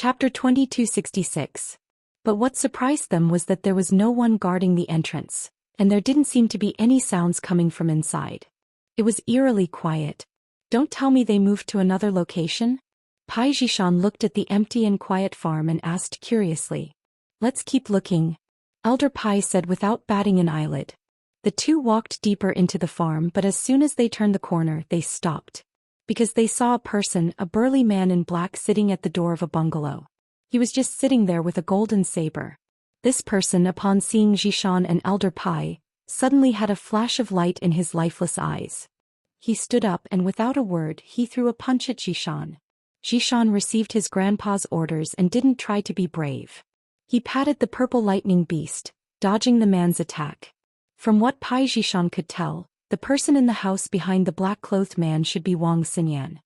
Chapter 2266. But what surprised them was that there was no one guarding the entrance, and there didn't seem to be any sounds coming from inside. It was eerily quiet. Don't tell me they moved to another location? Pai Zhishan looked at the empty and quiet farm and asked curiously. Let's keep looking, Elder Pai said without batting an eyelid. The two walked deeper into the farm, but as soon as they turned the corner, they stopped. Because they saw a person, a burly man in black, sitting at the door of a bungalow. He was just sitting there with a golden saber. This person, upon seeing Zhishan and Elder Pai, suddenly had a flash of light in his lifeless eyes. He stood up and without a word, he threw a punch at Zhishan. Zhishan received his grandpa's orders and didn't try to be brave. He patted the purple lightning beast, dodging the man's attack. From what Pai Zhishan could tell, the person in the house behind the black-clothed man should be Wang Xinyan.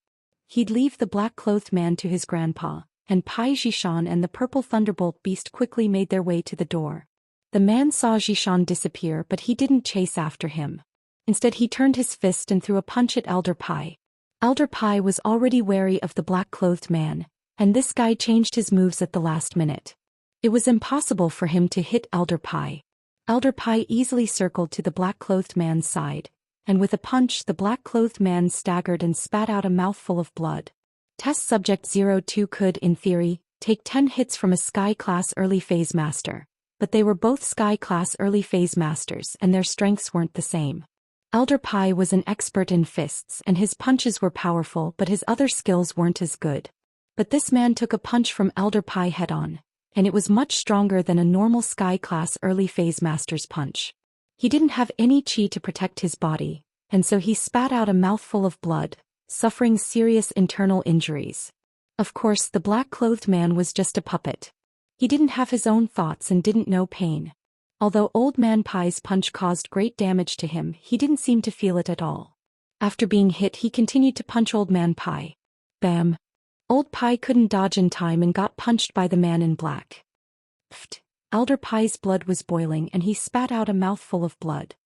He'd leave the black-clothed man to his grandpa, and Pai Zhishan and the purple thunderbolt beast quickly made their way to the door. The man saw Zhishan disappear, but he didn't chase after him. Instead, he turned his fist and threw a punch at Elder Pai. Elder Pai was already wary of the black-clothed man, and this guy changed his moves at the last minute. It was impossible for him to hit Elder Pai. Elder Pai easily circled to the black-clothed man's side, and with a punch the black-clothed man staggered and spat out a mouthful of blood. Test Subject 02 could, in theory, take 10 hits from a Sky-class early phase master, but they were both Sky-class early phase masters and their strengths weren't the same. Elder Pai was an expert in fists and his punches were powerful, but his other skills weren't as good. But this man took a punch from Elder Pai head-on, and it was much stronger than a normal Sky-class early phase master's punch. He didn't have any chi to protect his body, and so he spat out a mouthful of blood, suffering serious internal injuries. Of course, the black-clothed man was just a puppet. He didn't have his own thoughts and didn't know pain. Although Old Man Pai's punch caused great damage to him, he didn't seem to feel it at all. After being hit, he continued to punch Old Man Pai. Bam! Old Pai couldn't dodge in time and got punched by the man in black. Pfft! Elder Pai's blood was boiling and he spat out a mouthful of blood.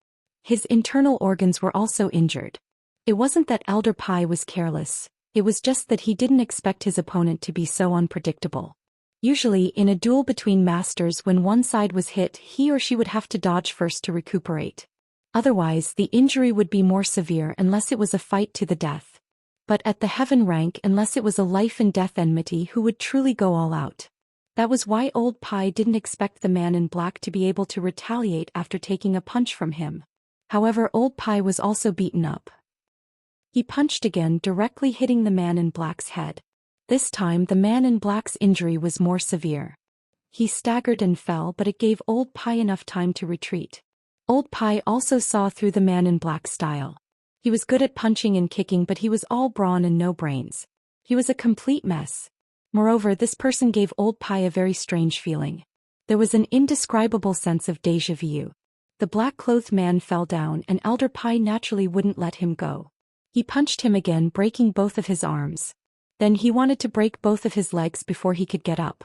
His internal organs were also injured. It wasn't that Elder Pai was careless, it was just that he didn't expect his opponent to be so unpredictable. Usually, in a duel between masters, when one side was hit, he or she would have to dodge first to recuperate. Otherwise, the injury would be more severe unless it was a fight to the death. But at the heaven rank, unless it was a life-and-death enmity, who would truly go all out? That was why Old Pai didn't expect the man in black to be able to retaliate after taking a punch from him. However, Old Pai was also beaten up. He punched again, directly hitting the man in black's head. This time the man in black's injury was more severe. He staggered and fell, but it gave Old Pai enough time to retreat. Old Pai also saw through the man in black's style. He was good at punching and kicking, but he was all brawn and no brains. He was a complete mess. Moreover, this person gave Old Pai a very strange feeling. There was an indescribable sense of déjà vu. The black-clothed man fell down and Elder Pai naturally wouldn't let him go. He punched him again, breaking both of his arms. Then he wanted to break both of his legs before he could get up.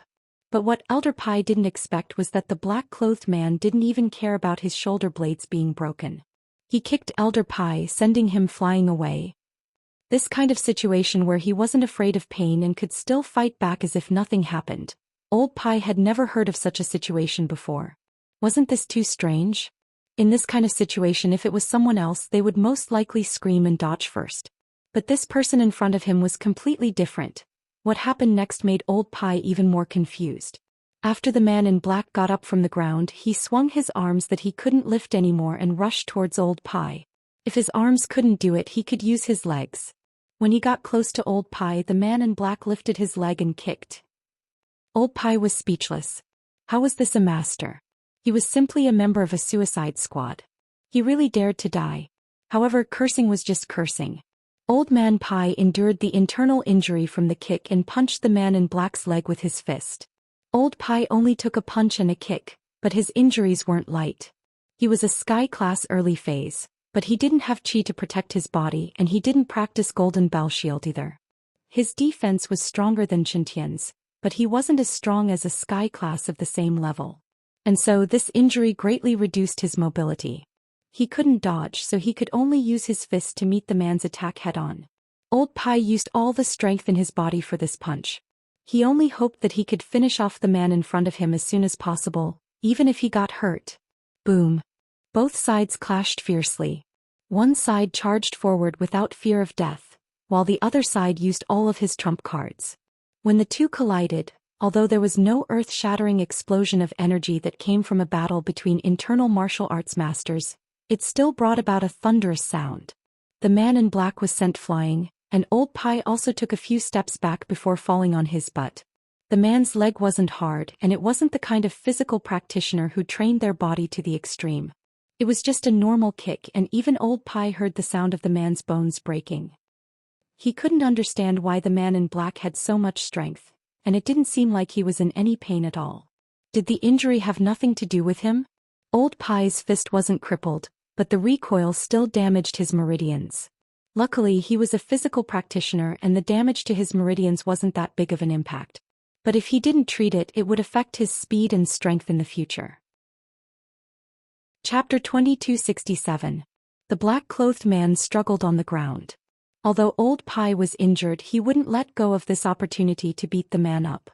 But what Elder Pai didn't expect was that the black-clothed man didn't even care about his shoulder blades being broken. He kicked Elder Pai, sending him flying away. This kind of situation where he wasn't afraid of pain and could still fight back as if nothing happened. Old Pai had never heard of such a situation before. Wasn't this too strange? In this kind of situation, if it was someone else, they would most likely scream and dodge first. But this person in front of him was completely different. What happened next made Old Pai even more confused. After the man in black got up from the ground, he swung his arms that he couldn't lift anymore and rushed towards Old Pai. If his arms couldn't do it, he could use his legs. When he got close to Old Pai, the man in black lifted his leg and kicked. Old Pai was speechless. How was this a master? He was simply a member of a suicide squad. He really dared to die. However, cursing was just cursing. Old Man Pai endured the internal injury from the kick and punched the man in black's leg with his fist. Old Pai only took a punch and a kick, but his injuries weren't light. He was a Sky-class early phase, but he didn't have chi to protect his body and he didn't practice Golden Bell Shield either. His defense was stronger than Qintian's, but he wasn't as strong as a Sky-class of the same level. And so this injury greatly reduced his mobility. He couldn't dodge, so he could only use his fist to meet the man's attack head-on. Old Pai used all the strength in his body for this punch. He only hoped that he could finish off the man in front of him as soon as possible, even if he got hurt. Boom. Both sides clashed fiercely. One side charged forward without fear of death, while the other side used all of his trump cards. When the two collided, although there was no earth-shattering explosion of energy that came from a battle between internal martial arts masters, it still brought about a thunderous sound. The man in black was sent flying, and Old Pi also took a few steps back before falling on his butt. The man's leg wasn't hard, and it wasn't the kind of physical practitioner who trained their body to the extreme. It was just a normal kick, and even Old Pi heard the sound of the man's bones breaking. He couldn't understand why the man in black had so much strength, and it didn't seem like he was in any pain at all. Did the injury have nothing to do with him? Old Pi's fist wasn't crippled, but the recoil still damaged his meridians. Luckily, he was a physical practitioner and the damage to his meridians wasn't that big of an impact. But if he didn't treat it, it would affect his speed and strength in the future. Chapter 2267. The black-clothed man struggled on the ground. Although Old Pi was injured, he wouldn't let go of this opportunity to beat the man up.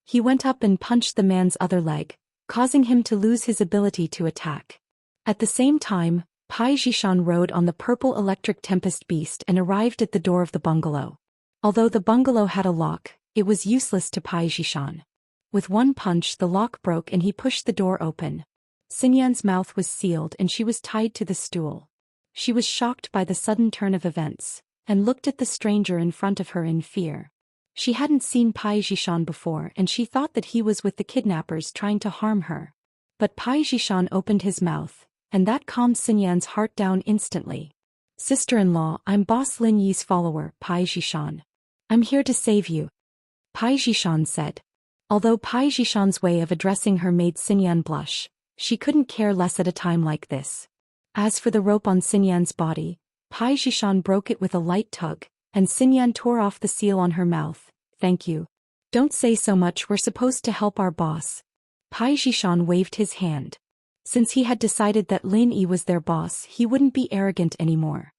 He went up and punched the man's other leg, causing him to lose his ability to attack. At the same time, Pai Jishan rode on the purple electric tempest beast and arrived at the door of the bungalow. Although the bungalow had a lock, it was useless to Pai Jishan. With one punch, the lock broke and he pushed the door open. Xinyan's mouth was sealed and she was tied to the stool. She was shocked by the sudden turn of events, and looked at the stranger in front of her in fear. She hadn't seen Pai Jishan before and she thought that he was with the kidnappers trying to harm her. But Pai Jishan opened his mouth, and that calmed Xinyan's heart down instantly. "Sister-in-law, I'm Boss Lin Yi's follower, Pai Jishan. I'm here to save you," Pai Jishan said. Although Pai Jishan's way of addressing her made Xinyan blush, she couldn't care less at a time like this. As for the rope on Xinyan's body, Pai Jishan broke it with a light tug, and Xinyan tore off the seal on her mouth. "Thank you. Don't say so much, we're supposed to help our boss." Pai Jishan waved his hand. Since he had decided that Lin Yi was their boss, he wouldn't be arrogant anymore.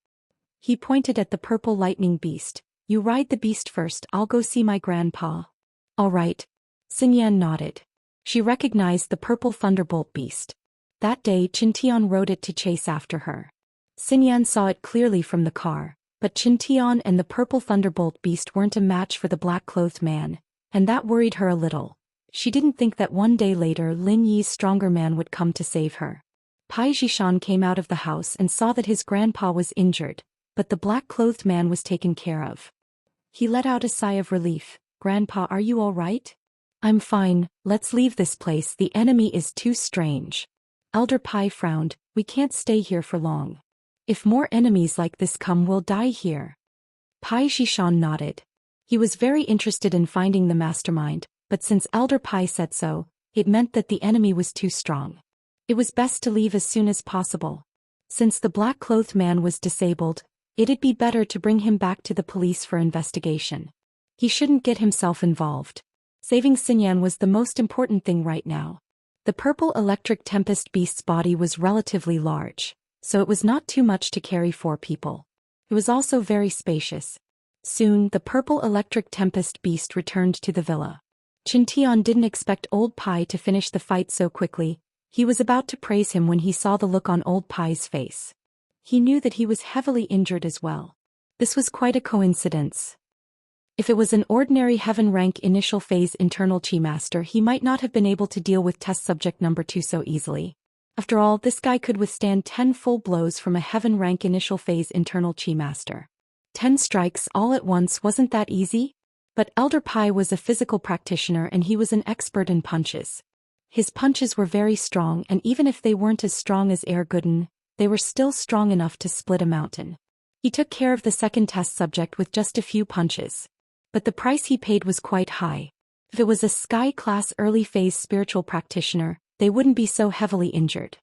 He pointed at the purple lightning beast. "You ride the beast first, I'll go see my grandpa." "All right." Xinyan nodded. She recognized the purple thunderbolt beast. That day Qintian rode it to chase after her. Xinyan saw it clearly from the car, but Qintian and the purple thunderbolt beast weren't a match for the black-clothed man, and that worried her a little. She didn't think that one day later Lin Yi's stronger man would come to save her. Pai Jishan came out of the house and saw that his grandpa was injured, but the black-clothed man was taken care of. He let out a sigh of relief. "Grandpa, are you all right?" "I'm fine, let's leave this place, the enemy is too strange." Elder Pai frowned. "We can't stay here for long. If more enemies like this come, we'll die here." Pai Jishan nodded. He was very interested in finding the mastermind, but since Elder Pai said so, it meant that the enemy was too strong. It was best to leave as soon as possible. Since the black-clothed man was disabled, it'd be better to bring him back to the police for investigation. He shouldn't get himself involved. Saving Xinyan was the most important thing right now. The purple electric tempest beast's body was relatively large, so it was not too much to carry 4 people. It was also very spacious. Soon, the purple electric tempest beast returned to the villa. Qintian didn't expect Old Pai to finish the fight so quickly. He was about to praise him when he saw the look on Old Pai's face. He knew that he was heavily injured as well. This was quite a coincidence. If it was an ordinary heaven rank initial phase internal chi master, he might not have been able to deal with test subject number 2 so easily. After all, this guy could withstand 10 full blows from a heaven rank initial phase internal chi master. 10 strikes all at once wasn't that easy? But Elder Pai was a physical practitioner and he was an expert in punches. His punches were very strong, and even if they weren't as strong as Air Gooden, they were still strong enough to split a mountain. He took care of the second test subject with just a few punches. But the price he paid was quite high. If it was a Sky-class early-phase spiritual practitioner, they wouldn't be so heavily injured.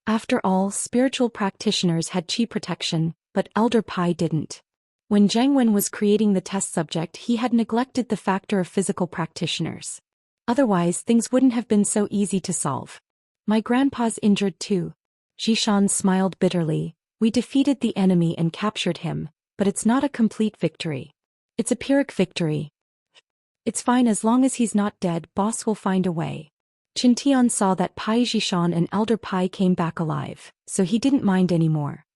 After all, spiritual practitioners had chi protection, but Elder Pai didn't. When Zhang Wen was creating the test subject, he had neglected the factor of physical practitioners. Otherwise, things wouldn't have been so easy to solve. "My grandpa's injured too." Jishan smiled bitterly. "We defeated the enemy and captured him, but it's not a complete victory. It's a Pyrrhic victory." It's fine as long as he's not dead, boss will find a way. Chintian saw that Pai Jishan and Elder Pai came back alive, so he didn't mind anymore.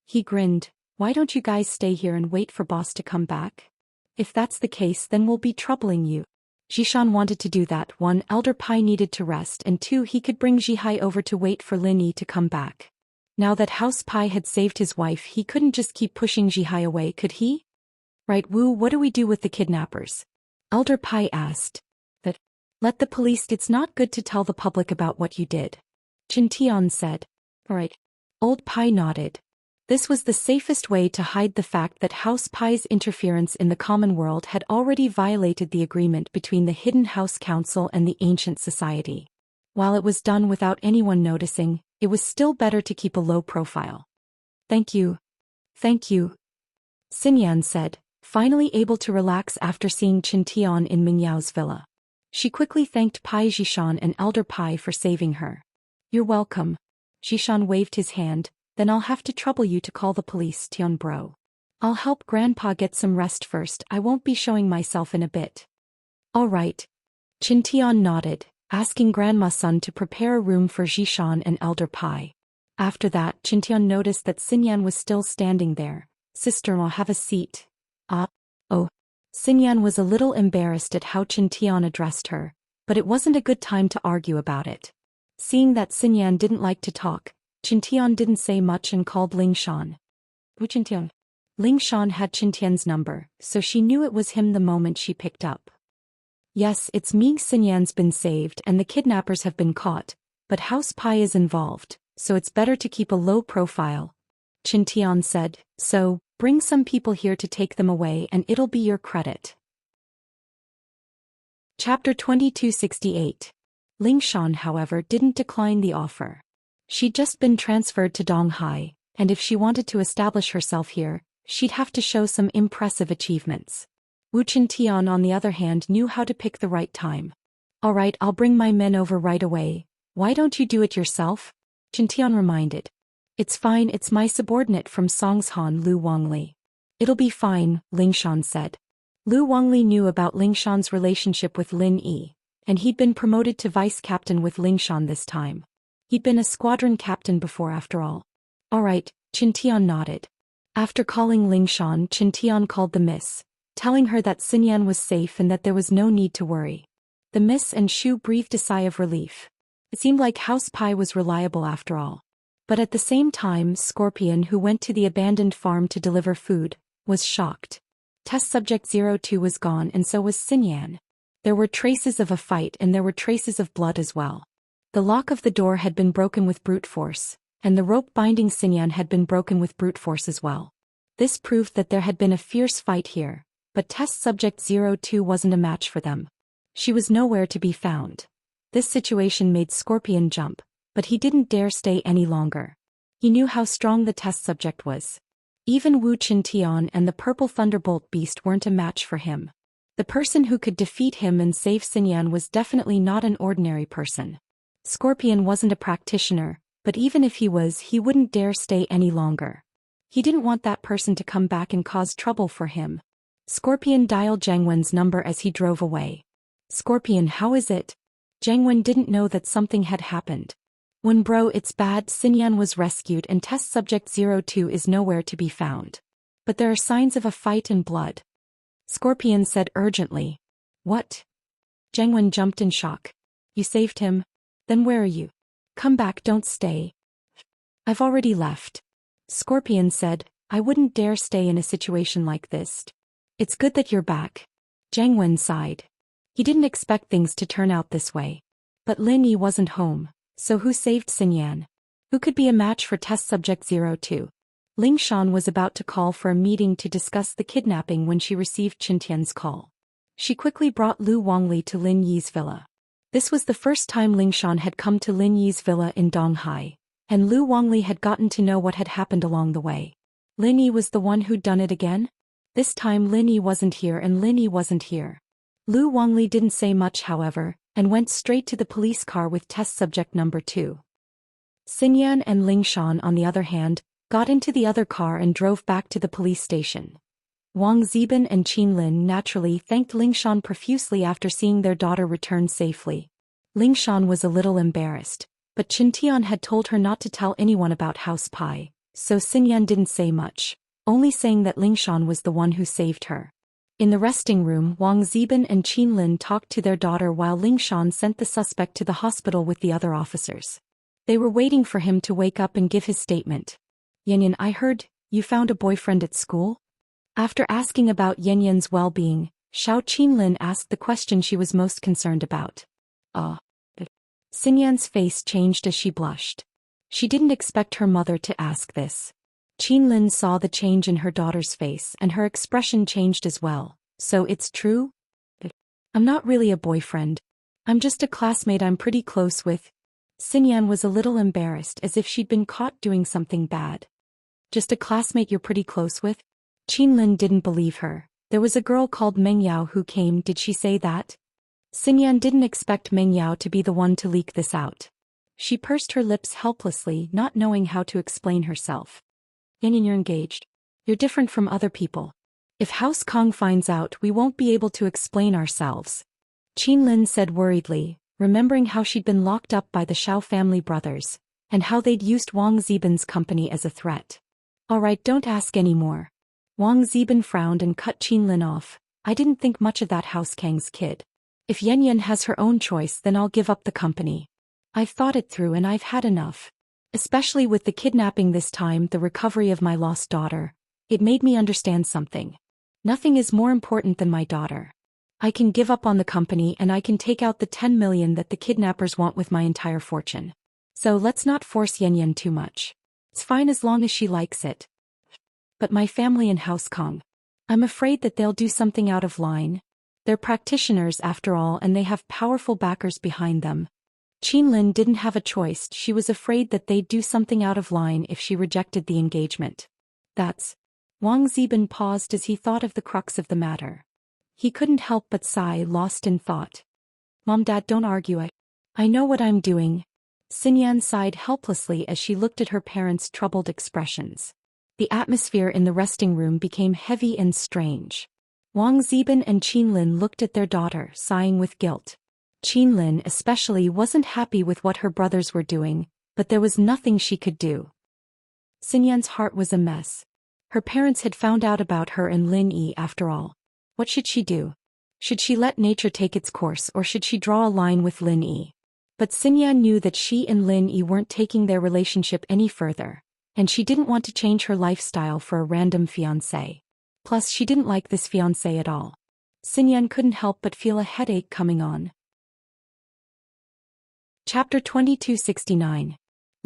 He grinned. Why don't you guys stay here and wait for boss to come back? If that's the case, then we'll be troubling you. Jishan wanted to do that. 1. Elder Pai needed to rest, and 2. He could bring Jihai over to wait for Lin Yi to come back. Now that House Pai had saved his wife, he couldn't just keep pushing Jihai away, could he? Right, Wu, what do we do with the kidnappers? Elder Pai asked. That. Let the police. It's not good to tell the public about what you did. Chintian said. Alright. Old Pai nodded. This was the safest way to hide the fact that House Pai's interference in the common world had already violated the agreement between the Hidden House Council and the Ancient Society. While it was done without anyone noticing, it was still better to keep a low profile. Thank you. Thank you. Xinyan said, finally able to relax after seeing Chintian in Mingyao's villa. She quickly thanked Pai Jishan and Elder Pai for saving her. You're welcome. Jishan waved his hand. Then I'll have to trouble you to call the police, Tian bro. I'll help Grandpa get some rest first. I won't be showing myself in a bit. All right. Chintian nodded, asking Grandma's son to prepare a room for Jishan and Elder Pai. After that, Chintian noticed that Xinyan was still standing there. Sister-in-law, have a seat. Oh. Xinyan was a little embarrassed at how Chintian addressed her, but it wasn't a good time to argue about it. Seeing that Xinyan didn't like to talk, Chintian didn't say much and called Ling Shan. Wu Chintian. Ling Shan had Chintian's number, so she knew it was him the moment she picked up. Yes, it's me. Xinyan's been saved and the kidnappers have been caught, but House Pai is involved, so it's better to keep a low profile. Chintian said, so, bring some people here to take them away and it'll be your credit. Chapter 2268. Ling Shan, however, didn't decline the offer. She'd just been transferred to Donghai, and if she wanted to establish herself here, she'd have to show some impressive achievements. Wu Chintian, on the other hand, knew how to pick the right time. All right, I'll bring my men over right away. Why don't you do it yourself? Chintian reminded. It's fine, it's my subordinate from Songshan, Lu Wangli. It'll be fine, Ling Shan said. Lu Wangli knew about Ling Shan's relationship with Lin Yi, and he'd been promoted to vice captain with Ling Shan this time. He'd been a squadron captain before after all. All right, Chintian nodded. After calling Ling Shan, Chintian called the miss, telling her that Xinyan was safe and that there was no need to worry. The miss and Shu breathed a sigh of relief. It seemed like House Pai was reliable after all. But at the same time, Scorpion, who went to the abandoned farm to deliver food, was shocked. Test subject 02 was gone and so was Xinyan. There were traces of a fight and there were traces of blood as well. The lock of the door had been broken with brute force, and the rope binding Xinyan had been broken with brute force as well. This proved that there had been a fierce fight here, but test subject 02 wasn't a match for them. She was nowhere to be found. This situation made Scorpion jump, but he didn't dare stay any longer. He knew how strong the test subject was. Even Wu Chintian and the purple thunderbolt beast weren't a match for him. The person who could defeat him and save Xinyan was definitely not an ordinary person. Scorpion wasn't a practitioner, but even if he was, he wouldn't dare stay any longer. He didn't want that person to come back and cause trouble for him. Scorpion dialed Zhang Wen's number as he drove away. Scorpion, how is it? Zhang Wen didn't know that something had happened. When bro, it's bad. Xinyan was rescued and test subject 02 is nowhere to be found. But there are signs of a fight and blood. Scorpion said urgently. What? Zhang Wen jumped in shock. You saved him? Then where are you? Come back, don't stay. I've already left. Scorpion said, I wouldn't dare stay in a situation like this. It's good that you're back. Zhang Wen sighed. He didn't expect things to turn out this way. But Lin Yi wasn't home, so who saved Xinyan? Who could be a match for test subject 02? Ling Shan was about to call for a meeting to discuss the kidnapping when she received Chintian's call. She quickly brought Lu Wangli to Lin Yi's villa. This was the first time Ling Shan had come to Lin Yi's villa in Donghai, and Lu Wangli had gotten to know what had happened along the way. Lin Yi was the one who'd done it again? This time Lin Yi wasn't here and Lin Yi wasn't here. Lu Wangli didn't say much, however, and went straight to the police car with test subject number 2. Xinyan and Ling Shan, on the other hand, got into the other car and drove back to the police station. Wang Ziban and Qinlin naturally thanked Lingshan profusely after seeing their daughter return safely. Lingshan was a little embarrassed, but Qintian had told her not to tell anyone about House Pai, so Xinyan didn't say much, only saying that Lingshan was the one who saved her. In the resting room, Wang Ziban and Qinlin talked to their daughter while Lingshan sent the suspect to the hospital with the other officers. They were waiting for him to wake up and give his statement. Yanyan, I heard, you found a boyfriend at school? After asking about Yanyan's well-being, Xiao Qinlin asked the question she was most concerned about. Xinyan's face changed as she blushed. She didn't expect her mother to ask this. Qinlin saw the change in her daughter's face and her expression changed as well. So it's true? I'm not really a boyfriend. I'm just a classmate I'm pretty close with. Xinyan was a little embarrassed as if she'd been caught doing something bad. Just a classmate you're pretty close with? Qinlin didn't believe her. There was a girl called Meng Yao who came, did she say that? Xinyan didn't expect Meng Yao to be the one to leak this out. She pursed her lips helplessly, not knowing how to explain herself. Yanyan, you're engaged. You're different from other people. If House Kong finds out, we won't be able to explain ourselves. Qinlin said worriedly, remembering how she'd been locked up by the Xiao family brothers, and how they'd used Wang Ziban's company as a threat. Alright, don't ask any more. Wang Ziban frowned and cut Qinlin off. I didn't think much of that House Kang's kid. If Yanyan has her own choice, then I'll give up the company. I've thought it through and I've had enough. Especially with the kidnapping this time, the recovery of my lost daughter. It made me understand something. Nothing is more important than my daughter. I can give up on the company and I can take out the 10 million that the kidnappers want with my entire fortune. So let's not force Yanyan too much. It's fine as long as she likes it. But my family in House Kong. I'm afraid that they'll do something out of line. They're practitioners after all and they have powerful backers behind them. Qinlin didn't have a choice, she was afraid that they'd do something out of line if she rejected the engagement. That's... Wang Ziban paused as he thought of the crux of the matter. He couldn't help but sigh, lost in thought. Mom, Dad, don't argue. I know what I'm doing. Xinyan sighed helplessly as she looked at her parents' troubled expressions. The atmosphere in the resting room became heavy and strange. Wang Ziban and Qinlin looked at their daughter, sighing with guilt. Qinlin especially wasn't happy with what her brothers were doing, but there was nothing she could do. Xinyan's heart was a mess. Her parents had found out about her and Lin Yi after all. What should she do? Should she let nature take its course or should she draw a line with Lin Yi? But Xinyan knew that she and Lin Yi weren't taking their relationship any further, and she didn't want to change her lifestyle for a random fiancé. Plus she didn't like this fiancé at all. Xinyan couldn't help but feel a headache coming on. Chapter 2269.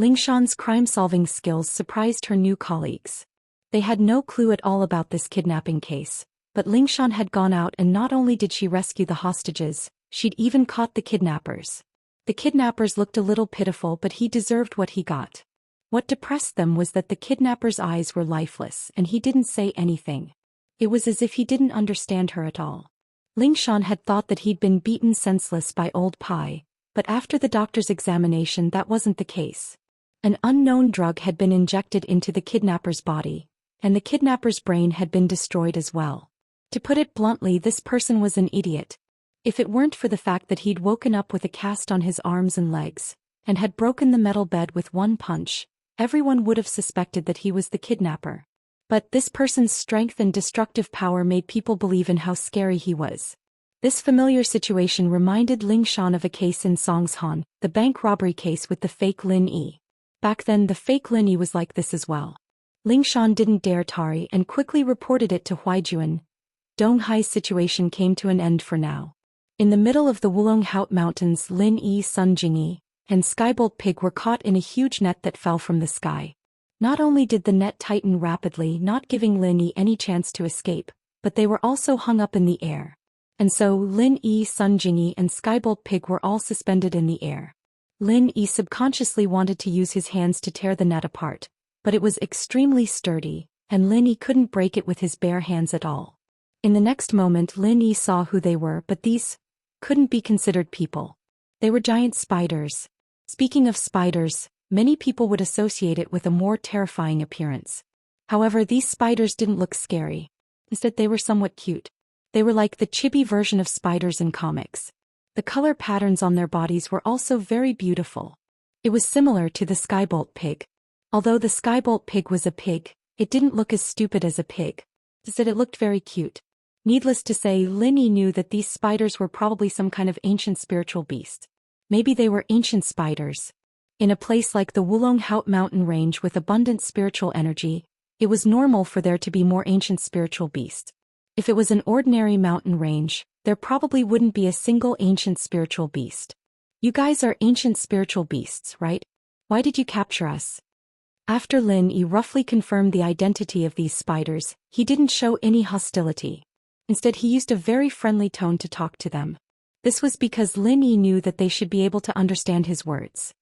Lingshan's crime-solving skills surprised her new colleagues. They had no clue at all about this kidnapping case, but Lingshan had gone out and not only did she rescue the hostages, she'd even caught the kidnappers. The kidnappers looked a little pitiful, but he deserved what he got. What depressed them was that the kidnapper's eyes were lifeless and he didn't say anything. It was as if he didn't understand her at all. Lingshan had thought that he'd been beaten senseless by old Pai, but after the doctor's examination that wasn't the case. An unknown drug had been injected into the kidnapper's body, and the kidnapper's brain had been destroyed as well. To put it bluntly, this person was an idiot. If it weren't for the fact that he'd woken up with a cast on his arms and legs, and had broken the metal bed with one punch, everyone would have suspected that he was the kidnapper. But this person's strength and destructive power made people believe in how scary he was. This familiar situation reminded Lingshan of a case in Songshan, the bank robbery case with the fake Lin Yi. Back then the fake Lin Yi was like this as well. Lingshan didn't dare tarry and quickly reported it to Huaijuan. Donghai's situation came to an end for now. In the middle of the Wulonghout Mountains, Lin Yi, Sun Jingyi, and Skybolt Pig were caught in a huge net that fell from the sky. Not only did the net tighten rapidly, not giving Lin Yi any chance to escape, but they were also hung up in the air. And so Lin Yi, Sun Jingyi, and Skybolt Pig were all suspended in the air. Lin Yi subconsciously wanted to use his hands to tear the net apart, but it was extremely sturdy, and Lin Yi couldn't break it with his bare hands at all. In the next moment Lin Yi saw who they were, but these couldn't be considered people. They were giant spiders. Speaking of spiders, many people would associate it with a more terrifying appearance. However, these spiders didn't look scary. Instead, they were somewhat cute. They were like the chibi version of spiders in comics. The color patterns on their bodies were also very beautiful. It was similar to the skybolt pig. Although the skybolt pig was a pig, it didn't look as stupid as a pig. Instead, it looked very cute. Needless to say, Lin Yi knew that these spiders were probably some kind of ancient spiritual beast. Maybe they were ancient spiders. In a place like the Wulong Haut mountain range with abundant spiritual energy, it was normal for there to be more ancient spiritual beasts. If it was an ordinary mountain range, there probably wouldn't be a single ancient spiritual beast. You guys are ancient spiritual beasts, right? Why did you capture us? After Lin Yi roughly confirmed the identity of these spiders, he didn't show any hostility. Instead, he used a very friendly tone to talk to them. This was because Lin Yi knew that they should be able to understand his words.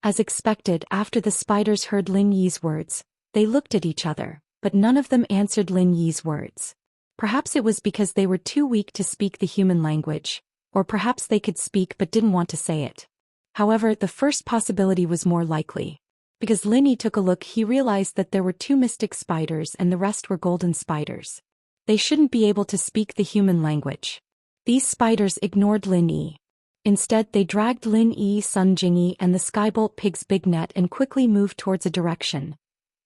As expected, after the spiders heard Lin Yi's words, they looked at each other, but none of them answered Lin Yi's words. Perhaps it was because they were too weak to speak the human language, or perhaps they could speak but didn't want to say it. However, the first possibility was more likely. Because Lin Yi took a look, he realized that there were 2 mystic spiders and the rest were golden spiders. They shouldn't be able to speak the human language. These spiders ignored Lin Yi. Instead, they dragged Lin Yi, Sun Jingyi, and the skybolt pig's big net and quickly moved towards a direction.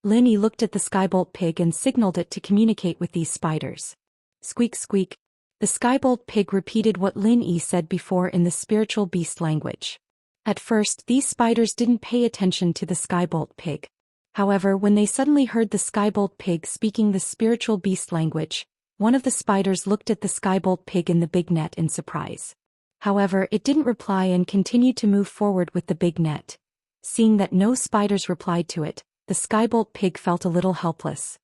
Lin Yi looked at the skybolt pig and signaled it to communicate with these spiders. Squeak squeak. The skybolt pig repeated what Lin Yi said before in the spiritual beast language. At first, these spiders didn't pay attention to the skybolt pig. However, when they suddenly heard the skybolt pig speaking the spiritual beast language, one of the spiders looked at the skybolt pig in the big net in surprise. However, it didn't reply and continued to move forward with the big net. Seeing that no spiders replied to it, the skybolt pig felt a little helpless.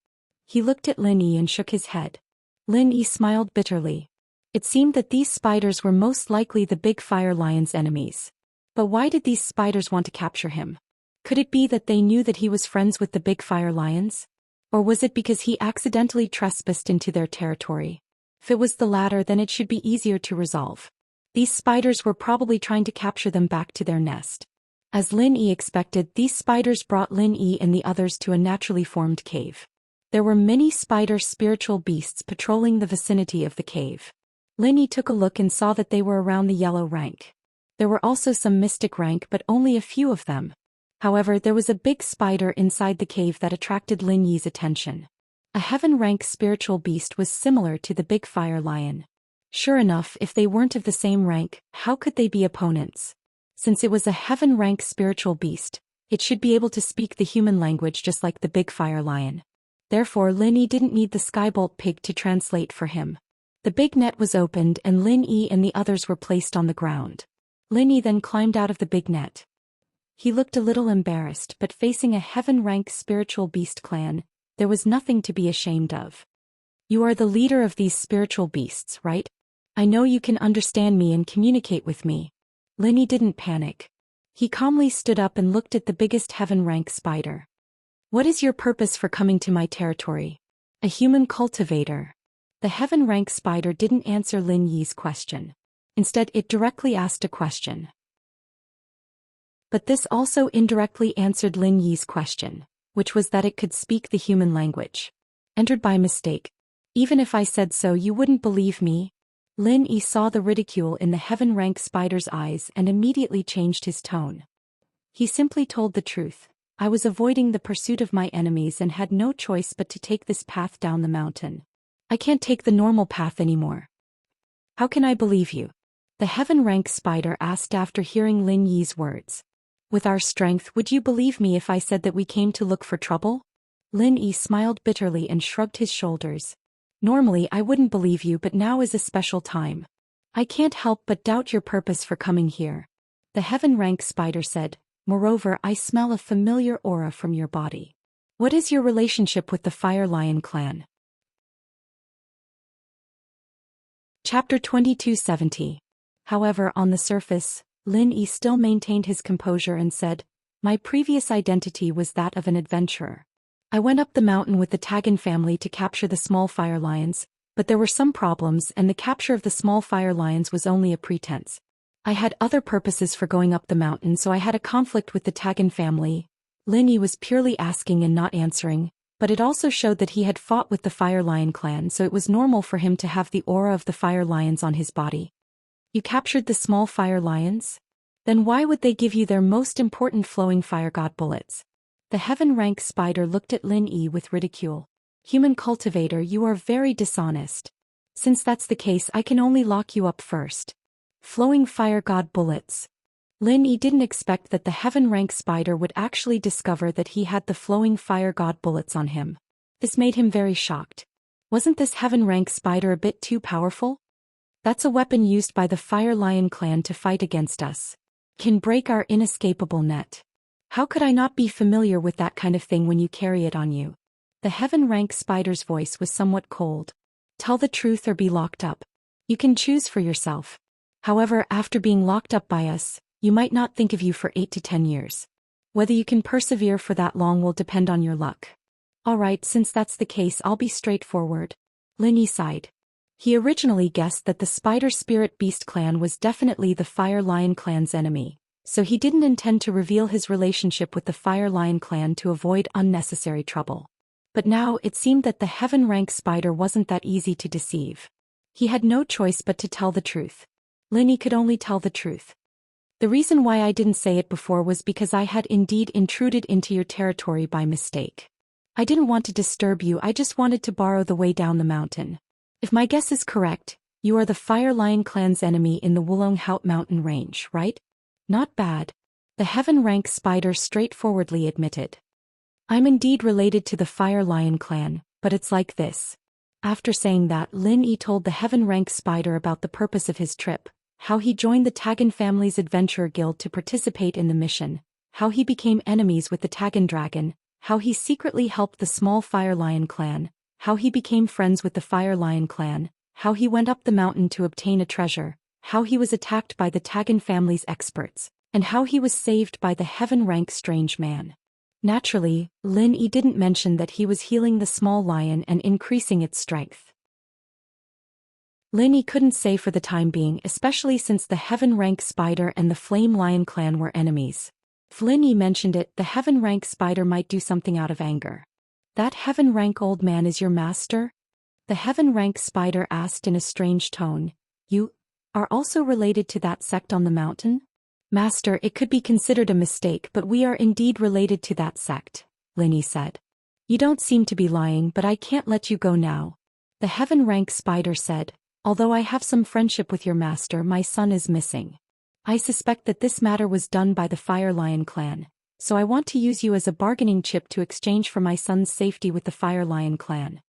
He looked at Lin Yi and shook his head. Lin Yi smiled bitterly. It seemed that these spiders were most likely the big fire lion's enemies. But why did these spiders want to capture him? Could it be that they knew that he was friends with the big fire lions? Or was it because he accidentally trespassed into their territory? If it was the latter, then it should be easier to resolve. These spiders were probably trying to capture them back to their nest. As Lin Yi expected, these spiders brought Lin Yi and the others to a naturally formed cave. There were many spider spiritual beasts patrolling the vicinity of the cave. Lin Yi took a look and saw that they were around the yellow rank. There were also some mystic rank, but only a few of them. However, there was a big spider inside the cave that attracted Lin Yi's attention. A heaven rank spiritual beast was similar to the big fire lion. Sure enough, if they weren't of the same rank, how could they be opponents? Since it was a heaven rank spiritual beast, it should be able to speak the human language just like the big fire lion. Therefore, Lin Yi didn't need the skybolt pig to translate for him. The big net was opened and Lin Yi and the others were placed on the ground. Lin Yi then climbed out of the big net. He looked a little embarrassed, but facing a heaven-rank spiritual beast clan, there was nothing to be ashamed of. You are the leader of these spiritual beasts, right? I know you can understand me and communicate with me. Lin Yi didn't panic. He calmly stood up and looked at the biggest heaven-rank spider. What is your purpose for coming to my territory? A human cultivator. The heaven-rank spider didn't answer Lin Yi's question. Instead, it directly asked a question. But this also indirectly answered Lin Yi's question, which was that it could speak the human language. Entered by mistake. Even if I said so, you wouldn't believe me. Lin Yi saw the ridicule in the heaven-rank spider's eyes and immediately changed his tone. He simply told the truth. I was avoiding the pursuit of my enemies and had no choice but to take this path down the mountain. I can't take the normal path anymore. How can I believe you? The heaven-rank spider asked after hearing Lin Yi's words. With our strength, would you believe me if I said that we came to look for trouble? Lin Yi smiled bitterly and shrugged his shoulders. Normally I wouldn't believe you, but now is a special time. I can't help but doubt your purpose for coming here. The heaven-rank spider said, moreover, I smell a familiar aura from your body. What is your relationship with the Fire Lion clan? Chapter 2270. However, on the surface, Lin Yi still maintained his composure and said, my previous identity was that of an adventurer. I went up the mountain with the Tagan family to capture the small fire lions, but there were some problems and the capture of the small fire lions was only a pretense. I had other purposes for going up the mountain, so I had a conflict with the Tagan family. Lin Yi was purely asking and not answering, But it also showed that he had fought with the Fire Lion clan, so it was normal for him to have the aura of the Fire Lions on his body. You captured the small Fire Lions? Then why would they give you their most important flowing fire god bullets? The heaven rank spider looked at Lin Yi with ridicule. Human cultivator, you are very dishonest. Since that's the case, I can only lock you up first. Flowing fire god bullets. Lin Yi didn't expect that the heaven rank spider would actually discover that he had the flowing fire god bullets on him. This made him very shocked. Wasn't this heaven rank spider a bit too powerful? That's a weapon used by the Fire Lion clan to fight against us. Can break our inescapable net. How could I not be familiar with that kind of thing when you carry it on you? The heaven rank spider's voice was somewhat cold. Tell the truth or be locked up. You can choose for yourself. However, after being locked up by us, you might not think of you for 8 to 10 years. Whether you can persevere for that long will depend on your luck. Alright, since that's the case, I'll be straightforward. Lin Yi sighed. He originally guessed that the Spider Spirit Beast clan was definitely the Fire Lion clan's enemy, so he didn't intend to reveal his relationship with the Fire Lion clan to avoid unnecessary trouble. But now it seemed that the heaven rank spider wasn't that easy to deceive. He had no choice but to tell the truth. Lin Yi could only tell the truth. The reason why I didn't say it before was because I had indeed intruded into your territory by mistake. I didn't want to disturb you, I just wanted to borrow the way down the mountain. If my guess is correct, you are the Fire Lion clan's enemy in the Wulong Haut mountain range, right? Not bad. The heaven rank spider straightforwardly admitted. I'm indeed related to the Fire Lion clan, but it's like this. After saying that, Lin Yi told the heaven rank spider about the purpose of his trip, how he joined the Tagan family's adventurer guild to participate in the mission, how he became enemies with the Tagan dragon, how he secretly helped the small Fire Lion clan, how he became friends with the Fire Lion clan, how he went up the mountain to obtain a treasure, how he was attacked by the Tagan family's experts, and how he was saved by the heaven rank strange man. Naturally, Lin Yi didn't mention that he was healing the small lion and increasing its strength. Lin Yi couldn't say for the time being, especially since the heaven rank spider and the Flame Lion clan were enemies. If Lin Yi mentioned it, the heaven rank spider might do something out of anger. That heaven rank old man is your master? The heaven rank spider asked in a strange tone. You are also related to that sect on the mountain? Master, it could be considered a mistake, but we are indeed related to that sect, Lin Yi said. You don't seem to be lying, but I can't let you go now. The heaven rank spider said. Although I have some friendship with your master, my son is missing. I suspect that this matter was done by the Fire Lion clan, so I want to use you as a bargaining chip to exchange for my son's safety with the Fire Lion clan.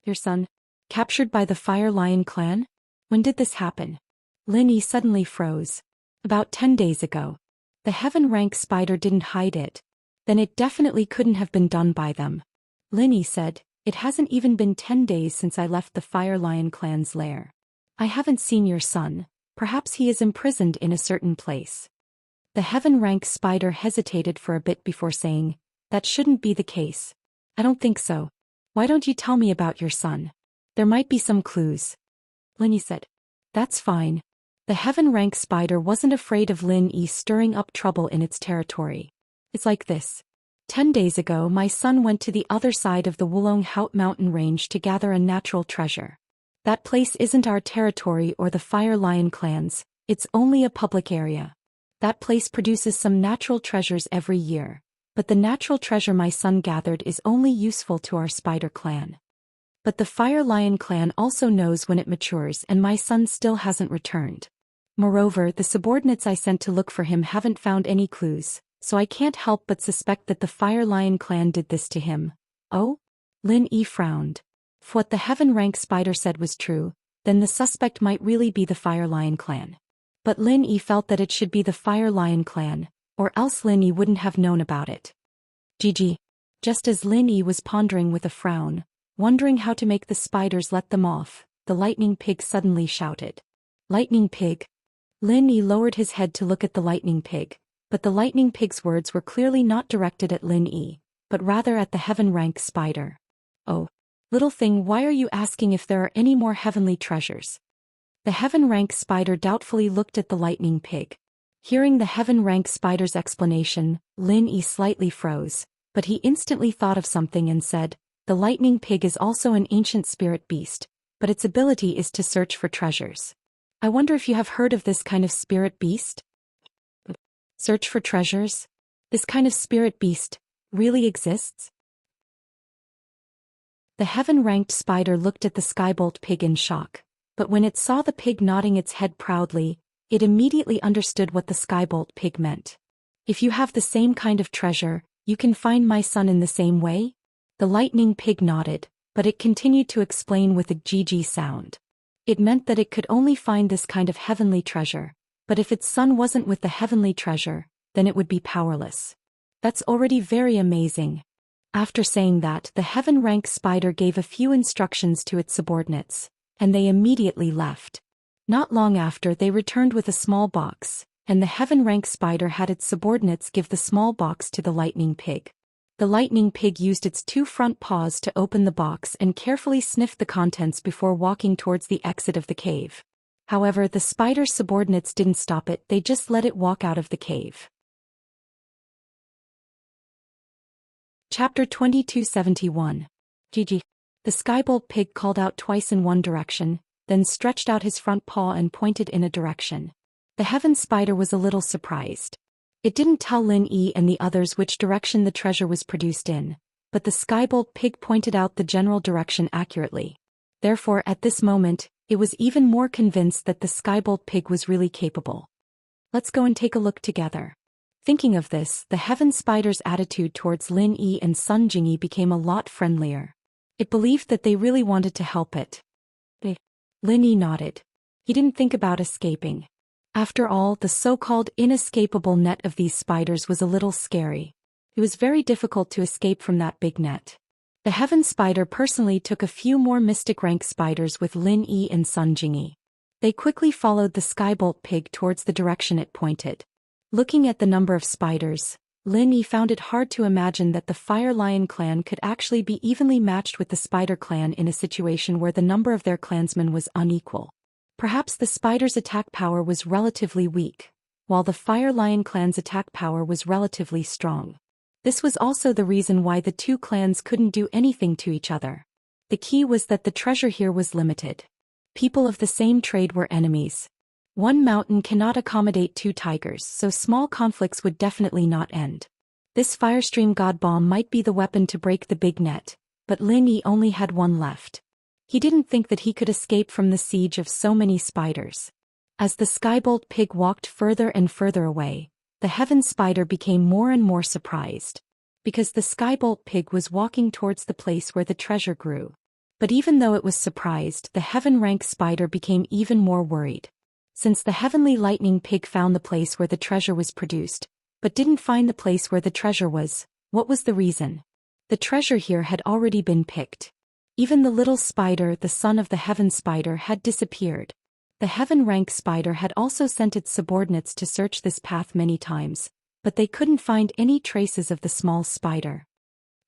Your son? Captured by the Fire Lion clan? When did this happen? Lin Yi suddenly froze. About 10 days ago. The heaven rank spider didn't hide it. Then it definitely couldn't have been done by them. Lin Yi said. It hasn't even been 10 days since I left the Fire Lion clan's lair. I haven't seen your son. Perhaps he is imprisoned in a certain place. The heaven rank spider hesitated for a bit before saying, that shouldn't be the case. I don't think so. Why don't you tell me about your son? There might be some clues. Lin Yi said. That's fine. The heaven rank spider wasn't afraid of Lin Yi stirring up trouble in its territory. It's like this. 10 days ago, my son went to the other side of the Wulong Haut mountain range to gather a natural treasure. That place isn't our territory or the Fire Lion clan's, it's only a public area. That place produces some natural treasures every year, but the natural treasure my son gathered is only useful to our spider clan. But the Fire Lion clan also knows when it matures, and my son still hasn't returned. Moreover, the subordinates I sent to look for him haven't found any clues. So I can't help but suspect that the Fire Lion clan did this to him. Oh? Lin Yi frowned. If what the heaven rank spider said was true, then the suspect might really be the Fire Lion clan. But Lin Yi felt that it should be the Fire Lion clan, or else Lin Yi wouldn't have known about it. GG. Just as Lin Yi was pondering with a frown, wondering how to make the spiders let them off, the lightning pig suddenly shouted. Lightning pig? Lin Yi lowered his head to look at the lightning pig. But the lightning pig's words were clearly not directed at Lin Yi, but rather at the heaven rank spider. Oh, little thing, why are you asking if there are any more heavenly treasures? The heaven rank spider doubtfully looked at the lightning pig. Hearing the heaven rank spider's explanation, Lin Yi slightly froze. but he instantly thought of something and said, "The lightning pig is also an ancient spirit beast, but its ability is to search for treasures. I wonder if you have heard of this kind of spirit beast?" Search for treasures? This kind of spirit beast really exists? The heaven-ranked spider looked at the skybolt pig in shock, but when it saw the pig nodding its head proudly, it immediately understood what the skybolt pig meant. "If you have the same kind of treasure, you can find my son in the same way?" The lightning pig nodded, but it continued to explain with a GG sound. It meant that it could only find this kind of heavenly treasure, but if its son wasn't with the heavenly treasure, then it would be powerless. That's already very amazing. After saying that, the heaven-ranked spider gave a few instructions to its subordinates, and they immediately left. Not long after, they returned with a small box, and the heaven-ranked spider had its subordinates give the small box to the lightning pig. The lightning pig used its 2 front paws to open the box and carefully sniffed the contents before walking towards the exit of the cave. However, the spider's subordinates didn't stop it, they just let it walk out of the cave. Chapter 2271. GG. The skybolt pig called out twice in one direction, then stretched out his front paw and pointed in a direction. The heaven spider was a little surprised. It didn't tell Lin Yi and the others which direction the treasure was produced in, but the skybolt pig pointed out the general direction accurately. Therefore, at this moment, it was even more convinced that the skybolt pig was really capable. "Let's go and take a look together." Thinking of this, the heaven spider's attitude towards Lin Yi and Sun Jingyi became a lot friendlier. It believed that they really wanted to help it. Lin Yi nodded. He didn't think about escaping. After all, the so-called inescapable net of these spiders was a little scary. It was very difficult to escape from that big net. The heaven spider personally took a few more mystic rank spiders with Lin Yi and Sun Jingyi. They quickly followed the skybolt pig towards the direction it pointed. Looking at the number of spiders, Lin Yi found it hard to imagine that the Fire Lion clan could actually be evenly matched with the Spider clan in a situation where the number of their clansmen was unequal. Perhaps the Spider's attack power was relatively weak, while the Fire Lion clan's attack power was relatively strong. This was also the reason why the 2 clans couldn't do anything to each other. The key was that the treasure here was limited. People of the same trade were enemies. One mountain cannot accommodate 2 tigers, so small conflicts would definitely not end. This Firestream God Bomb might be the weapon to break the big net, but Lin Yi only had one left. He didn't think that he could escape from the siege of so many spiders. As the skybolt pig walked further and further away, the heaven spider became more and more surprised. Because the skybolt pig was walking towards the place where the treasure grew. But even though it was surprised, the heaven-ranked spider became even more worried. Since the heavenly lightning pig found the place where the treasure was produced, but didn't find the place where the treasure was, what was the reason? The treasure here had already been picked. Even the little spider, the son of the heaven spider, had disappeared. The heaven-ranked spider had also sent its subordinates to search this path many times, but they couldn't find any traces of the small spider.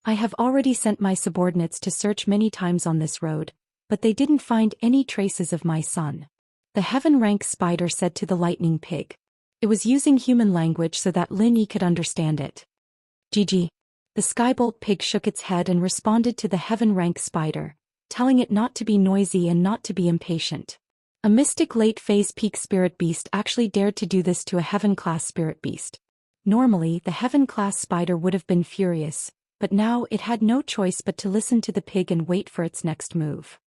"I have already sent my subordinates to search many times on this road, but they didn't find any traces of my son," the heaven-ranked spider said to the lightning pig. It was using human language so that Lin Yi could understand it. "GG." The skybolt pig shook its head and responded to the heaven-ranked spider, telling it not to be noisy and not to be impatient. A mystic late-phase peak spirit beast actually dared to do this to a heaven-class spirit beast. Normally, the heaven-class spider would have been furious, but now it had no choice but to listen to the pig and wait for its next move.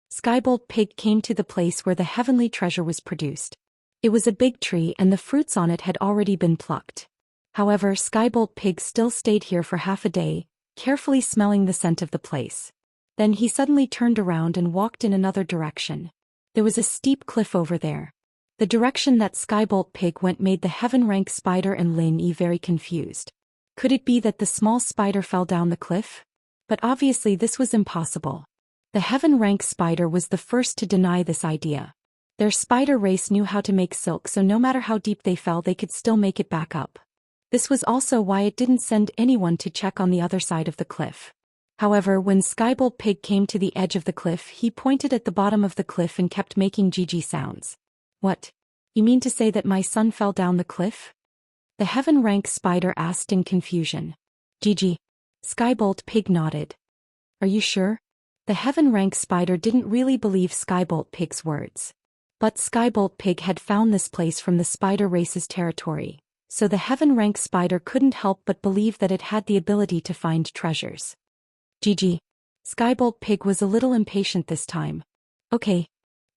Skybolt pig came to the place where the heavenly treasure was produced. It was a big tree and the fruits on it had already been plucked. However, Skybolt pig still stayed here for half a day, carefully smelling the scent of the place. Then he suddenly turned around and walked in another direction. There was a steep cliff over there. The direction that Skybolt pig went made the heaven-ranked spider and Lin Yi very confused. Could it be that the small spider fell down the cliff? But obviously this was impossible. The heaven-ranked spider was the first to deny this idea. Their spider race knew how to make silk, so no matter how deep they fell they could still make it back up. This was also why it didn't send anyone to check on the other side of the cliff. However, when Skybolt pig came to the edge of the cliff, he pointed at the bottom of the cliff and kept making GG sounds. "What? You mean to say that my son fell down the cliff?" The heaven-rank spider asked in confusion. Gigi. Skybolt Pig nodded. Are you sure? The heaven-rank spider didn't really believe Skybolt Pig's words. But Skybolt Pig had found this place from the spider race's territory, so the heaven-rank spider couldn't help but believe that it had the ability to find treasures. Gigi. Skybolt Pig was a little impatient this time. Okay.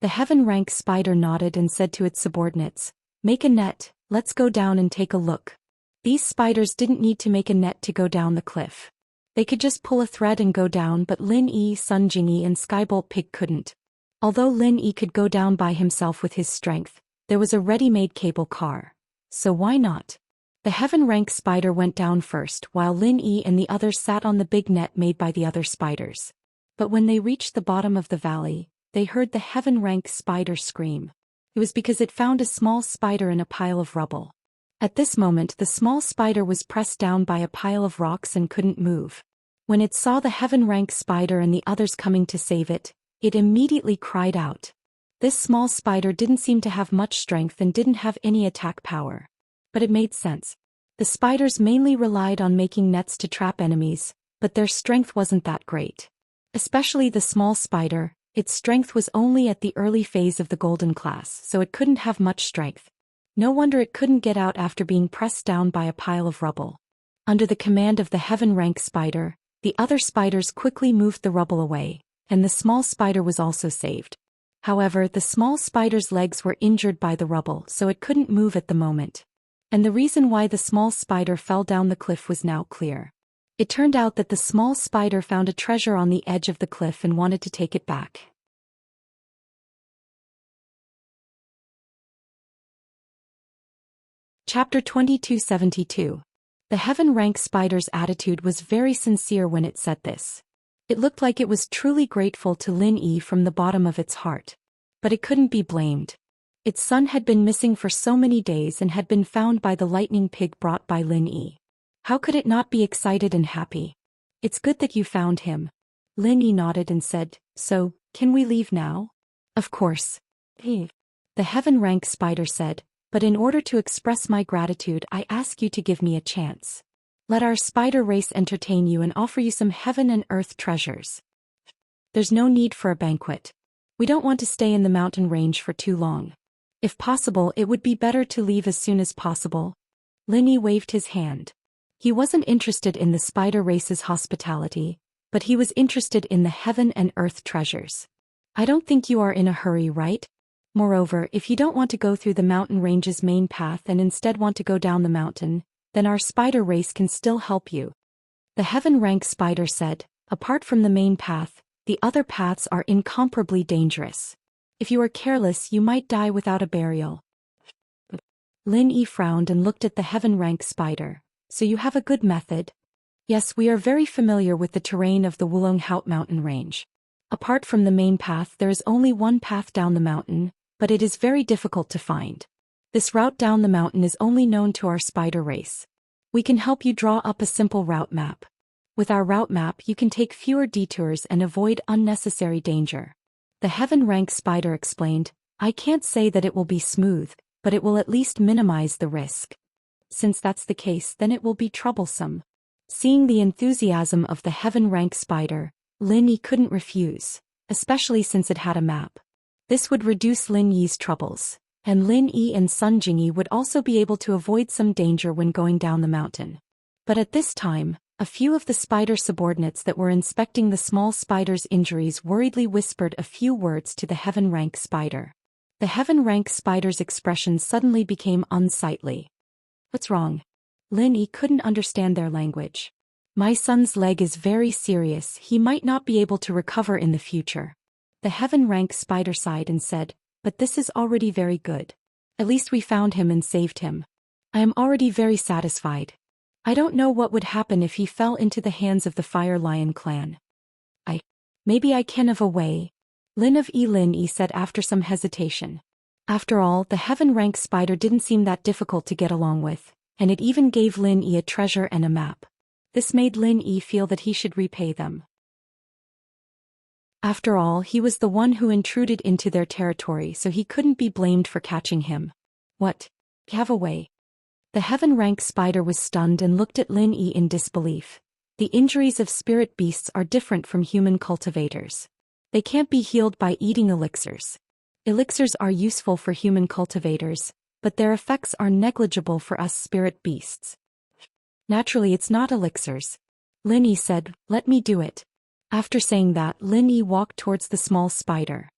The heaven-rank spider nodded and said to its subordinates, make a net, let's go down and take a look. These spiders didn't need to make a net to go down the cliff. They could just pull a thread and go down, but Lin Yi, Sun Jingyi and Skybolt Pig couldn't. Although Lin Yi could go down by himself with his strength, there was a ready-made cable car. So why not? The heaven-rank spider went down first while Lin Yi and the others sat on the big net made by the other spiders. But when they reached the bottom of the valley, they heard the heaven-rank spider scream. It was because it found a small spider in a pile of rubble. At this moment the small spider was pressed down by a pile of rocks and couldn't move. When it saw the heaven-rank spider and the others coming to save it, it immediately cried out. This small spider didn't seem to have much strength and didn't have any attack power. But it made sense. The spiders mainly relied on making nets to trap enemies, but their strength wasn't that great. Especially the small spider, its strength was only at the early phase of the golden class, so it couldn't have much strength. No wonder it couldn't get out after being pressed down by a pile of rubble. Under the command of the heaven-rank spider, the other spiders quickly moved the rubble away, and the small spider was also saved. However, the small spider's legs were injured by the rubble, so it couldn't move at the moment. And the reason why the small spider fell down the cliff was now clear. It turned out that the small spider found a treasure on the edge of the cliff and wanted to take it back. Chapter 2272. The heaven-rank spider's attitude was very sincere when it said this. It looked like it was truly grateful to Lin Yi from the bottom of its heart. But it couldn't be blamed. Its son had been missing for so many days and had been found by the lightning pig brought by Lin Yi. How could it not be excited and happy? It's good that you found him. Lin Yi nodded and said, so, can we leave now? Of course. The heaven-rank spider said, but in order to express my gratitude I ask you to give me a chance. Let our spider race entertain you and offer you some heaven and earth treasures. There's no need for a banquet. We don't want to stay in the mountain range for too long. If possible, it would be better to leave as soon as possible. Lin Yi waved his hand. He wasn't interested in the spider race's hospitality, but he was interested in the heaven and earth treasures. I don't think you are in a hurry, right? Moreover, if you don't want to go through the mountain range's main path and instead want to go down the mountain, then our spider race can still help you. The heaven-rank spider said, apart from the main path, the other paths are incomparably dangerous. If you are careless, you might die without a burial. Lin Yi frowned and looked at the heaven-rank spider. So you have a good method? Yes, we are very familiar with the terrain of the Wulonghout mountain range. Apart from the main path, there is only one path down the mountain, but it is very difficult to find. This route down the mountain is only known to our spider race. We can help you draw up a simple route map. With our route map, you can take fewer detours and avoid unnecessary danger. The heaven-rank spider explained, I can't say that it will be smooth, but it will at least minimize the risk. Since that's the case, then it will be troublesome. Seeing the enthusiasm of the heaven-rank spider, Lin Yi couldn't refuse, especially since it had a map. This would reduce Lin Yi's troubles, and Lin Yi and Sun Jingyi would also be able to avoid some danger when going down the mountain. But at this time, a few of the spider subordinates that were inspecting the small spider's injuries worriedly whispered a few words to the heaven-rank spider. The heaven-rank spider's expression suddenly became unsightly. What's wrong? Lin Yi couldn't understand their language. My son's leg is very serious, he might not be able to recover in the future. The heaven-rank spider sighed and said, but this is already very good. At least we found him and saved him. I am already very satisfied. I don't know what would happen if he fell into the hands of the Fire Lion clan. Maybe I can of a way. Lin Yi said after some hesitation. After all, the heaven-rank spider didn't seem that difficult to get along with, and it even gave Lin Yi a treasure and a map. This made Lin Yi feel that he should repay them. After all, he was the one who intruded into their territory, so he couldn't be blamed for catching him. What? Have a way. The heaven rank spider was stunned and looked at Lin Yi in disbelief. The injuries of spirit beasts are different from human cultivators. They can't be healed by eating elixirs. Elixirs are useful for human cultivators, but their effects are negligible for us spirit beasts. Naturally, it's not elixirs. Lin Yi said, "Let me do it." After saying that, Lin Yi walked towards the small spider.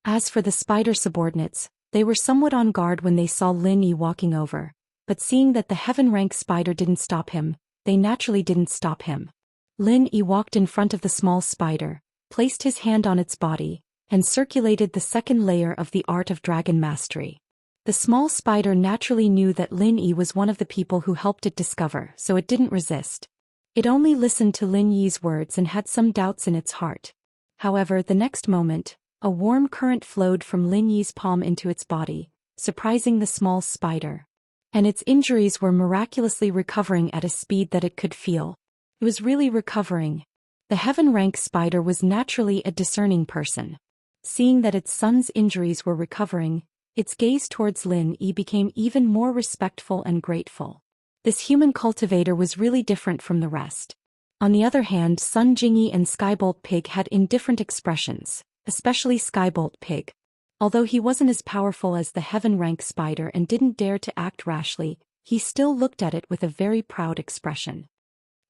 As for the spider subordinates, they were somewhat on guard when they saw Lin Yi walking over, but seeing that the heaven rank spider didn't stop him, they naturally didn't stop him. Lin Yi walked in front of the small spider, placed his hand on its body, and circulated the second layer of the art of dragon mastery. The small spider naturally knew that Lin Yi was one of the people who helped it discover, so it didn't resist. It only listened to Lin Yi's words and had some doubts in its heart. However, the next moment, a warm current flowed from Lin Yi's palm into its body, surprising the small spider. And its injuries were miraculously recovering at a speed that it could feel. It was really recovering. The heaven rank spider was naturally a discerning person. Seeing that its son's injuries were recovering, its gaze towards Lin Yi became even more respectful and grateful. This human cultivator was really different from the rest. On the other hand, Sun Jingyi and Skybolt Pig had indifferent expressions, especially Skybolt Pig. Although he wasn't as powerful as the heaven rank spider and didn't dare to act rashly, he still looked at it with a very proud expression.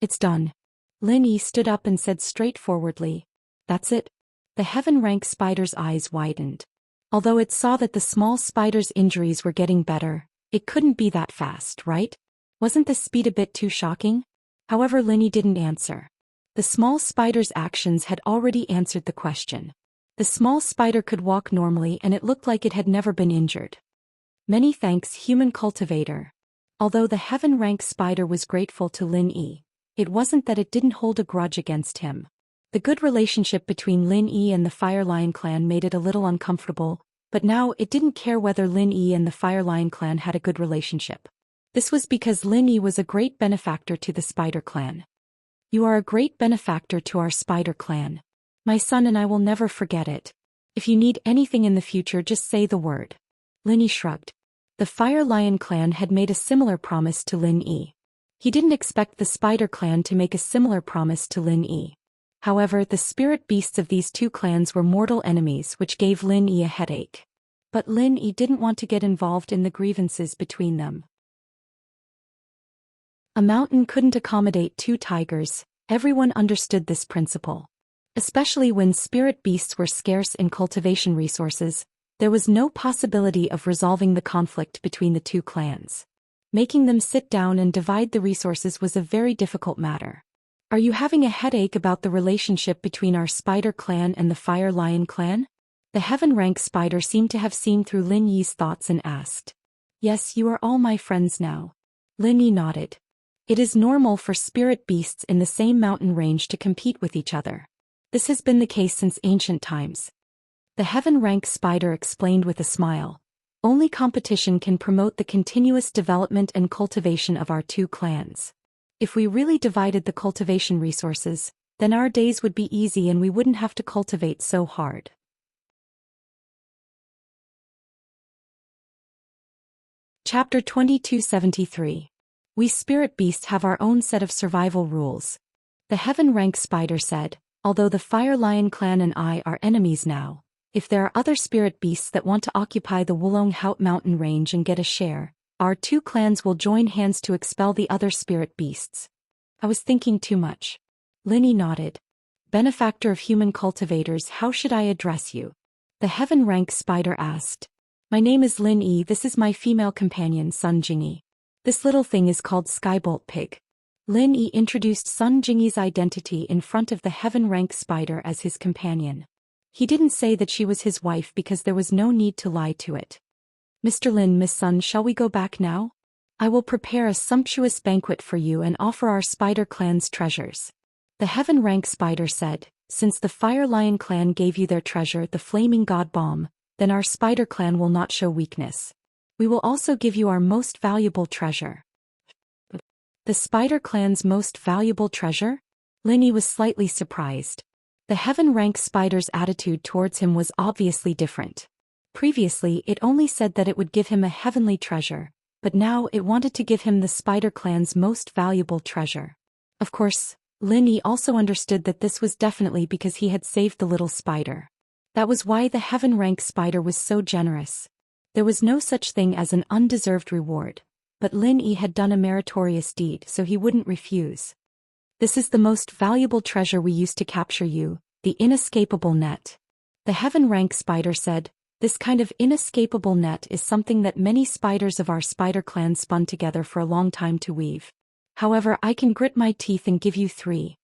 "It's done." Lin Yi stood up and said straightforwardly, "That's it?" The heaven rank spider's eyes widened. Although it saw that the small spider's injuries were getting better, it couldn't be that fast, right? Wasn't the speed a bit too shocking? However, Lin Yi didn't answer. The small spider's actions had already answered the question. The small spider could walk normally and it looked like it had never been injured. "Many thanks, human cultivator." Although the heaven rank spider was grateful to Lin Yi, it wasn't that it didn't hold a grudge against him. The good relationship between Lin Yi and the Fire Lion clan made it a little uncomfortable, but now it didn't care whether Lin Yi and the Fire Lion clan had a good relationship. This was because Lin Yi was a great benefactor to the Spider clan. "You are a great benefactor to our Spider clan. My son and I will never forget it. If you need anything in the future, just say the word." Lin Yi shrugged. The Fire Lion clan had made a similar promise to Lin Yi. He didn't expect the Spider clan to make a similar promise to Lin Yi. However, the spirit beasts of these two clans were mortal enemies, which gave Lin Yi a headache. But Lin Yi didn't want to get involved in the grievances between them. A mountain couldn't accommodate two tigers. Everyone understood this principle. Especially when spirit beasts were scarce in cultivation resources, there was no possibility of resolving the conflict between the two clans. Making them sit down and divide the resources was a very difficult matter. "Are you having a headache about the relationship between our Spider clan and the Fire Lion clan?" The heaven rank spider seemed to have seen through Lin Yi's thoughts and asked. "Yes, you are all my friends now." Lin Yi nodded. It is normal for spirit beasts in the same mountain range to compete with each other. This has been the case since ancient times. The heaven rank spider explained with a smile. Only competition can promote the continuous development and cultivation of our two clans. If we really divided the cultivation resources, then our days would be easy and we wouldn't have to cultivate so hard. Chapter 2273. We spirit beasts have our own set of survival rules. The heaven rank spider said, "Although the Fire Lion clan and I are enemies now, if there are other spirit beasts that want to occupy the Wulong Haut mountain range and get a share, our two clans will join hands to expel the other spirit beasts." I was thinking too much. Lin Yi nodded. "Benefactor of human cultivators, how should I address you?" The heaven rank spider asked. "My name is Lin Yi, this is my female companion Sun Jingyi. This little thing is called Skybolt Pig." Lin Yi introduced Sun Jingyi's identity in front of the heaven rank spider as his companion. He didn't say that she was his wife because there was no need to lie to it. "Mr. Lin, Miss Sun, shall we go back now? I will prepare a sumptuous banquet for you and offer our Spider clan's treasures." The heaven rank spider said, "Since the Fire Lion clan gave you their treasure, the Flaming God Bomb, then our Spider clan will not show weakness. We will also give you our most valuable treasure." The Spider clan's most valuable treasure? Lin Yi was slightly surprised. The heaven rank spider's attitude towards him was obviously different. Previously, it only said that it would give him a heavenly treasure, but now it wanted to give him the spider clan's most valuable treasure. Of course, Lin Yi also understood that this was definitely because he had saved the little spider. That was why the heaven rank spider was so generous. There was no such thing as an undeserved reward, but Lin Yi had done a meritorious deed, so he wouldn't refuse. This is the most valuable treasure we used to capture you, the inescapable net. The heaven rank spider said, this kind of inescapable net is something that many spiders of our spider clan spun together for a long time to weave. However, I can grit my teeth and give you 3.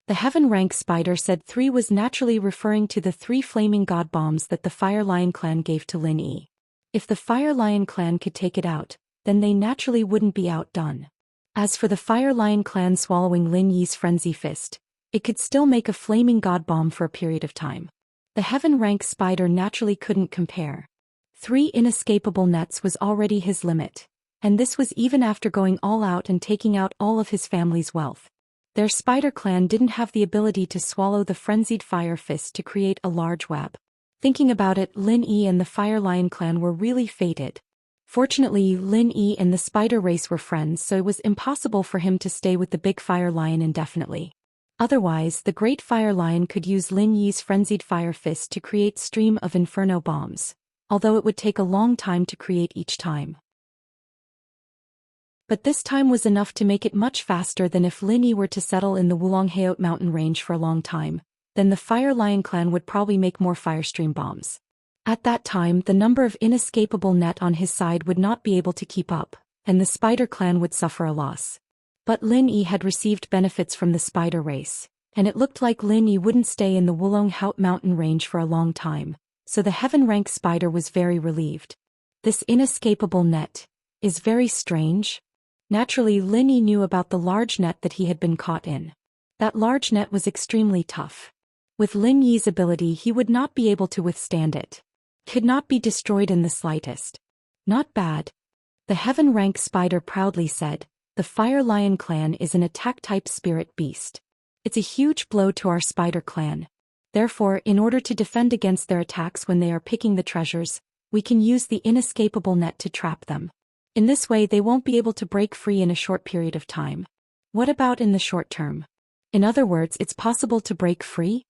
The heaven rank spider said 3 was naturally referring to the 3 flaming god bombs that the Fire Lion clan gave to Lin Yi. If the Fire Lion clan could take it out, then they naturally wouldn't be outdone. As for the Fire Lion clan swallowing Lin Yi's frenzy fist, it could still make a flaming god bomb for a period of time. The heaven rank spider naturally couldn't compare. 3 inescapable nets was already his limit, and this was even after going all out and taking out all of his family's wealth. Their spider clan didn't have the ability to swallow the frenzied fire fist to create a large web. Thinking about it, Lin Yi and the Fire Lion clan were really fated. Fortunately, Lin Yi and the spider race were friends, so it was impossible for him to stay with the big Fire Lion indefinitely. Otherwise, the Great Fire Lion could use Lin Yi's frenzied fire fist to create stream of inferno bombs, although it would take a long time to create each time. But this time was enough to make it much faster than if Lin Yi were to settle in the Wulongheot mountain range for a long time. Then the Fire Lion clan would probably make more firestream bombs. At that time, the number of inescapable net on his side would not be able to keep up, and the spider clan would suffer a loss. But Lin Yi had received benefits from the spider race, and it looked like Lin Yi wouldn't stay in the Wulongheot mountain range for a long time, so the heaven rank spider was very relieved. This inescapable net is very strange. Naturally, Lin Yi knew about the large net that he had been caught in. That large net was extremely tough. With Lin Yi's ability, he would not be able to withstand it. Could not be destroyed in the slightest. Not bad. The heaven rank spider proudly said, the Fire Lion clan is an attack-type spirit beast. It's a huge blow to our spider clan. Therefore, in order to defend against their attacks when they are picking the treasures, we can use the inescapable net to trap them. In this way, they won't be able to break free in a short period of time. What about in the short term? In other words, it's possible to break free?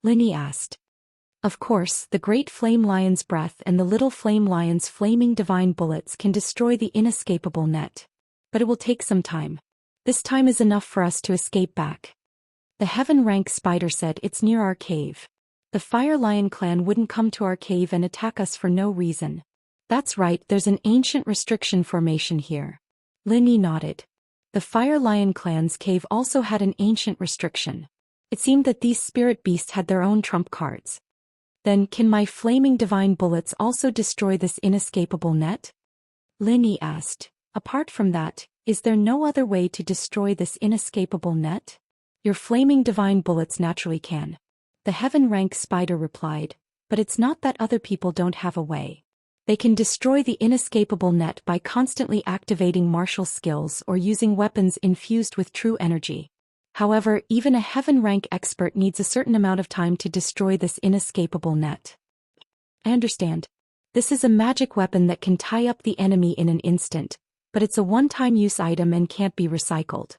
Lin Yi asked. Of course, the Great Flame Lion's breath and the Little Flame Lion's flaming divine bullets can destroy the inescapable net. But it will take some time. This time is enough for us to escape back. The heaven rank spider said it's near our cave. The Fire Lion clan wouldn't come to our cave and attack us for no reason. That's right, there's an ancient restriction formation here. Lin Yi nodded. The Fire Lion clan's cave also had an ancient restriction. It seemed that these spirit beasts had their own trump cards. Then, can my flaming divine bullets also destroy this inescapable net? Lin Yi asked. Apart from that, is there no other way to destroy this inescapable net? Your flaming divine bullets naturally can. The heaven rank spider replied, but it's not that other people don't have a way. They can destroy the inescapable net by constantly activating martial skills or using weapons infused with true energy. However, even a heaven rank expert needs a certain amount of time to destroy this inescapable net. I understand. This is a magic weapon that can tie up the enemy in an instant, but it's a one-time use item and can't be recycled.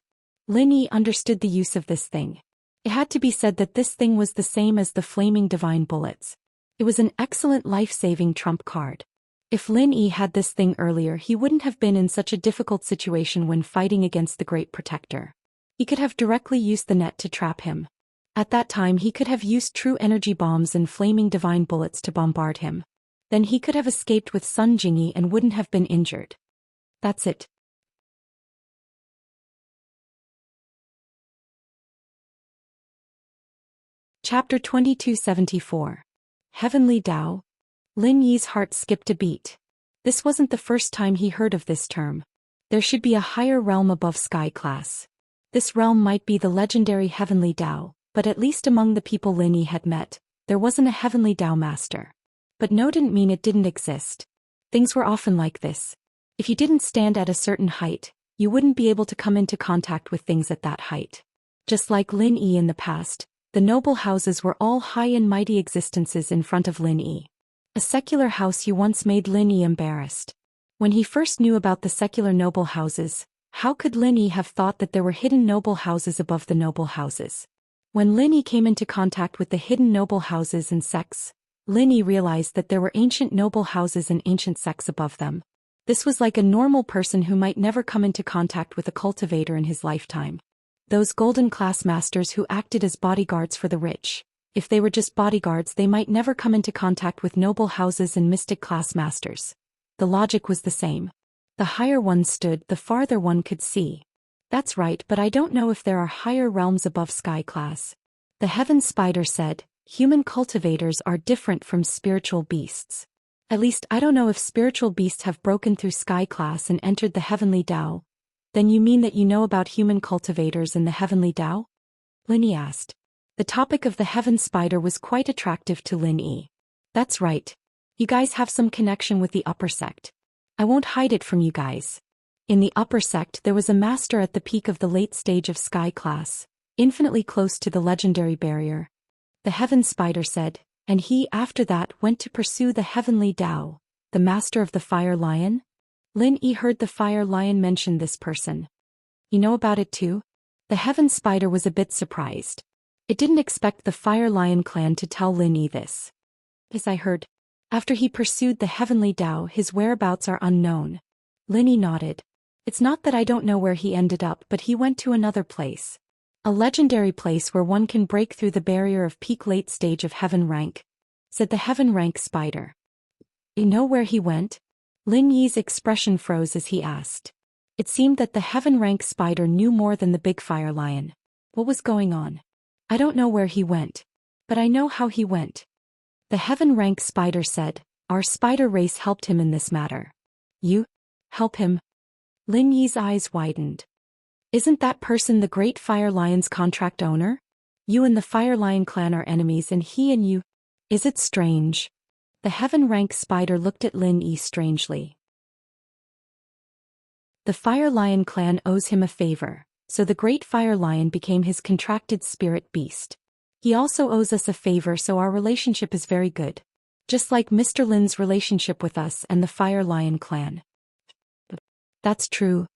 Lin Yi understood the use of this thing. It had to be said that this thing was the same as the flaming divine bullets. It was an excellent life-saving trump card. If Lin Yi had this thing earlier, he wouldn't have been in such a difficult situation when fighting against the Great Protector. He could have directly used the net to trap him. At that time, he could have used true energy bombs and flaming divine bullets to bombard him. Then he could have escaped with Sun Jingyi and wouldn't have been injured. That's it. Chapter 2274. Heavenly Tao. Lin Yi's heart skipped a beat. This wasn't the first time he heard of this term. There should be a higher realm above sky class. This realm might be the legendary Heavenly Tao, but at least among the people Lin Yi had met, there wasn't a Heavenly Tao master. But no didn't mean it didn't exist. Things were often like this. If you didn't stand at a certain height, you wouldn't be able to come into contact with things at that height. Just like Lin Yi in the past, the noble houses were all high and mighty existences in front of Lin Yi. A secular house you once made Lin Yi embarrassed. When he first knew about the secular noble houses, how could Lin Yi have thought that there were hidden noble houses above the noble houses? When Lin Yi came into contact with the hidden noble houses and sects, Lin Yi realized that there were ancient noble houses and ancient sects above them. This was like a normal person who might never come into contact with a cultivator in his lifetime. Those golden class masters who acted as bodyguards for the rich. If they were just bodyguards, they might never come into contact with noble houses and mystic class masters. The logic was the same. The higher one stood, the farther one could see. That's right, but I don't know if there are higher realms above sky class. The heaven spider said, human cultivators are different from spiritual beasts. At least I don't know if spiritual beasts have broken through sky class and entered the heavenly Tao. Then you mean that you know about human cultivators in the heavenly Tao? Lin Yi asked. The topic of the heaven spider was quite attractive to Lin Yi. That's right. You guys have some connection with the upper sect. I won't hide it from you guys. In the upper sect there was a master at the peak of the late stage of sky class, infinitely close to the legendary barrier. The heaven spider said, and he after that went to pursue the heavenly Tao, the master of the fire lion? Lin Yi heard the fire lion mention this person. You know about it too? The heaven spider was a bit surprised. It didn't expect the fire lion clan to tell Lin Yi this. As I heard, after he pursued the heavenly Tao, his whereabouts are unknown. Lin Yi nodded. It's not that I don't know where he ended up, but he went to another place. A legendary place where one can break through the barrier of peak late stage of heaven rank, said the heaven rank spider. You know where he went? Lin Yi's expression froze as he asked. It seemed that the heaven rank spider knew more than the big fire lion. What was going on? I don't know where he went. But I know how he went. The heaven rank spider said, our spider race helped him in this matter. You? Help him? Lin Yi's eyes widened. Isn't that person the great fire lion's contract owner? You and the fire lion clan are enemies and he and you. Is it strange? The heaven rank spider looked at Lin Yi strangely. The fire lion clan owes him a favor, so the great fire lion became his contracted spirit beast. He also owes us a favor, so our relationship is very good. Just like Mr. Lin's relationship with us and the fire lion clan. That's true.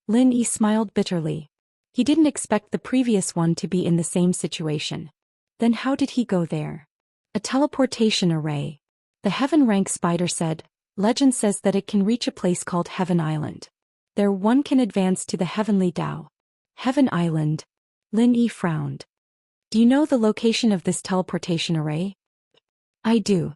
Lin Yi smiled bitterly. He didn't expect the previous one to be in the same situation. Then how did he go there? A teleportation array. The heaven rank spider said, legend says that it can reach a place called Heaven Island. There one can advance to the heavenly Tao. Heaven Island. Lin Yi frowned. Do you know the location of this teleportation array? I do.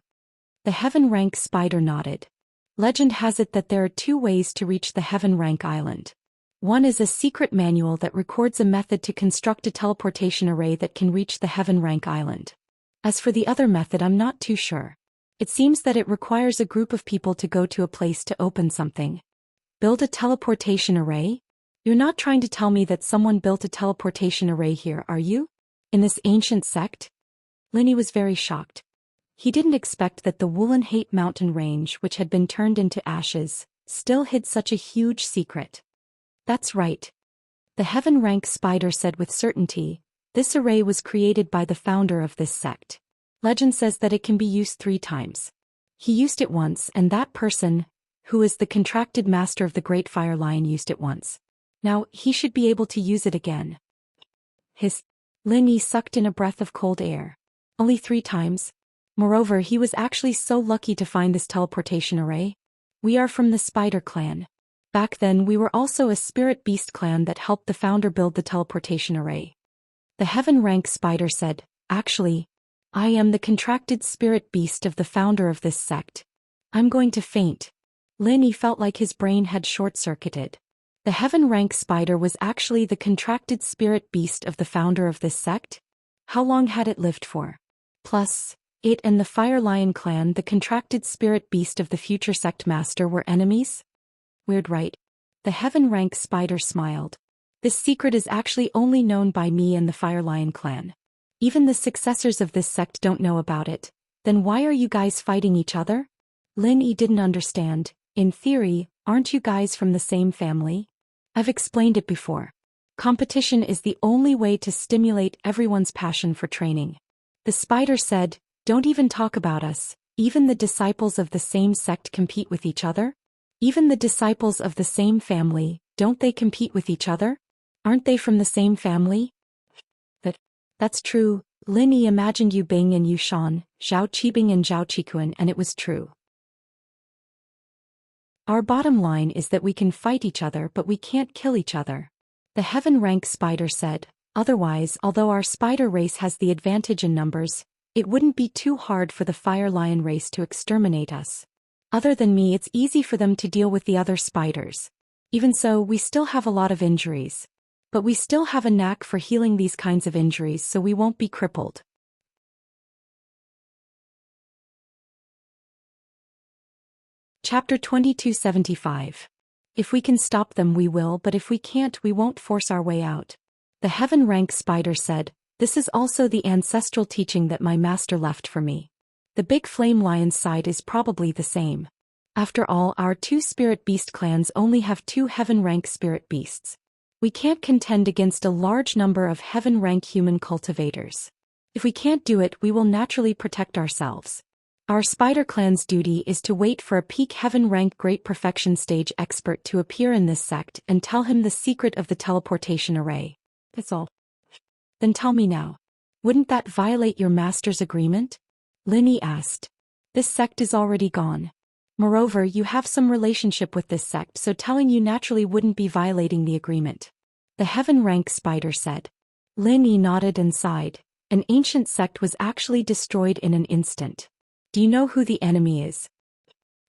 The heaven rank spider nodded. Legend has it that there are two ways to reach the heaven rank island. One is a secret manual that records a method to construct a teleportation array that can reach the heaven rank island. As for the other method, I'm not too sure. It seems that it requires a group of people to go to a place to open something. Build a teleportation array? You're not trying to tell me that someone built a teleportation array here, are you? In this ancient sect? Lin Yi was very shocked. He didn't expect that the Woolen Hate mountain range, which had been turned into ashes, still hid such a huge secret. That's right. The heaven rank spider said with certainty, this array was created by the founder of this sect. Legend says that it can be used 3 times. He used it once, and that person, who is the contracted master of the Great Fire Lion, used it once. Now, he should be able to use it again. Lin Yi sucked in a breath of cold air. Only 3 times? Moreover, he was actually so lucky to find this teleportation array. We are from the Spider Clan. Back then we were also a spirit beast clan that helped the founder build the teleportation array. The heaven rank spider said, actually, I am the contracted spirit beast of the founder of this sect. I'm going to faint. Lin Yi felt like his brain had short-circuited. The heaven rank spider was actually the contracted spirit beast of the founder of this sect? How long had it lived for? Plus, it and the Fire Lion clan, the contracted spirit beast of the future sect master, were enemies? Weird, right? The heaven rank spider smiled. This secret is actually only known by me and the Fire Lion clan. Even the successors of this sect don't know about it. Then why are you guys fighting each other? Lin Yi didn't understand. In theory, aren't you guys from the same family? I've explained it before. Competition is the only way to stimulate everyone's passion for training. The spider said, don't even talk about us. Even the disciples of the same sect compete with each other? Even the disciples of the same family, don't they compete with each other? Aren't they from the same family? That's true. Lin Yi imagined Yu Bing and Yu Shan, Zhao Qibing and Zhao Qikuan, and it was true. Our bottom line is that we can fight each other but we can't kill each other. The heaven rank spider said. Otherwise, although our spider race has the advantage in numbers, it wouldn't be too hard for the fire lion race to exterminate us. Other than me, it's easy for them to deal with the other spiders. Even so, we still have a lot of injuries. But we still have a knack for healing these kinds of injuries, so we won't be crippled. Chapter 2275. If we can stop them we will, but if we can't we won't force our way out. The heaven rank spider said, this is also the ancestral teaching that my master left for me. The big flame lion's side is probably the same. After all, our two spirit beast clans only have 2 heaven rank spirit beasts. We can't contend against a large number of heaven rank human cultivators. If we can't do it, we will naturally protect ourselves. Our spider clan's duty is to wait for a peak heaven rank great perfection stage expert to appear in this sect and tell him the secret of the teleportation array. That's all. Then tell me now. Wouldn't that violate your master's agreement? Lin Yi asked. This sect is already gone. Moreover, you have some relationship with this sect, so telling you naturally wouldn't be violating the agreement. The heaven rank spider said. Lin Yi nodded and sighed. An ancient sect was actually destroyed in an instant. Do you know who the enemy is?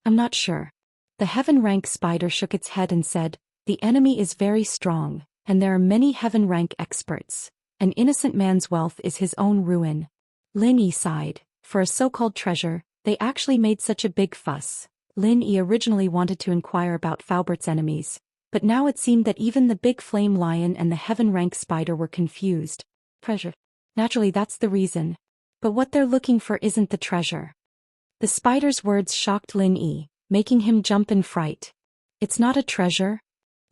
I'm not sure. The heaven rank spider shook its head and said, the enemy is very strong, and there are many heaven rank experts. An innocent man's wealth is his own ruin. Lin Yi sighed. For a so-called treasure, they actually made such a big fuss. Lin Yi originally wanted to inquire about Faubert's enemies, but now it seemed that even the big flame lion and the heaven rank spider were confused. Treasure. Naturally, that's the reason. But what they're looking for isn't the treasure. The spider's words shocked Lin Yi, making him jump in fright. It's not a treasure?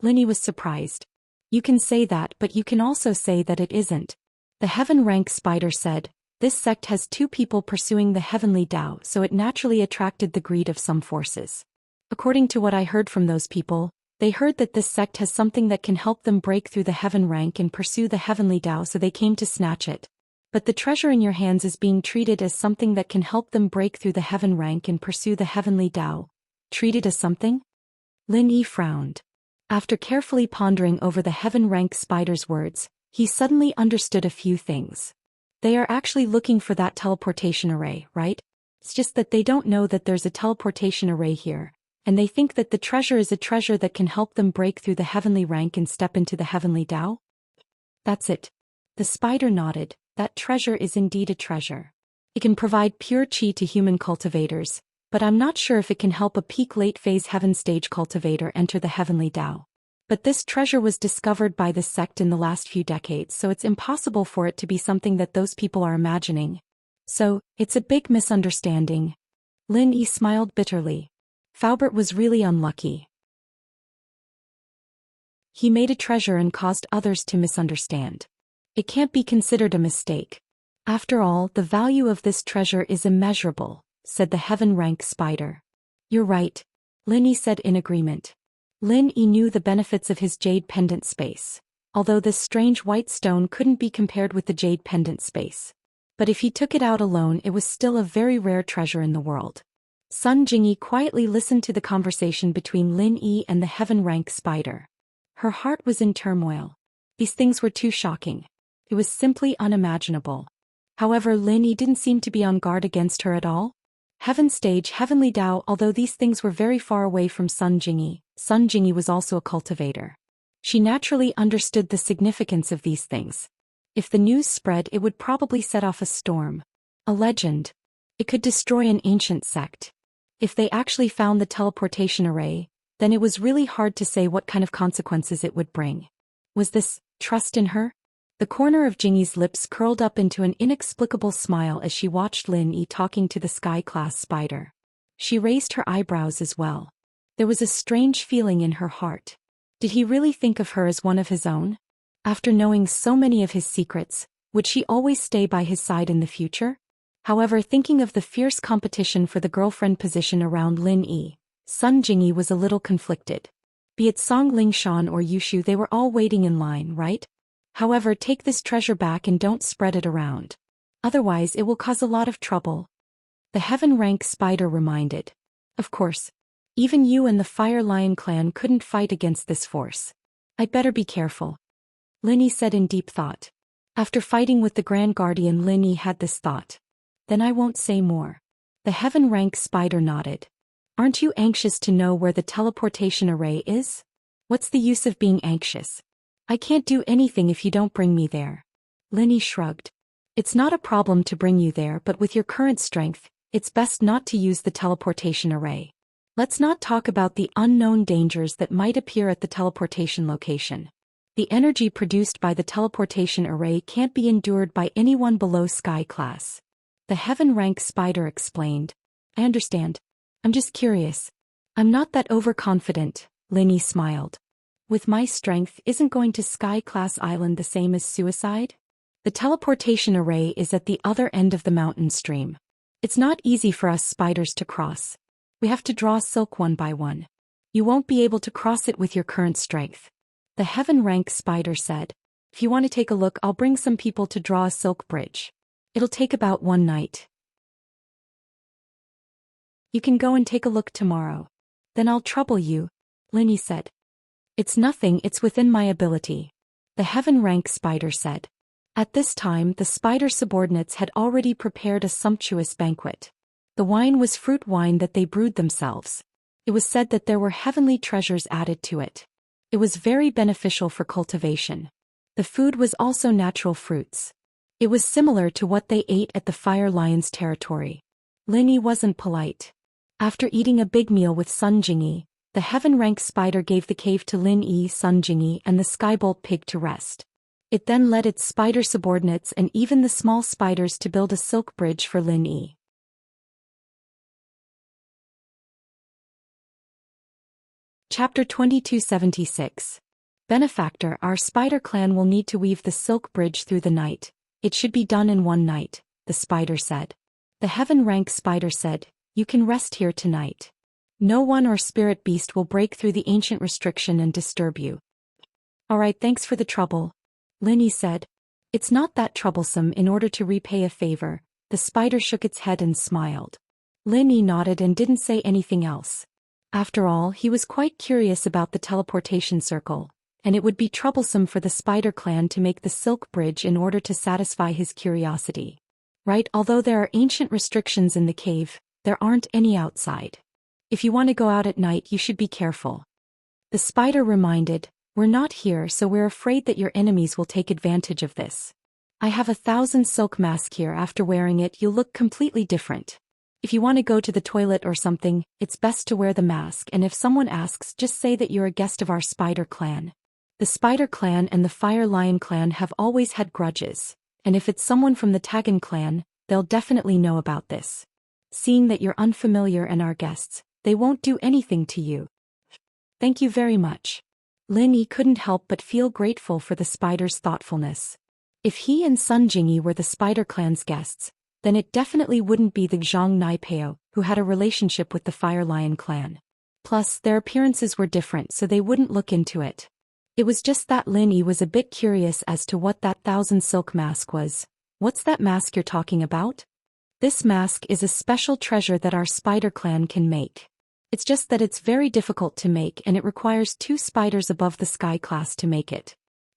Lin Yi was surprised. You can say that, but you can also say that it isn't. The heaven rank spider said, this sect has 2 people pursuing the heavenly Tao, so it naturally attracted the greed of some forces. According to what I heard from those people, they heard that this sect has something that can help them break through the heaven rank and pursue the heavenly Tao, so they came to snatch it. But the treasure in your hands is being treated as something that can help them break through the heaven rank and pursue the heavenly Tao. Treated as something? Lin Yi frowned. After carefully pondering over the heaven rank spider's words, he suddenly understood a few things. They are actually looking for that teleportation array, right? It's just that they don't know that there's a teleportation array here, and they think that the treasure is a treasure that can help them break through the heavenly rank and step into the heavenly Tao? That's it. The spider nodded. That treasure is indeed a treasure. It can provide pure qi to human cultivators, but I'm not sure if it can help a peak late phase heaven stage cultivator enter the heavenly Tao. But this treasure was discovered by this sect in the last few decades, so it's impossible for it to be something that those people are imagining. So, it's a big misunderstanding. Lin Yi smiled bitterly. Faubert was really unlucky. He made a treasure and caused others to misunderstand. It can't be considered a mistake. After all, the value of this treasure is immeasurable, said the heaven rank spider. You're right, Lin Yi said in agreement. Lin Yi knew the benefits of his jade pendant space, although this strange white stone couldn't be compared with the jade pendant space. But if he took it out alone, it was still a very rare treasure in the world. Sun Jingyi quietly listened to the conversation between Lin Yi and the heaven rank spider. Her heart was in turmoil. These things were too shocking. It was simply unimaginable. However, Lin Yi didn't seem to be on guard against her at all. Heaven stage, heavenly Tao, although these things were very far away from Sun Jingyi was also a cultivator. She naturally understood the significance of these things. If the news spread, it would probably set off a storm. A legend. It could destroy an ancient sect. If they actually found the teleportation array, then it was really hard to say what kind of consequences it would bring. Was this trust in her? The corner of Jingyi's lips curled up into an inexplicable smile as she watched Lin Yi talking to the sky-class spider. She raised her eyebrows as well. There was a strange feeling in her heart. Did he really think of her as one of his own? After knowing so many of his secrets, would she always stay by his side in the future? However, thinking of the fierce competition for the girlfriend position around Lin Yi, Sun Jingyi was a little conflicted. Be it Song Lingshan or Yushu, they were all waiting in line, right? However, take this treasure back and don't spread it around. Otherwise it will cause a lot of trouble. The Heaven Rank Spider reminded. Of course. Even you and the Fire Lion clan couldn't fight against this force. I'd better be careful. Linny said in deep thought. After fighting with the Grand Guardian, Linny had this thought. Then I won't say more. The Heaven Rank Spider nodded. Aren't you anxious to know where the teleportation array is? What's the use of being anxious? I can't do anything if you don't bring me there. Linny shrugged. It's not a problem to bring you there, but with your current strength, it's best not to use the teleportation array. Let's not talk about the unknown dangers that might appear at the teleportation location. The energy produced by the teleportation array can't be endured by anyone below Sky class. The Heaven Rank Spider explained. I understand. I'm just curious. I'm not that overconfident, Linny smiled. With my strength, isn't going to Sky class island the same as suicide? The teleportation array is at the other end of the mountain stream. It's not easy for us spiders to cross. We have to draw silk one by one. You won't be able to cross it with your current strength. The Heaven Rank Spider said. If you want to take a look, I'll bring some people to draw a silk bridge. It'll take about one night. You can go and take a look tomorrow. Then I'll trouble you, Linny said. It's nothing, it's within my ability. The Heaven Rank Spider said. At this time, the spider subordinates had already prepared a sumptuous banquet. The wine was fruit wine that they brewed themselves. It was said that there were heavenly treasures added to it. It was very beneficial for cultivation. The food was also natural fruits. It was similar to what they ate at the Fire Lion's territory. Linny wasn't polite. After eating a big meal with Sun Jingyi, the Heaven Rank Spider gave the cave to Lin Yi, Sun Jingyi, and the Skybolt Pig to rest. It then led its spider subordinates and even the small spiders to build a silk bridge for Lin Yi. Chapter 2276. Benefactor, our spider clan will need to weave the silk bridge through the night. It should be done in one night, the spider said. The Heaven Rank Spider said, you can rest here tonight. No one or spirit beast will break through the ancient restriction and disturb you. Alright, thanks for the trouble. Linny said. It's not that troublesome. In order to repay a favor, the spider shook its head and smiled. Linny nodded and didn't say anything else. After all, he was quite curious about the teleportation circle, and it would be troublesome for the spider clan to make the silk bridge in order to satisfy his curiosity. Right, although there are ancient restrictions in the cave, there aren't any outside. If you want to go out at night, you should be careful. The spider reminded, we're not here, so we're afraid that your enemies will take advantage of this. I have 1,000 silk mask here. After wearing it, you'll look completely different. If you want to go to the toilet or something, it's best to wear the mask, and if someone asks, just say that you're a guest of our spider clan. The spider clan and the Fire Lion clan have always had grudges, and if it's someone from the Tagan clan, they'll definitely know about this. Seeing that you're unfamiliar and our guests, they won't do anything to you. Thank you very much. Linny couldn't help but feel grateful for the spider's thoughtfulness. If he and Sun Jingyi were the spider clan's guests, then it definitely wouldn't be the Zhang Naipeo, who had a relationship with the Fire Lion clan. Plus, their appearances were different, so they wouldn't look into it. It was just that Linny was a bit curious as to what that 1,000 silk mask was. What's that mask you're talking about? This mask is a special treasure that our spider clan can make. It's just that it's very difficult to make, and it requires 2 spiders above the Sky class to make it.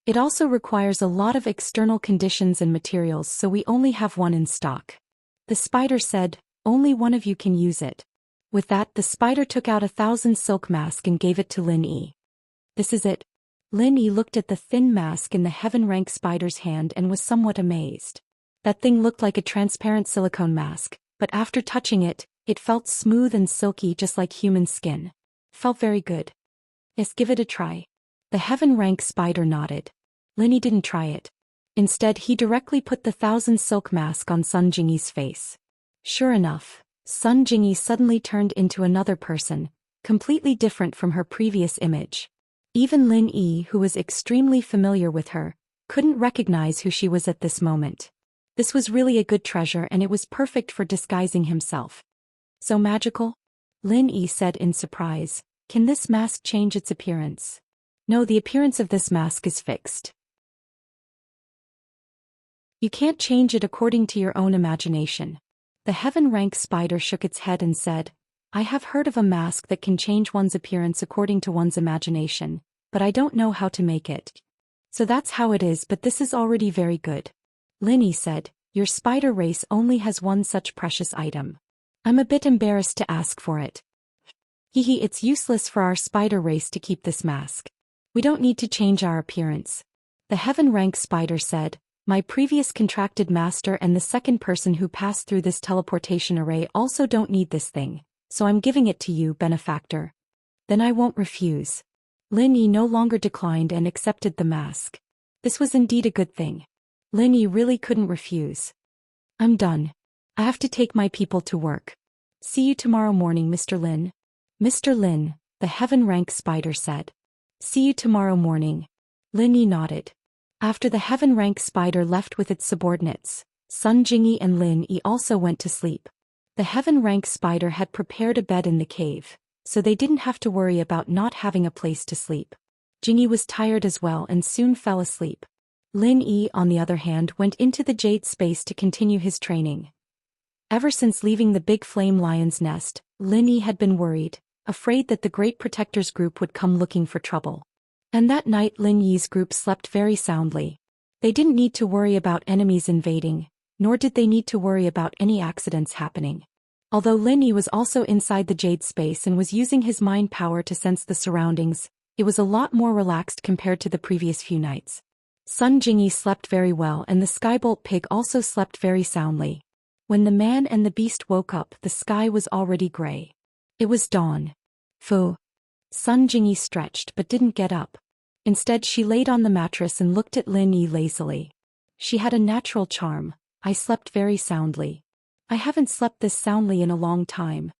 It also requires a lot of external conditions and materials, so we only have one in stock. The spider said, only one of you can use it. With that, the spider took out 1,000 silk mask and gave it to Lin Yi. This is it. Lin Yi looked at the thin mask in the Heaven Rank Spider's hand and was somewhat amazed. That thing looked like a transparent silicone mask, but after touching it, it felt smooth and silky just like human skin. Felt very good. Yes, give it a try. The Heaven Rank Spider nodded. Lin Yi didn't try it. Instead, he directly put the 1,000 silk mask on Sun Jingyi's face. Sure enough, Sun Jingyi suddenly turned into another person, completely different from her previous image. Even Lin Yi, who was extremely familiar with her, couldn't recognize who she was at this moment. This was really a good treasure, and it was perfect for disguising himself. So magical? Lin Yi said in surprise. Can this mask change its appearance? No, the appearance of this mask is fixed. You can't change it according to your own imagination. The heaven rank spider shook its head and said, I have heard of a mask that can change one's appearance according to one's imagination, but I don't know how to make it. So that's how it is, but this is already very good. Lin Yi said, your spider race only has one such precious item. I'm a bit embarrassed to ask for it. Hehe, it's useless for our spider race to keep this mask. We don't need to change our appearance. The heaven rank spider said, my previous contracted master and the second person who passed through this teleportation array also don't need this thing, so I'm giving it to you, benefactor. Then I won't refuse. Lin Yi no longer declined and accepted the mask. This was indeed a good thing. Lin Yi really couldn't refuse. I'm done. I have to take my people to work. See you tomorrow morning, Mr. Lin. Mr. Lin, the heaven rank spider said. See you tomorrow morning. Lin Yi nodded. After the heaven rank spider left with its subordinates, Sun Jingyi and Lin Yi also went to sleep. The heaven rank spider had prepared a bed in the cave, so they didn't have to worry about not having a place to sleep. Jingyi was tired as well and soon fell asleep. Lin Yi, on the other hand, went into the jade space to continue his training. Ever since leaving the big flame lion's nest, Lin Yi had been worried, afraid that the Great Protectors group would come looking for trouble. And that night Lin Yi's group slept very soundly. They didn't need to worry about enemies invading, nor did they need to worry about any accidents happening. Although Lin Yi was also inside the jade space and was using his mind power to sense the surroundings, it was a lot more relaxed compared to the previous few nights. Sun Jingyi slept very well and the Skybolt pig also slept very soundly. When the man and the beast woke up, the sky was already gray. It was dawn. Fu. Sun Jingyi stretched but didn't get up. Instead she laid on the mattress and looked at Lin Yi lazily. She had a natural charm. I slept very soundly. I haven't slept this soundly in a long time.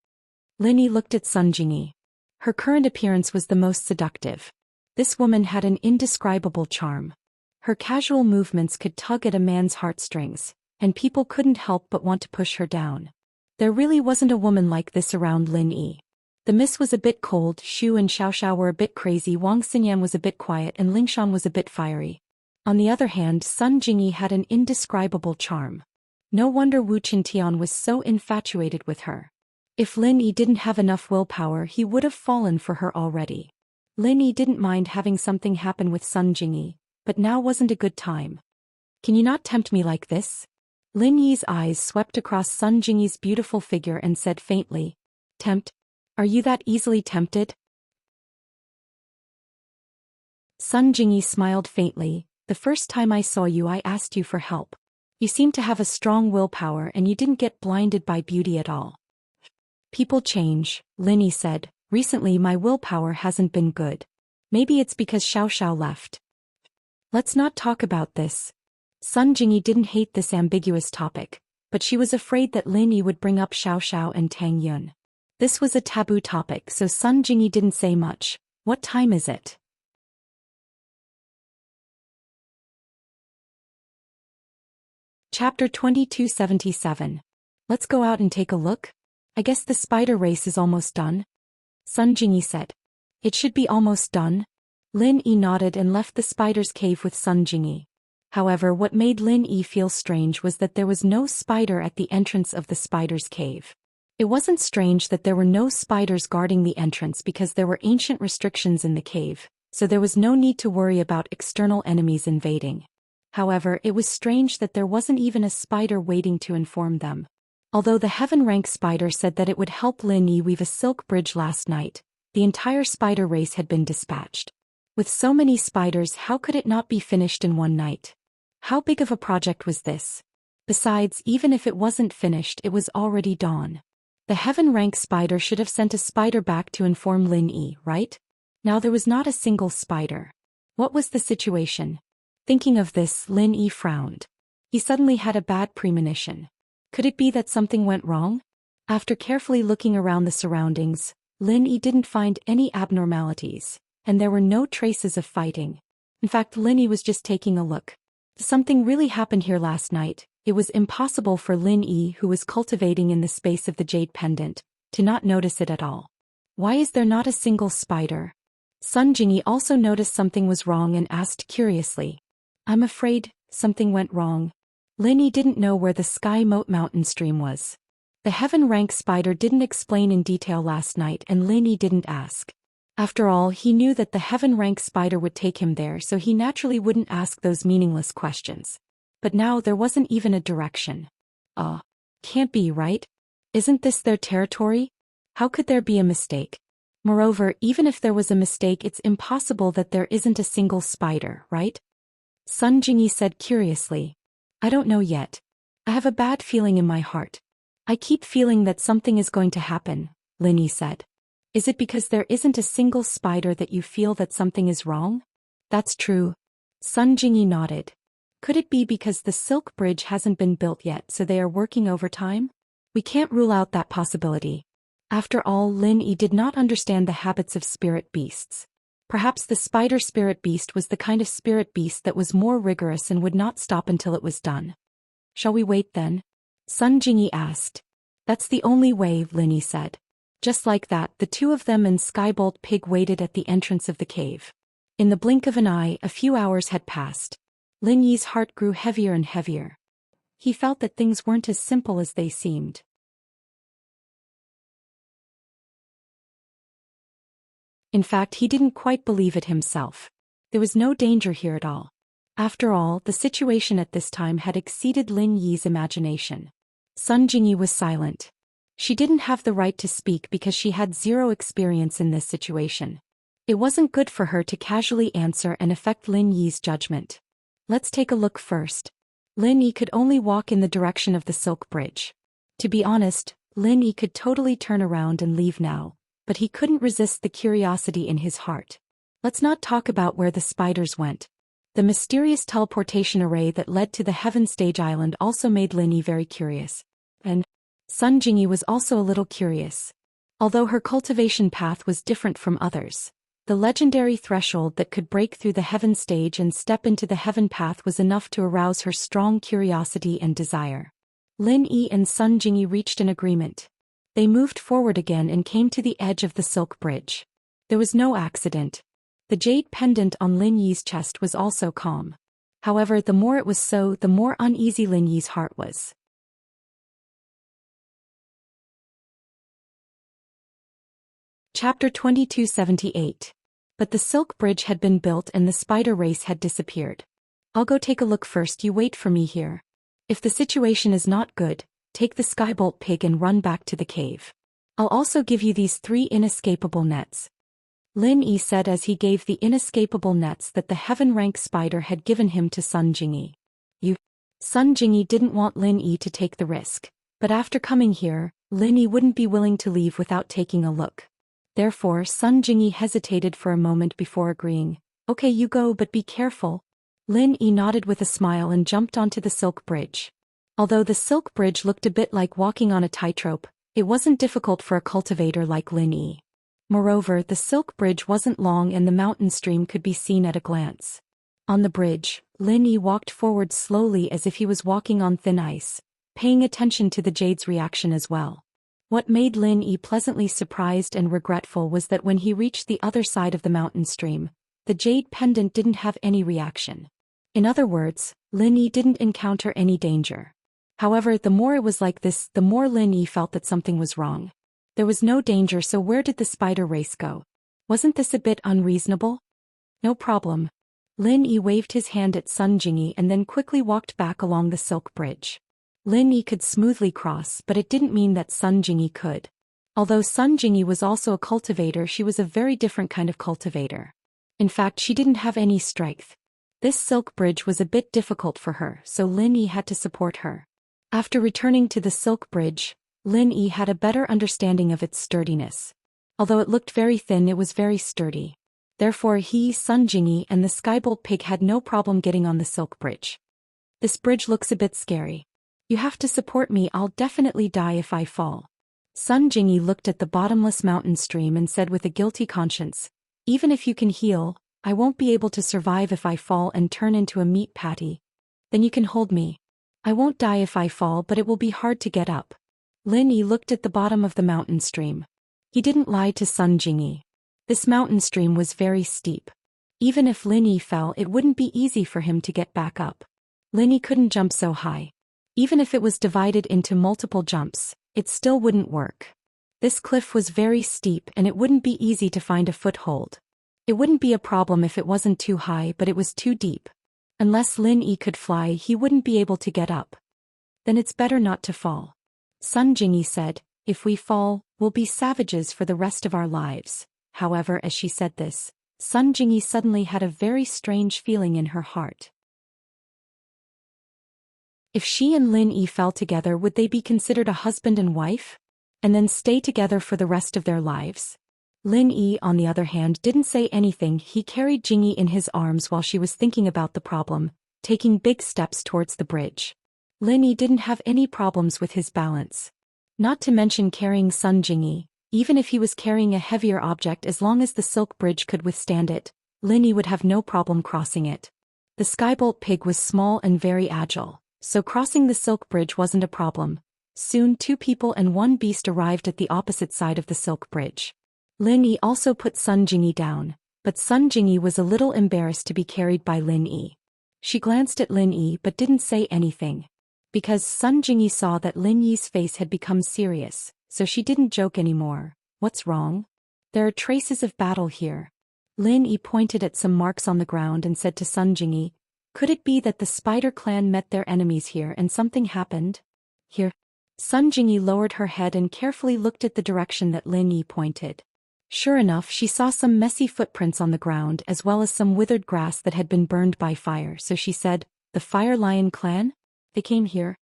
Lin Yi looked at Sun Jingyi. Her current appearance was the most seductive. This woman had an indescribable charm. Her casual movements could tug at a man's heartstrings, and people couldn't help but want to push her down. There really wasn't a woman like this around Lin Yi. The mist was a bit cold, Shu and Xiaoxiao were a bit crazy, Wang Xinyan was a bit quiet and Lingshan was a bit fiery. On the other hand, Sun Jingyi had an indescribable charm. No wonder Wu Qintian was so infatuated with her. If Lin Yi didn't have enough willpower, he would have fallen for her already. Lin Yi didn't mind having something happen with Sun Jingyi, but now wasn't a good time. Can you not tempt me like this? Lin Yi's eyes swept across Sun Jingyi's beautiful figure and said faintly, tempt? Are you that easily tempted? Sun Jingyi smiled faintly. The first time I saw you I asked you for help. You seem to have a strong willpower and you didn't get blinded by beauty at all. People change, Lin Yi said. Recently my willpower hasn't been good. Maybe it's because Xiaoxiao left. Let's not talk about this. Sun Jingyi didn't hate this ambiguous topic, but she was afraid that Lin Yi would bring up Xiaoxiao and Tang Yun. This was a taboo topic, so Sun Jingyi didn't say much. What time is it? Chapter 2277. Let's go out and take a look? I guess the spider race is almost done. Sun Jingyi said. It should be almost done. Lin Yi nodded and left the spider's cave with Sun Jingyi. However, what made Lin Yi feel strange was that there was no spider at the entrance of the spider's cave. It wasn't strange that there were no spiders guarding the entrance because there were ancient restrictions in the cave, so there was no need to worry about external enemies invading. However, it was strange that there wasn't even a spider waiting to inform them. Although the heaven rank spider said that it would help Lin Yi weave a silk bridge last night, the entire spider race had been dispatched. With so many spiders, how could it not be finished in one night? How big of a project was this? Besides, even if it wasn't finished, it was already dawn. The heaven rank spider should have sent a spider back to inform Lin Yi, right? Now there was not a single spider. What was the situation? Thinking of this, Lin Yi frowned. He suddenly had a bad premonition. Could it be that something went wrong? After carefully looking around the surroundings, Lin Yi didn't find any abnormalities, and there were no traces of fighting. In fact, Lin Yi was just taking a look. Something really happened here last night. It was impossible for Lin Yi, who was cultivating in the space of the jade pendant, to not notice it at all. Why is there not a single spider? Sun Jingyi also noticed something was wrong and asked curiously. I'm afraid something went wrong. Lin Yi didn't know where the Sky Moat mountain stream was. The heaven rank spider didn't explain in detail last night and Lin Yi didn't ask. After all, he knew that the heaven rank spider would take him there, so he naturally wouldn't ask those meaningless questions. But now there wasn't even a direction. Can't be, right? Isn't this their territory? How could there be a mistake? Moreover, even if there was a mistake, it's impossible that there isn't a single spider, right? Sun Jingyi said curiously. I don't know yet. I have a bad feeling in my heart. I keep feeling that something is going to happen, Lin Yi said. Is it because there isn't a single spider that you feel that something is wrong? That's true. Sun Jingyi nodded. Could it be because the silk bridge hasn't been built yet, so they are working overtime? We can't rule out that possibility. After all, Lin Yi did not understand the habits of spirit beasts. Perhaps the spider spirit beast was the kind of spirit beast that was more rigorous and would not stop until it was done. Shall we wait then? Sun Jingyi asked. That's the only way, Lin Yi said. Just like that, the two of them and Skybolt Pig waited at the entrance of the cave. In the blink of an eye, a few hours had passed. Lin Yi's heart grew heavier and heavier. He felt that things weren't as simple as they seemed. In fact, he didn't quite believe it himself. There was no danger here at all. After all, the situation at this time had exceeded Lin Yi's imagination. Sun Jingyi was silent. She didn't have the right to speak because she had zero experience in this situation. It wasn't good for her to casually answer and affect Lin Yi's judgment. Let's take a look first. Lin Yi could only walk in the direction of the silk bridge. To be honest, Lin Yi could totally turn around and leave now, but he couldn't resist the curiosity in his heart. Let's not talk about where the spiders went. The mysterious teleportation array that led to the Heaven Stage Island also made Lin Yi very curious. And Sun Jingyi was also a little curious. Although her cultivation path was different from others, the legendary threshold that could break through the Heaven Stage and step into the Heaven path was enough to arouse her strong curiosity and desire. Lin Yi and Sun Jingyi reached an agreement. They moved forward again and came to the edge of the silk bridge. There was no accident. The jade pendant on Lin Yi's chest was also calm. However, the more it was so, the more uneasy Lin Yi's heart was. Chapter 2278. But the silk bridge had been built and the spider race had disappeared. I'll go take a look first, you wait for me here. If the situation is not good, take the Skybolt Pig and run back to the cave. I'll also give you these 3 inescapable nets. Lin Yi said as he gave the inescapable nets that the heaven rank spider had given him to Sun Jingyi. Sun Jingyi didn't want Lin Yi to take the risk, but after coming here, Lin Yi wouldn't be willing to leave without taking a look. Therefore, Sun Jingyi hesitated for a moment before agreeing. Okay, you go, but be careful. Lin Yi nodded with a smile and jumped onto the silk bridge. Although the silk bridge looked a bit like walking on a tightrope, it wasn't difficult for a cultivator like Lin Yi. Moreover, the silk bridge wasn't long and the mountain stream could be seen at a glance. On the bridge, Lin Yi walked forward slowly as if he was walking on thin ice, paying attention to the jade's reaction as well. What made Lin Yi pleasantly surprised and regretful was that when he reached the other side of the mountain stream, the jade pendant didn't have any reaction. In other words, Lin Yi didn't encounter any danger. However, the more it was like this, the more Lin Yi felt that something was wrong. There was no danger, so where did the spider race go? Wasn't this a bit unreasonable? No problem. Lin Yi waved his hand at Sun Jingyi and then quickly walked back along the silk bridge. Lin Yi could smoothly cross, but it didn't mean that Sun Jingyi could. Although Sun Jingyi was also a cultivator, she was a very different kind of cultivator. In fact, she didn't have any strength. This silk bridge was a bit difficult for her, so Lin Yi had to support her. After returning to the silk bridge, Lin Yi had a better understanding of its sturdiness. Although it looked very thin, it was very sturdy. Therefore he, Sun Jingyi, and the Skybolt Pig had no problem getting on the silk bridge. This bridge looks a bit scary. You have to support me, I'll definitely die if I fall. Sun Jingyi looked at the bottomless mountain stream and said with a guilty conscience, even if you can heal, I won't be able to survive if I fall and turn into a meat patty. Then you can hold me. I won't die if I fall, but it will be hard to get up. Lin Yi looked at the bottom of the mountain stream. He didn't lie to Sun Jingyi. This mountain stream was very steep. Even if Lin Yi fell, it wouldn't be easy for him to get back up. Lin Yi couldn't jump so high. Even if it was divided into multiple jumps, it still wouldn't work. This cliff was very steep and it wouldn't be easy to find a foothold. It wouldn't be a problem if it wasn't too high, but it was too deep. Unless Lin Yi could fly, he wouldn't be able to get up. Then it's better not to fall. Sun Jingyi said, if we fall, we'll be savages for the rest of our lives. However, as she said this, Sun Jingyi suddenly had a very strange feeling in her heart. If she and Lin Yi fell together, would they be considered a husband and wife? And then stay together for the rest of their lives? Lin Yi, on the other hand, didn't say anything. He carried Jingyi in his arms while she was thinking about the problem, taking big steps towards the bridge. Lin Yi didn't have any problems with his balance. Not to mention carrying Sun Jingyi. Even if he was carrying a heavier object, as long as the silk bridge could withstand it, Lin Yi would have no problem crossing it. The Skybolt pig was small and very agile, so crossing the silk bridge wasn't a problem. Soon 2 people and 1 beast arrived at the opposite side of the silk bridge. Lin Yi also put Sun Jingyi down, but Sun Jingyi was a little embarrassed to be carried by Lin Yi. She glanced at Lin Yi but didn't say anything. Because Sun Jingyi saw that Lin Yi's face had become serious, so she didn't joke anymore. What's wrong? There are traces of battle here. Lin Yi pointed at some marks on the ground and said to Sun Jingyi, could it be that the spider clan met their enemies here and something happened? Here. Sun Jingyi lowered her head and carefully looked at the direction that Lin Yi pointed. Sure enough, she saw some messy footprints on the ground as well as some withered grass that had been burned by fire, so she said, the Fire Lion clan? They came here?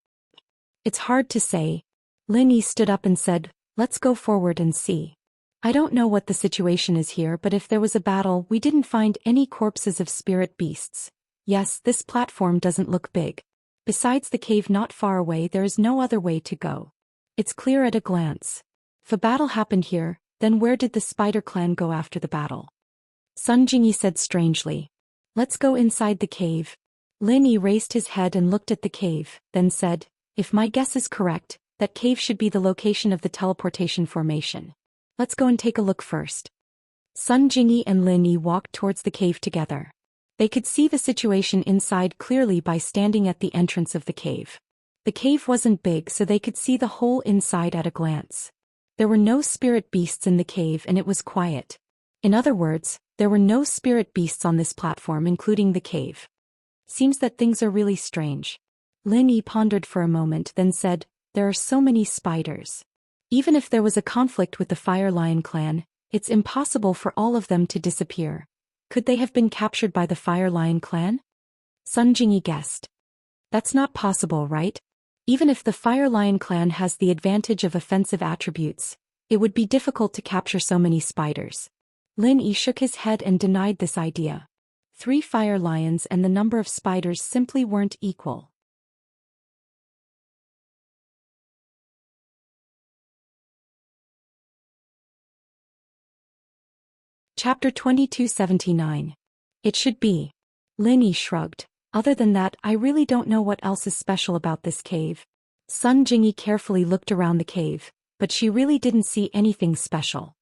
It's hard to say. Lin Yi stood up and said, let's go forward and see. I don't know what the situation is here, but if there was a battle, we didn't find any corpses of spirit beasts. Yes, this platform doesn't look big. Besides the cave not far away, there is no other way to go. It's clear at a glance. If a battle happened here, then where did the spider clan go after the battle? Sun Jingyi said strangely. Let's go inside the cave. Lin Yi raised his head and looked at the cave, then said, if my guess is correct, that cave should be the location of the teleportation formation. Let's go and take a look first. Sun Jingyi and Lin Yi walked towards the cave together. They could see the situation inside clearly by standing at the entrance of the cave. The cave wasn't big, so they could see the whole inside at a glance. There were no spirit beasts in the cave and it was quiet. In other words, there were no spirit beasts on this platform, including the cave. Seems that things are really strange. Lin Yi pondered for a moment, then said, there are so many spiders. Even if there was a conflict with the Fire Lion clan, it's impossible for all of them to disappear. Could they have been captured by the Fire Lion clan? Sun Jingyi guessed. That's not possible, right? Even if the Fire Lion clan has the advantage of offensive attributes, it would be difficult to capture so many spiders. Lin Yi shook his head and denied this idea. 3 fire lions and the number of spiders simply weren't equal. Chapter 2279. It should be. Lin Yi shrugged. Other than that, I really don't know what else is special about this cave. Sun Jingyi carefully looked around the cave, but she really didn't see anything special.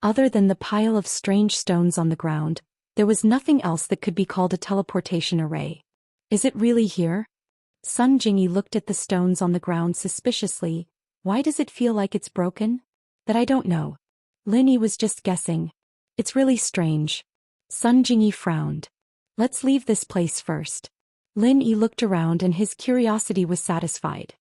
Other than the pile of strange stones on the ground, there was nothing else that could be called a teleportation array. Is it really here? Sun Jingyi looked at the stones on the ground suspiciously. Why does it feel like it's broken? That I don't know. Lin Yi was just guessing. It's really strange. Sun Jingyi frowned. Let's leave this place first. Lin Yi looked around and his curiosity was satisfied.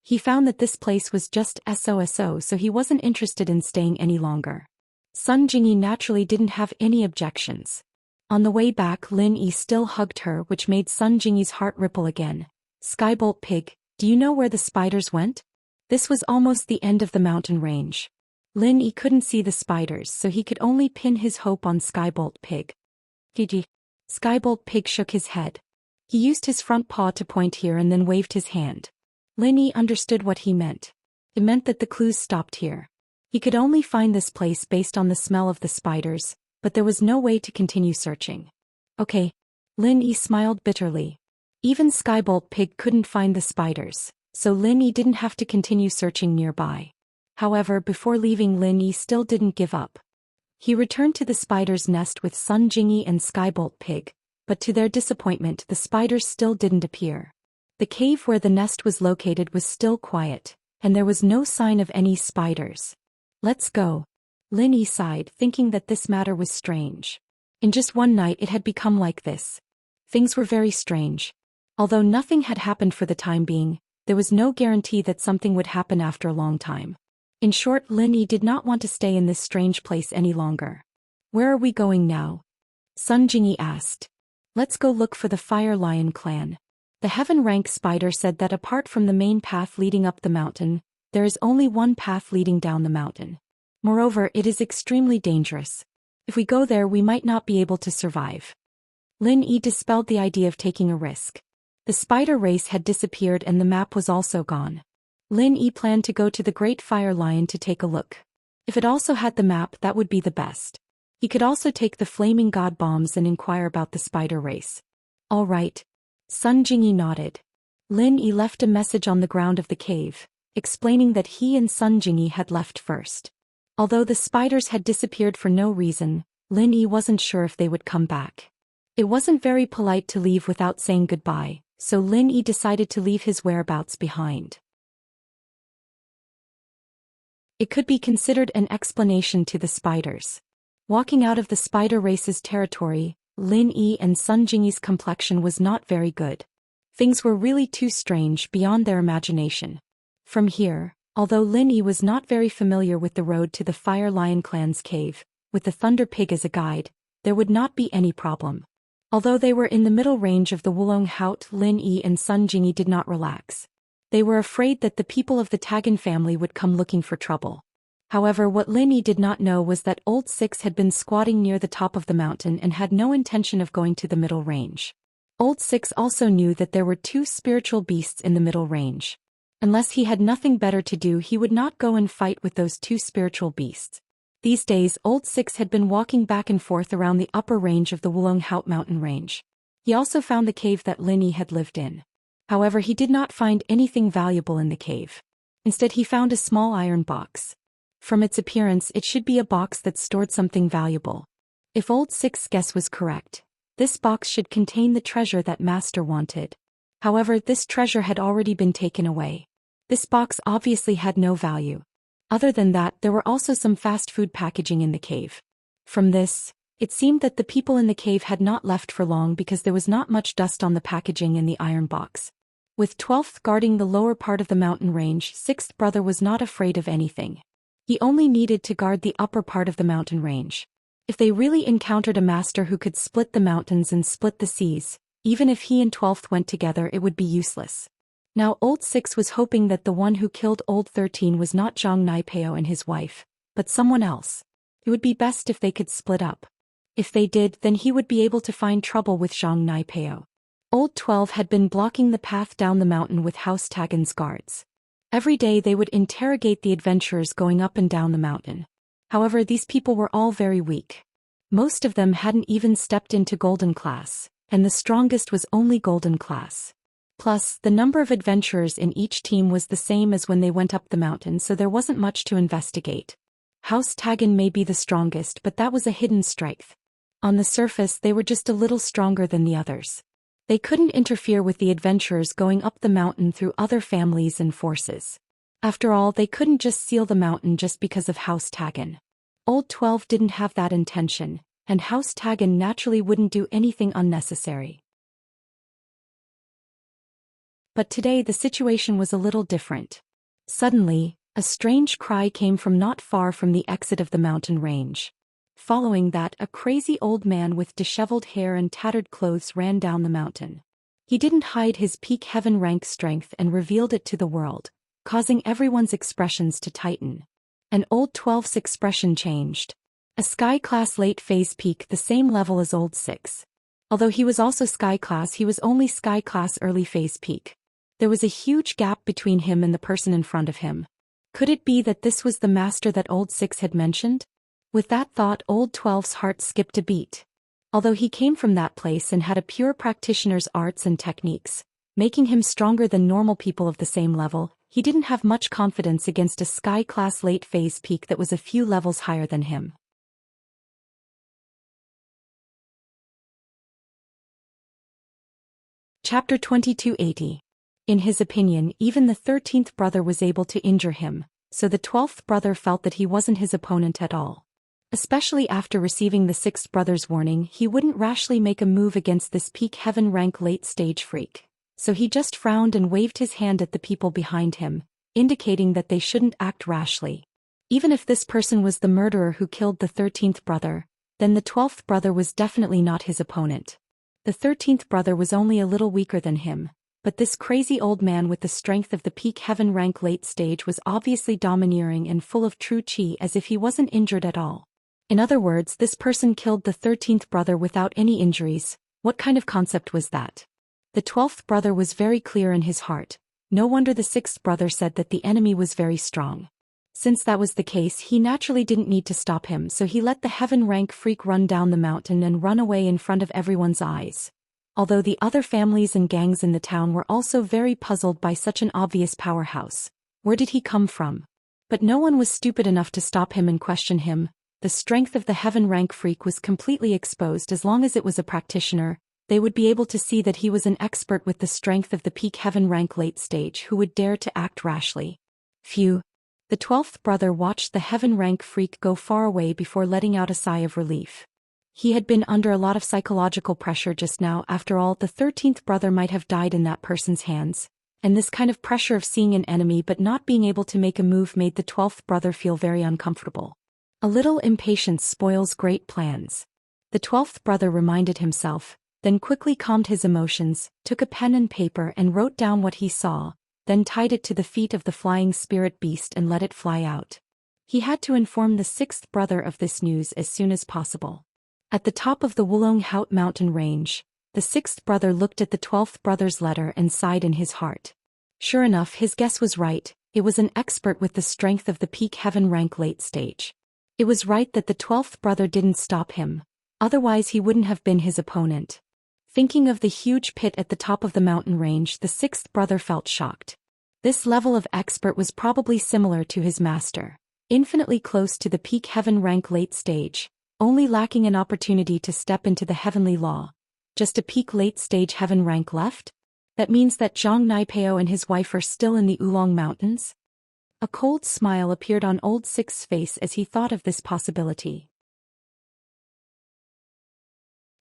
He found that this place was just so he wasn't interested in staying any longer. Sun Jingyi naturally didn't have any objections. On the way back, Lin Yi still hugged her, which made Sun Jingyi's heart ripple again. Skybolt pig, do you know where the spiders went? This was almost the end of the mountain range. Lin Yi couldn't see the spiders, so he could only pin his hope on Skybolt pig. Gigi. Skybolt pig shook his head. He used his front paw to point here and then waved his hand. Lin Yi understood what he meant. It meant that the clues stopped here. He could only find this place based on the smell of the spiders, but there was no way to continue searching. Okay. Lin Yi smiled bitterly. Even Skybolt pig couldn't find the spiders, so Lin Yi didn't have to continue searching nearby. However, before leaving, Lin Yi still didn't give up. He returned to the spider's nest with Sun Jingyi and Skybolt Pig, but to their disappointment the spiders still didn't appear. The cave where the nest was located was still quiet, and there was no sign of any spiders. "Let's go." Lin Yi sighed, thinking that this matter was strange. In just one night it had become like this. Things were very strange. Although nothing had happened for the time being, there was no guarantee that something would happen after a long time. In short, Lin Yi did not want to stay in this strange place any longer. "Where are we going now?" Sun Jingyi asked. "Let's go look for the Fire Lion clan." The Heaven Rank Spider said that apart from the main path leading up the mountain, there is only one path leading down the mountain. Moreover, it is extremely dangerous. If we go there, we might not be able to survive. Lin Yi dispelled the idea of taking a risk. The spider race had disappeared and the map was also gone. Lin Yi planned to go to the Great Fire Lion to take a look. If it also had the map, that would be the best. He could also take the Flaming God Bombs and inquire about the spider race. "All right." Sun Jingyi nodded. Lin Yi left a message on the ground of the cave, explaining that he and Sun Jingyi had left first. Although the spiders had disappeared for no reason, Lin Yi wasn't sure if they would come back. It wasn't very polite to leave without saying goodbye, so Lin Yi decided to leave his whereabouts behind. It could be considered an explanation to the spiders. Walking out of the spider race's territory, Lin Yi and Sun Jingyi's complexion was not very good. Things were really too strange, beyond their imagination. From here, although Lin Yi was not very familiar with the road to the Fire Lion clan's cave, with the Thunder Pig as a guide, there would not be any problem. Although they were in the middle range of the Wulong Haut, Lin Yi and Sun Jingyi did not relax. They were afraid that the people of the Tagan family would come looking for trouble. However, what Lin Yi did not know was that Old Six had been squatting near the top of the mountain and had no intention of going to the middle range. Old Six also knew that there were two spiritual beasts in the middle range. Unless he had nothing better to do, he would not go and fight with those two spiritual beasts. These days, Old Six had been walking back and forth around the upper range of the Wulong Haut mountain range. He also found the cave that Lin Yi had lived in. However, he did not find anything valuable in the cave. Instead, he found a small iron box. From its appearance, it should be a box that stored something valuable. If Old Six's guess was correct, this box should contain the treasure that Master wanted. However, this treasure had already been taken away. This box obviously had no value. Other than that, there were also some fast food packaging in the cave. From this, it seemed that the people in the cave had not left for long because there was not much dust on the packaging in the iron box. With 12th guarding the lower part of the mountain range, 6th brother was not afraid of anything. He only needed to guard the upper part of the mountain range. If they really encountered a master who could split the mountains and split the seas, even if he and 12th went together, it would be useless. Now Old Six was hoping that the one who killed Old 13 was not Zhang Naipeo and his wife, but someone else. It would be best if they could split up. If they did, then he would be able to find trouble with Zhang Naipeo. Old 12 had been blocking the path down the mountain with House Tagan's guards. Every day they would interrogate the adventurers going up and down the mountain. However, these people were all very weak. Most of them hadn't even stepped into Golden Class, and the strongest was only Golden Class. Plus, the number of adventurers in each team was the same as when they went up the mountain, so there wasn't much to investigate. House Tagan may be the strongest, but that was a hidden strength. On the surface, they were just a little stronger than the others. They couldn't interfere with the adventurers going up the mountain through other families and forces. After all, they couldn't just seal the mountain just because of House Tagan. Old 12 didn't have that intention, and House Tagan naturally wouldn't do anything unnecessary. But today the situation was a little different. Suddenly, a strange cry came from not far from the exit of the mountain range. Following that, a crazy old man with disheveled hair and tattered clothes ran down the mountain. He didn't hide his peak heaven rank strength and revealed it to the world, causing everyone's expressions to tighten. And Old 12's expression changed. A Sky Class late phase peak the same level as Old 6. Although he was also Sky Class, he was only Sky Class early phase peak. There was a huge gap between him and the person in front of him. Could it be that this was the master that Old 6 had mentioned? With that thought, Old 12's heart skipped a beat. Although he came from that place and had a pure practitioner's arts and techniques, making him stronger than normal people of the same level, He didn't have much confidence against a sky-class late-phase peak that was a few levels higher than him. Chapter 2280. In his opinion, even the 13th brother was able to injure him, so the 12th brother felt that he wasn't his opponent at all. Especially after receiving the 6th brother's warning, he wouldn't rashly make a move against this peak heaven rank late-stage freak. So he just frowned and waved his hand at the people behind him, indicating that they shouldn't act rashly. Even if this person was the murderer who killed the 13th brother, then the 12th brother was definitely not his opponent. The 13th brother was only a little weaker than him, but this crazy old man with the strength of the peak heaven rank late stage was obviously domineering and full of true chi, as if he wasn't injured at all. In other words, this person killed the 13th brother without any injuries. What kind of concept was that? The 12th brother was very clear in his heart. No wonder the 6th brother said that the enemy was very strong. Since that was the case, he naturally didn't need to stop him, so he let the heaven rank freak run down the mountain and run away in front of everyone's eyes. Although the other families and gangs in the town were also very puzzled by such an obvious powerhouse. Where did he come from? But no one was stupid enough to stop him and question him. The strength of the heaven rank freak was completely exposed. As long as it was a practitioner, they would be able to see that he was an expert with the strength of the peak heaven rank late stage who would dare to act rashly. Phew. The 12th brother watched the heaven rank freak go far away before letting out a sigh of relief. He had been under a lot of psychological pressure just now. After all, the 13th brother might have died in that person's hands, and this kind of pressure of seeing an enemy but not being able to make a move made the 12th brother feel very uncomfortable. A little impatience spoils great plans. The 12th brother reminded himself, then quickly calmed his emotions, took a pen and paper and wrote down what he saw, then tied it to the feet of the flying spirit beast and let it fly out. He had to inform the 6th brother of this news as soon as possible. At the top of the Wulong Haut mountain range, the 6th brother looked at the 12th brother's letter and sighed in his heart. Sure enough, his guess was right. It was an expert with the strength of the peak heaven rank late stage. It was right that the 12th brother didn't stop him. Otherwise he wouldn't have been his opponent. Thinking of the huge pit at the top of the mountain range, the 6th brother felt shocked. This level of expert was probably similar to his master, infinitely close to the peak heaven rank late stage, only lacking an opportunity to step into the heavenly law. Just a peak late stage heaven rank left? That means that Zhang Naipeo and his wife are still in the Oolong Mountains? A cold smile appeared on Old Six's face as he thought of this possibility.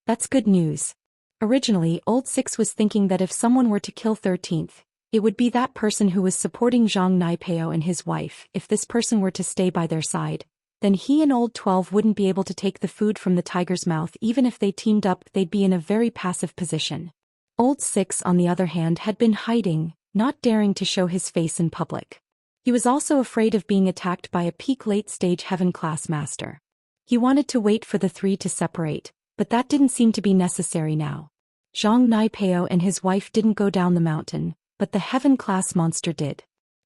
That's good news. Originally, Old Six was thinking that if someone were to kill 13th, it would be that person who was supporting Zhang Naipeo and his wife. If this person were to stay by their side, then he and Old 12 wouldn't be able to take the food from the tiger's mouth. Even if they teamed up, they'd be in a very passive position. Old Six, on the other hand, had been hiding, not daring to show his face in public. He was also afraid of being attacked by a peak late-stage heaven-class master. He wanted to wait for the three to separate, but that didn't seem to be necessary now. Zhang Naipeo and his wife didn't go down the mountain, but the heaven-class monster did.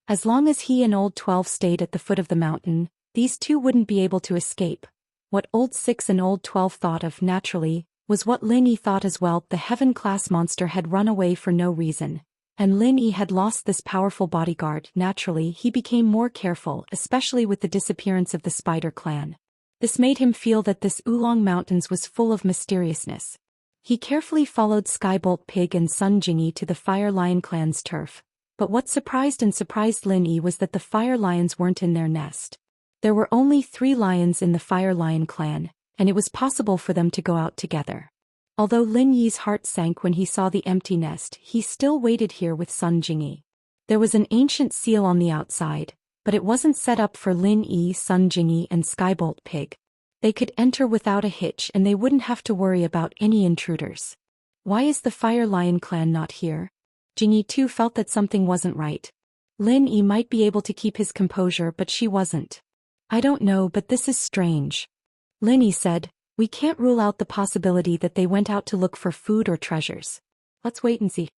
As long as he and Old 12 stayed at the foot of the mountain, these two wouldn't be able to escape. What Old 6 and Old 12 thought of, naturally, was what Lin Yi thought as well. The heaven-class monster had run away for no reason, and Lin Yi had lost this powerful bodyguard. Naturally, he became more careful, especially with the disappearance of the Spider clan. This made him feel that this Oolong Mountains was full of mysteriousness. He carefully followed Skybolt Pig and Sun Jingyi to the Fire Lion clan's turf, but what surprised Lin Yi was that the Fire Lions weren't in their nest. There were only 3 lions in the Fire Lion clan, and it was possible for them to go out together. Although Lin Yi's heart sank when he saw the empty nest, he still waited here with Sun Jingyi. There was an ancient seal on the outside, but it wasn't set up for Lin Yi, Sun Jingyi, and Skybolt Pig. They could enter without a hitch and they wouldn't have to worry about any intruders. Why is the Fire Lion clan not here? Jingyi too felt that something wasn't right. Lin Yi might be able to keep his composure, but she wasn't. I don't know, but this is strange. Lin Yi said, we can't rule out the possibility that they went out to look for food or treasures. Let's wait and see.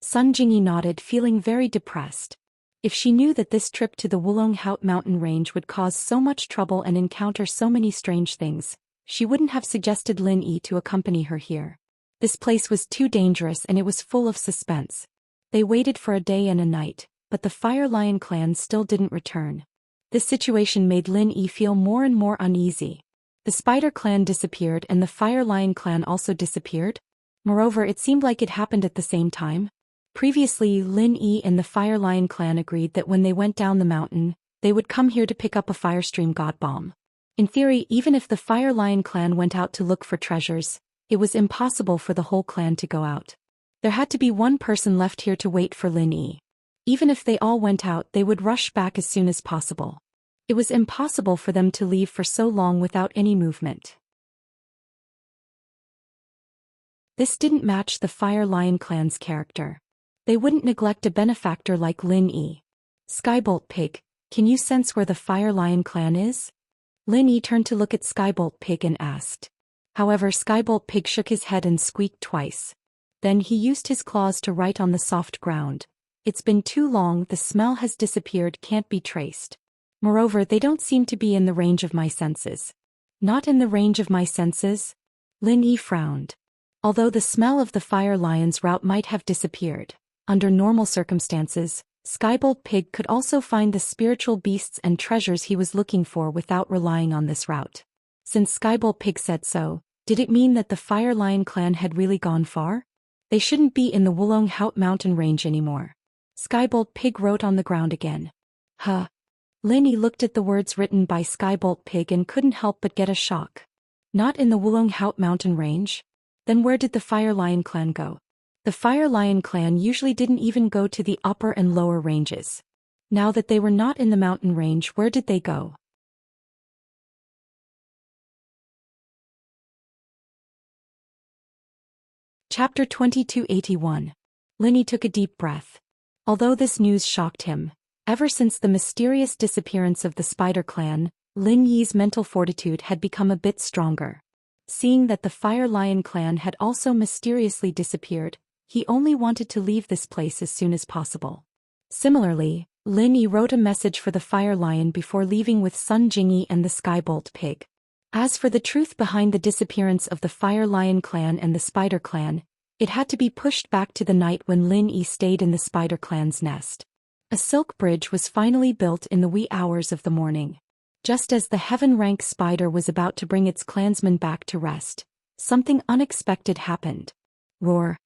Sun Jingyi nodded, feeling very depressed. If she knew that this trip to the Wulong Haut mountain range would cause so much trouble and encounter so many strange things, she wouldn't have suggested Lin Yi to accompany her here. This place was too dangerous and it was full of suspense. They waited for a day and a night, but the Fire Lion clan still didn't return. This situation made Lin Yi feel more and more uneasy. The Spider clan disappeared and the Fire Lion clan also disappeared. Moreover, it seemed like it happened at the same time. Previously, Lin Yi and the Fire Lion clan agreed that when they went down the mountain, they would come here to pick up a Firestream God Bomb. In theory, even if the Fire Lion clan went out to look for treasures, it was impossible for the whole clan to go out. There had to be one person left here to wait for Lin Yi. Even if they all went out, they would rush back as soon as possible. It was impossible for them to leave for so long without any movement. This didn't match the Fire Lion clan's character. They wouldn't neglect a benefactor like Lin Yi. Skybolt Pig, can you sense where the Fire Lion clan is? Lin Yi turned to look at Skybolt Pig and asked. However, Skybolt Pig shook his head and squeaked twice. Then he used his claws to write on the soft ground. It's been too long, the smell has disappeared, can't be traced. Moreover, they don't seem to be in the range of my senses. Not in the range of my senses? Lin Yi frowned. Although the smell of the Fire Lion's route might have disappeared, under normal circumstances, Skybolt Pig could also find the spiritual beasts and treasures he was looking for without relying on this route. Since Skybolt Pig said so, did it mean that the Fire Lion clan had really gone far? They shouldn't be in the Wulong Haut mountain range anymore. Skybolt Pig wrote on the ground again. Huh. Lin Yi looked at the words written by Skybolt Pig and couldn't help but get a shock. Not in the Wulong Haut mountain range? Then where did the Fire Lion clan go? The Fire Lion clan usually didn't even go to the upper and lower ranges. Now that they were not in the mountain range, where did they go? Chapter 2281. Lin Yi took a deep breath. Although this news shocked him, ever since the mysterious disappearance of the Spider clan, Lin Yi's mental fortitude had become a bit stronger. Seeing that the Fire Lion clan had also mysteriously disappeared, he only wanted to leave this place as soon as possible. Similarly, Lin Yi wrote a message for the Fire Lion before leaving with Sun Jingyi and the Skybolt Pig. As for the truth behind the disappearance of the Fire Lion clan and the Spider clan, it had to be pushed back to the night when Lin Yi stayed in the Spider clan's nest. A silk bridge was finally built in the wee hours of the morning. Just as the heaven-rank spider was about to bring its clansmen back to rest, something unexpected happened. Roar.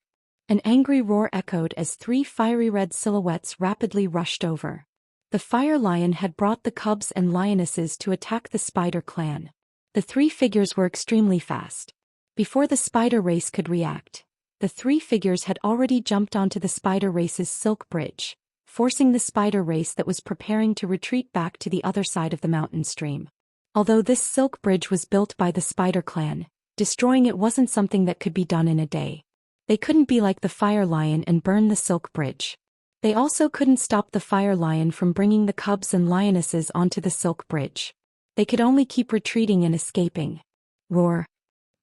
An angry roar echoed as three fiery red silhouettes rapidly rushed over. The Fire Lion had brought the cubs and lionesses to attack the Spider clan. The three figures were extremely fast. Before the Spider race could react, the three figures had already jumped onto the Spider race's silk bridge, forcing the Spider race that was preparing to retreat back to the other side of the mountain stream. Although this silk bridge was built by the Spider clan, destroying it wasn't something that could be done in a day. They couldn't be like the Fire Lion and burn the silk bridge. They also couldn't stop the Fire Lion from bringing the cubs and lionesses onto the silk bridge. They could only keep retreating and escaping. Roar.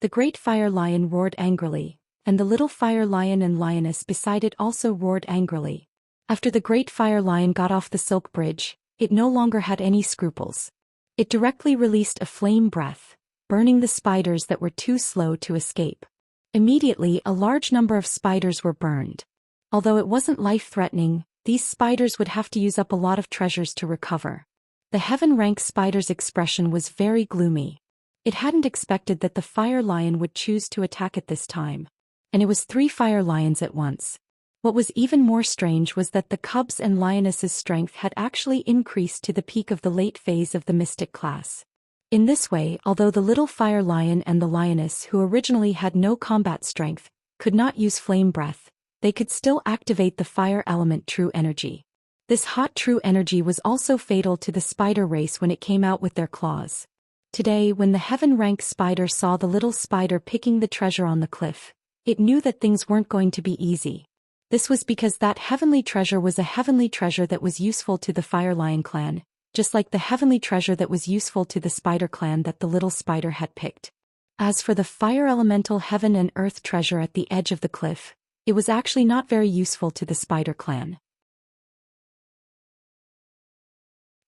The great Fire Lion roared angrily, and the little Fire Lion and lioness beside it also roared angrily. After the great Fire Lion got off the silk bridge, it no longer had any scruples. It directly released a flame breath, burning the spiders that were too slow to escape. Immediately, a large number of spiders were burned. Although it wasn't life-threatening, these spiders would have to use up a lot of treasures to recover. The heaven-rank spider's expression was very gloomy. It hadn't expected that the Fire Lion would choose to attack at this time. And it was 3 Fire Lions at once. What was even more strange was that the cubs and lionesses' strength had actually increased to the peak of the late phase of the mystic class. In this way, although the little Fire Lion and the lioness, who originally had no combat strength, could not use flame breath, they could still activate the fire element true energy. This hot true energy was also fatal to the spider race when it came out with their claws. Today, when the heaven-rank spider saw the little spider picking the treasure on the cliff, it knew that things weren't going to be easy. This was because that heavenly treasure was a heavenly treasure that was useful to the Fire Lion clan, just like the heavenly treasure that was useful to the Spider clan that the little spider had picked. As for the fire elemental heaven and earth treasure at the edge of the cliff, it was actually not very useful to the Spider clan.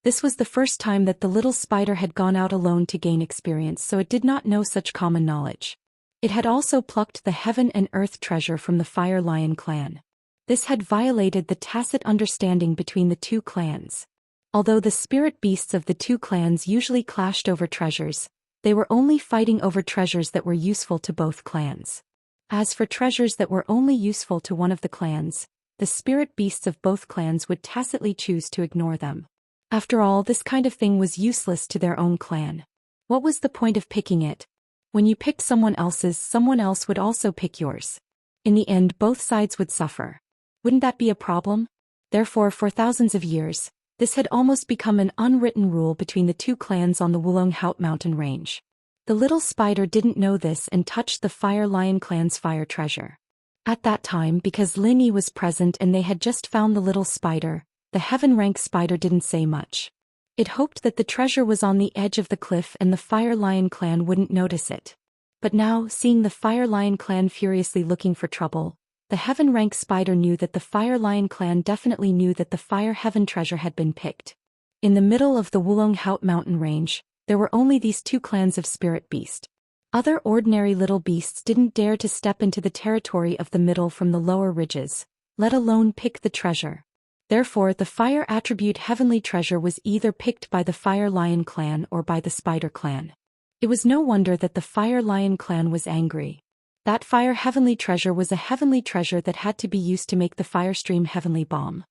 This was the first time that the little spider had gone out alone to gain experience, so it did not know such common knowledge. It had also plucked the heaven and earth treasure from the Fire Lion clan. This had violated the tacit understanding between the two clans. Although the spirit beasts of the two clans usually clashed over treasures, they were only fighting over treasures that were useful to both clans. As for treasures that were only useful to one of the clans, the spirit beasts of both clans would tacitly choose to ignore them. After all, this kind of thing was useless to their own clan. What was the point of picking it? When you picked someone else's, someone else would also pick yours. In the end, both sides would suffer. Wouldn't that be a problem? Therefore, for thousands of years, this had almost become an unwritten rule between the two clans on the Wulonghout mountain range. The little spider didn't know this and touched the Fire Lion clan's fire treasure. At that time, because Lin Yi was present and they had just found the little spider, the heaven rank spider didn't say much. It hoped that the treasure was on the edge of the cliff and the Fire Lion clan wouldn't notice it. But now, seeing the Fire Lion clan furiously looking for trouble, the heaven rank spider knew that the Fire Lion clan definitely knew that the Fire Heaven treasure had been picked. In the middle of the Wulonghout mountain range, there were only these two clans of spirit beast. Other ordinary little beasts didn't dare to step into the territory of the middle from the lower ridges, let alone pick the treasure. Therefore, the fire attribute heavenly treasure was either picked by the Fire Lion clan or by the Spider clan. It was no wonder that the Fire Lion clan was angry. That fire heavenly treasure was a heavenly treasure that had to be used to make the Firestream heavenly bomb.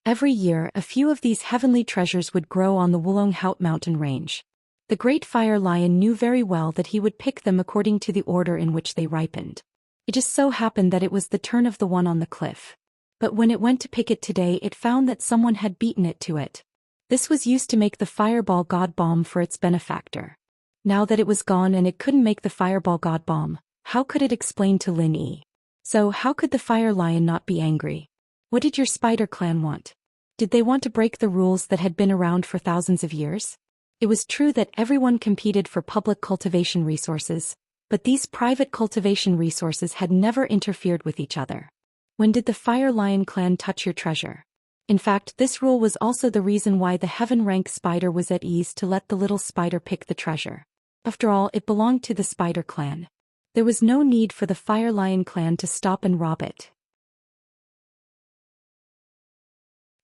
Every year, a few of these heavenly treasures would grow on the Wulonghout mountain range. The Great Fire Lion knew very well that he would pick them according to the order in which they ripened. It just so happened that it was the turn of the one on the cliff. But when it went to pick it today, it found that someone had beaten it to it. This was used to make the Fireball God Bomb for its benefactor. Now that it was gone and it couldn't make the Fireball God Bomb, how could it explain to Lin Yi? So how could the Fire Lion not be angry? What did your Spider clan want? Did they want to break the rules that had been around for thousands of years? It was true that everyone competed for public cultivation resources, but these private cultivation resources had never interfered with each other. When did the Fire Lion clan touch your treasure? In fact, this rule was also the reason why the heaven rank spider was at ease to let the little spider pick the treasure. After all, it belonged to the Spider clan. There was no need for the Fire Lion clan to stop and rob it.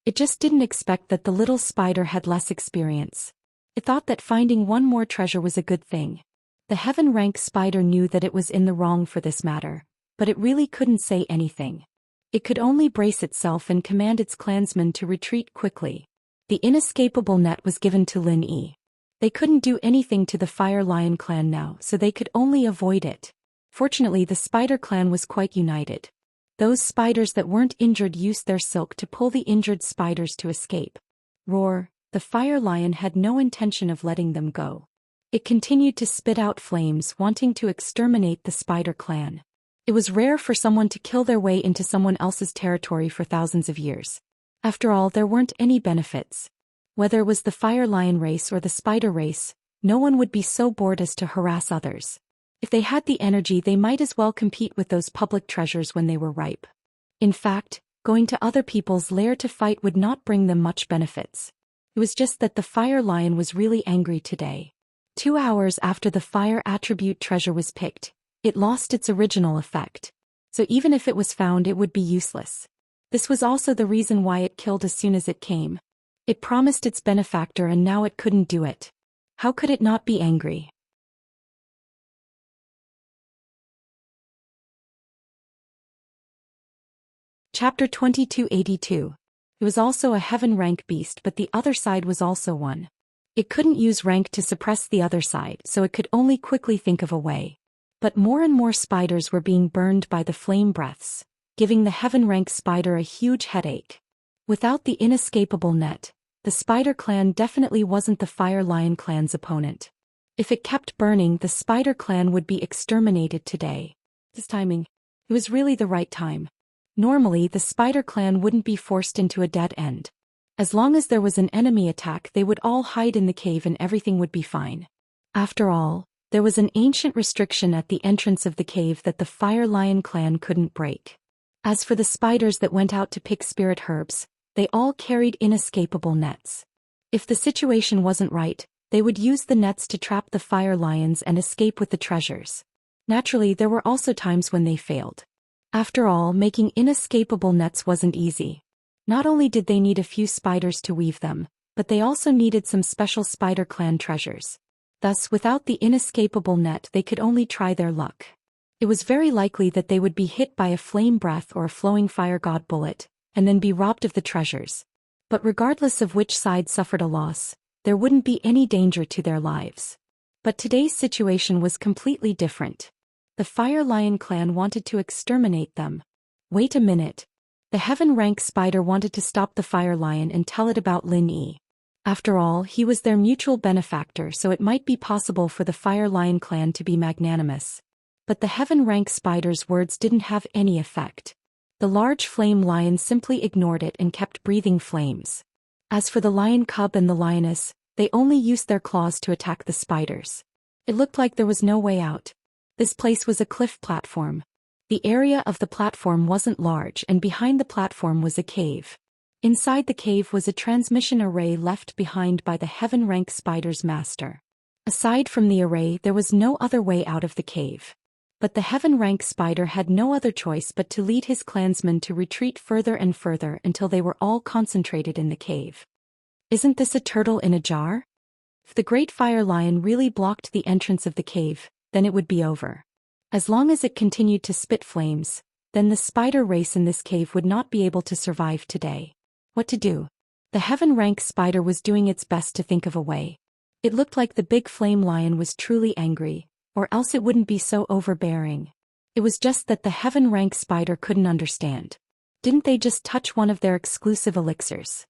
It just didn't expect that the little spider had less experience. It thought that finding one more treasure was a good thing. The heaven rank spider knew that it was in the wrong for this matter, but it really couldn't say anything. It could only brace itself and command its clansmen to retreat quickly. The inescapable net was given to Lin Yi. They couldn't do anything to the Fire Lion clan now, so they could only avoid it. Fortunately, the Spider clan was quite united. Those spiders that weren't injured used their silk to pull the injured spiders to escape. Roar, the Fire Lion had no intention of letting them go. It continued to spit out flames, wanting to exterminate the Spider clan. It was rare for someone to kill their way into someone else's territory for thousands of years. After all, there weren't any benefits. Whether it was the Fire Lion race or the Spider race, no one would be so bored as to harass others. If they had the energy, they might as well compete with those public treasures when they were ripe. In fact, going to other people's lair to fight would not bring them much benefits. It was just that the Fire Lion was really angry today. 2 hours after the fire attribute treasure was picked, it lost its original effect. So even if it was found, it would be useless. This was also the reason why it killed as soon as it came. It promised its benefactor and now it couldn't do it. How could it not be angry? Chapter 2282. It was also a heaven rank beast, but the other side was also one. It couldn't use rank to suppress the other side, so it could only quickly think of a way. But more and more spiders were being burned by the flame breaths, giving the heaven rank spider a huge headache. Without the inescapable net, the Spider clan definitely wasn't the Fire Lion clan's opponent. If it kept burning, the Spider clan would be exterminated today. This timing. It was really the right time. Normally, the Spider clan wouldn't be forced into a dead end. As long as there was an enemy attack, they would all hide in the cave and everything would be fine. After all, there was an ancient restriction at the entrance of the cave that the Fire Lion clan couldn't break. As for the spiders that went out to pick spirit herbs, they all carried inescapable nets. If the situation wasn't right, they would use the nets to trap the Fire Lions and escape with the treasures. Naturally, there were also times when they failed. After all, making inescapable nets wasn't easy. Not only did they need a few spiders to weave them, but they also needed some special spider clan treasures. Thus, without the inescapable net, they could only try their luck. It was very likely that they would be hit by a flame breath or a flowing fire god bullet, and then be robbed of the treasures. But regardless of which side suffered a loss, there wouldn't be any danger to their lives. But today's situation was completely different. The Fire Lion clan wanted to exterminate them. Wait a minute. The Heaven Rank Spider wanted to stop the Fire Lion and tell it about Lin Yi. After all, he was their mutual benefactor, so it might be possible for the Fire Lion clan to be magnanimous. But the Heaven Rank Spider's words didn't have any effect. The large flame lion simply ignored it and kept breathing flames. As for the lion cub and the lioness, they only used their claws to attack the spiders. It looked like there was no way out. This place was a cliff platform. The area of the platform wasn't large, and behind the platform was a cave. Inside the cave was a transmission array left behind by the Heaven Rank Spider's master. Aside from the array, there was no other way out of the cave. But the Heaven Rank Spider had no other choice but to lead his clansmen to retreat further and further until they were all concentrated in the cave. Isn't this a turtle in a jar? If the Great Fire Lion really blocked the entrance of the cave, then it would be over. As long as it continued to spit flames, then the spider race in this cave would not be able to survive today. What to do? The Heaven Rank Spider was doing its best to think of a way. It looked like the big flame lion was truly angry, or else it wouldn't be so overbearing. It was just that the Heaven Rank Spider couldn't understand. Didn't they just touch one of their exclusive elixirs?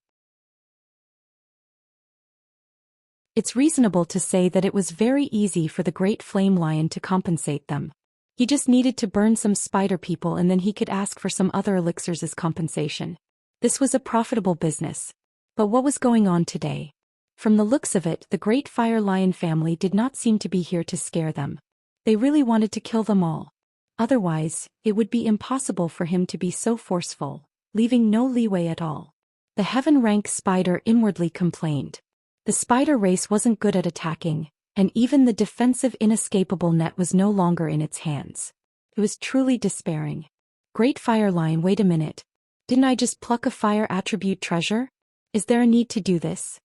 It's reasonable to say that it was very easy for the Great Flame Lion to compensate them. He just needed to burn some spider people and then he could ask for some other elixirs as compensation. This was a profitable business. But what was going on today? From the looks of it, the Great Fire Lion family did not seem to be here to scare them. They really wanted to kill them all. Otherwise, it would be impossible for him to be so forceful, leaving no leeway at all. The Heaven Rank Spider inwardly complained. The spider race wasn't good at attacking, and even the defensive inescapable net was no longer in its hands. It was truly despairing. Great Fire Lion, wait a minute. Didn't I just pluck a fire attribute treasure? Is there a need to do this?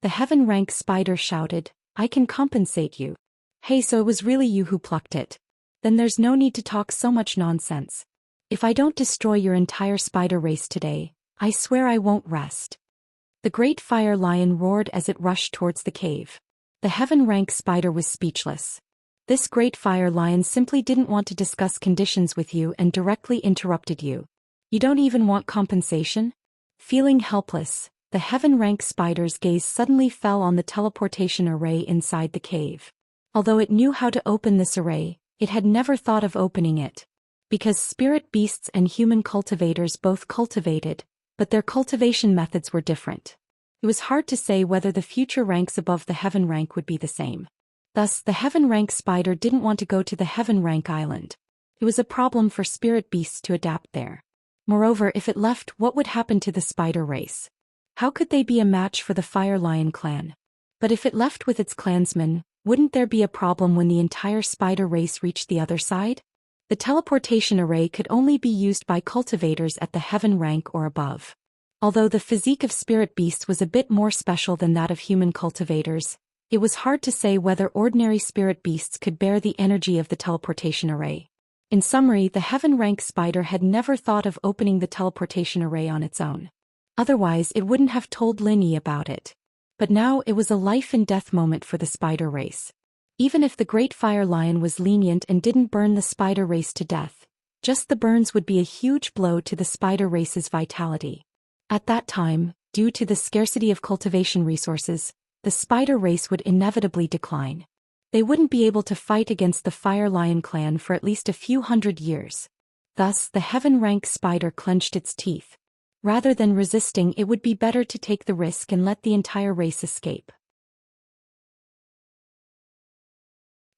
The Heaven Rank Spider shouted, I can compensate you. Hey, so it was really you who plucked it. Then there's no need to talk so much nonsense. If I don't destroy your entire spider race today, I swear I won't rest. The Great Fire Lion roared as it rushed towards the cave. The Heaven Rank Spider was speechless. This Great Fire Lion simply didn't want to discuss conditions with you and directly interrupted you. You don't even want compensation? Feeling helpless, the Heaven Rank Spider's gaze suddenly fell on the teleportation array inside the cave. Although it knew how to open this array, it had never thought of opening it. Because spirit beasts and human cultivators both cultivated, but their cultivation methods were different. It was hard to say whether the future ranks above the Heaven Rank would be the same. Thus, the Heaven Rank Spider didn't want to go to the Heaven Rank Island. It was a problem for spirit beasts to adapt there. Moreover, if it left, what would happen to the spider race? How could they be a match for the Fire Lion clan? But if it left with its clansmen, wouldn't there be a problem when the entire spider race reached the other side? The teleportation array could only be used by cultivators at the Heaven Rank or above. Although the physique of spirit beasts was a bit more special than that of human cultivators, it was hard to say whether ordinary spirit beasts could bear the energy of the teleportation array. In summary, the Heaven Rank Spider had never thought of opening the teleportation array on its own. Otherwise, it wouldn't have told Lin Yi about it. But now it was a life-and-death moment for the spider race. Even if the Great Fire Lion was lenient and didn't burn the spider race to death, just the burns would be a huge blow to the spider race's vitality. At that time, due to the scarcity of cultivation resources, the spider race would inevitably decline. They wouldn't be able to fight against the Fire Lion clan for at least a few hundred years. Thus, the Heaven Rank Spider clenched its teeth. Rather than resisting, it would be better to take the risk and let the entire race escape.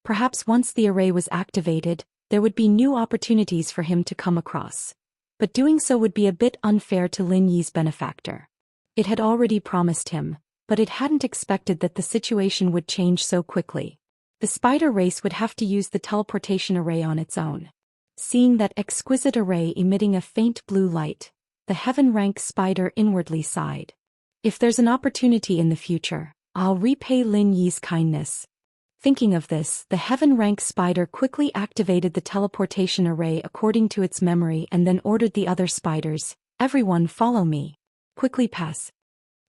Perhaps once the array was activated, there would be new opportunities for him to come across. But doing so would be a bit unfair to Lin Yi's benefactor. It had already promised him, but it hadn't expected that the situation would change so quickly. The spider race would have to use the teleportation array on its own. Seeing that exquisite array emitting a faint blue light, the heaven-rank spider inwardly sighed. If there's an opportunity in the future, I'll repay Lin Yi's kindness. Thinking of this, the heaven-rank spider quickly activated the teleportation array according to its memory and then ordered the other spiders, "Everyone follow me. Quickly pass."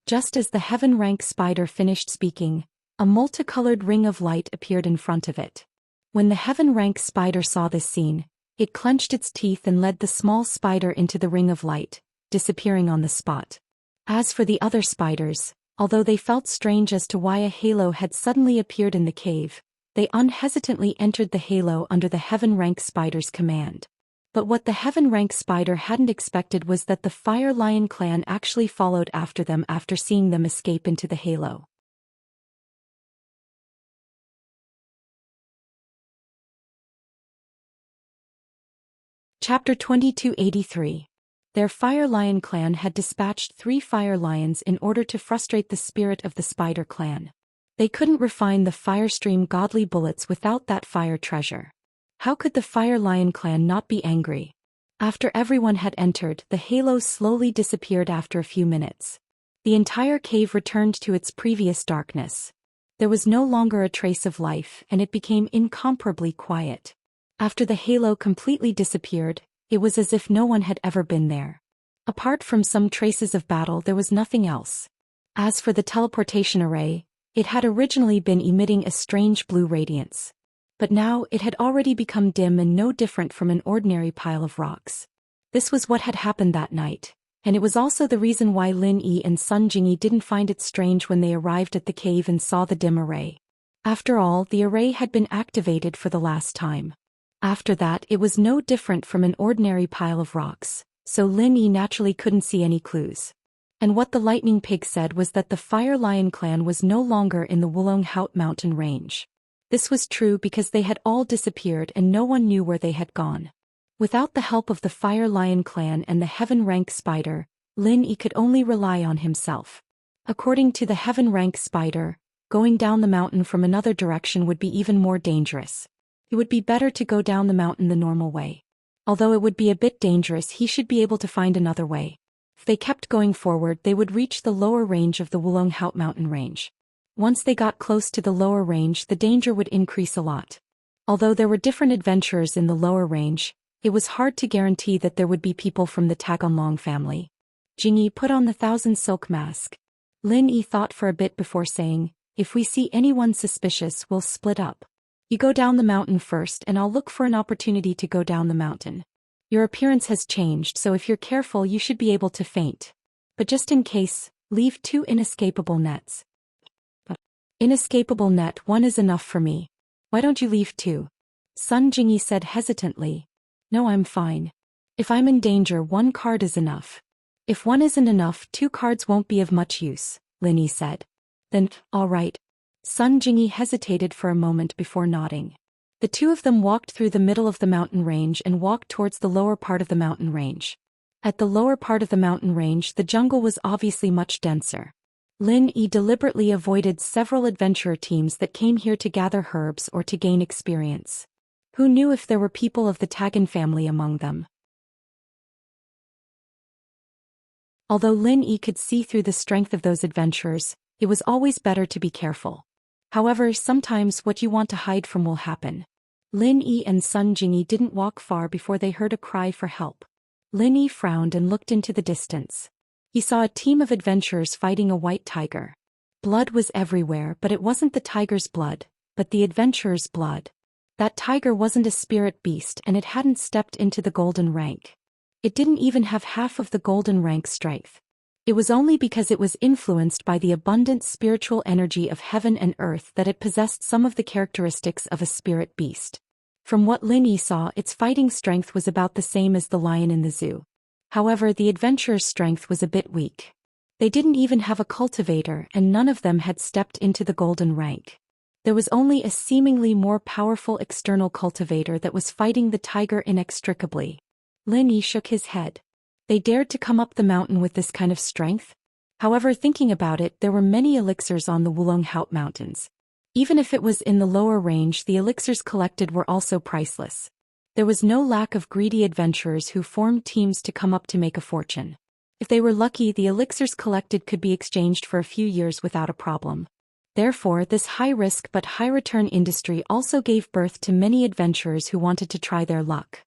Just as the heaven-rank spider finished speaking, a multicolored ring of light appeared in front of it. When the heaven-rank spider saw this scene, it clenched its teeth and led the small spider into the ring of light, disappearing on the spot. As for the other spiders, although they felt strange as to why a halo had suddenly appeared in the cave, they unhesitantly entered the halo under the heaven-rank spider's command. But what the heaven-rank spider hadn't expected was that the Fire Lion clan actually followed after them after seeing them escape into the halo. Chapter 2283. Their Fire Lion clan had dispatched 3 fire lions in order to frustrate the spirit of the spider clan. They couldn't refine the Firestream godly bullets without that fire treasure. How could the Fire Lion clan not be angry? After everyone had entered, the halo slowly disappeared after a few minutes. The entire cave returned to its previous darkness. There was no longer a trace of life, and it became incomparably quiet. After the halo completely disappeared, it was as if no one had ever been there. Apart from some traces of battle, there was nothing else. As for the teleportation array, it had originally been emitting a strange blue radiance. But now it had already become dim and no different from an ordinary pile of rocks. This was what had happened that night, and it was also the reason why Lin Yi and Sun Jingyi didn't find it strange when they arrived at the cave and saw the dim array. After all, the array had been activated for the last time. After that, it was no different from an ordinary pile of rocks, so Lin Yi naturally couldn't see any clues. And what the Lightning Pig said was that the Fire Lion clan was no longer in the Wulong Haut mountain range. This was true because they had all disappeared and no one knew where they had gone. Without the help of the Fire Lion clan and the heaven-rank spider, Lin Yi could only rely on himself. According to the heaven-rank spider, going down the mountain from another direction would be even more dangerous. It would be better to go down the mountain the normal way. Although it would be a bit dangerous, he should be able to find another way. If they kept going forward, they would reach the lower range of the Wulong Haut mountain range. Once they got close to the lower range, the danger would increase a lot. Although there were different adventurers in the lower range, it was hard to guarantee that there would be people from the Tagonlong family. Jingyi put on the Thousand Silk Mask. Lin Yi thought for a bit before saying, "If we see anyone suspicious, we'll split up. You go down the mountain first and I'll look for an opportunity to go down the mountain. Your appearance has changed, so if you're careful you should be able to feint. But just in case, leave 2 inescapable nets." "Inescapable net 1 is enough for me. Why don't you leave 2? Sun Jingyi said hesitantly. "No, I'm fine. If I'm in danger, 1 card is enough." "If 1 isn't enough, 2 cards won't be of much use," Lin Yi said. "Then, all right." Sun Jingyi hesitated for a moment before nodding. The 2 of them walked through the middle of the mountain range and walked towards the lower part of the mountain range. At the lower part of the mountain range, the jungle was obviously much denser. Lin Yi deliberately avoided several adventurer teams that came here to gather herbs or to gain experience. Who knew if there were people of the Tagon family among them? Although Lin Yi could see through the strength of those adventurers, it was always better to be careful. However, sometimes what you want to hide from will happen. Lin Yi and Sun Jingyi didn't walk far before they heard a cry for help. Lin Yi frowned and looked into the distance. He saw a team of adventurers fighting a white tiger. Blood was everywhere, but it wasn't the tiger's blood, but the adventurer's blood. That tiger wasn't a spirit beast and it hadn't stepped into the golden rank. It didn't even have half of the golden rank strength. It was only because it was influenced by the abundant spiritual energy of heaven and earth that it possessed some of the characteristics of a spirit beast. From what Lin Yi saw, its fighting strength was about the same as the lion in the zoo. However, the adventurer's strength was a bit weak. They didn't even have a cultivator and none of them had stepped into the golden rank. There was only a seemingly more powerful external cultivator that was fighting the tiger inextricably. Lin Yi shook his head. They dared to come up the mountain with this kind of strength? However, thinking about it, there were many elixirs on the Wulong Haut mountains. Even if it was in the lower range, the elixirs collected were also priceless. There was no lack of greedy adventurers who formed teams to come up to make a fortune. If they were lucky, the elixirs collected could be exchanged for a few years without a problem. Therefore, this high-risk but high-return industry also gave birth to many adventurers who wanted to try their luck.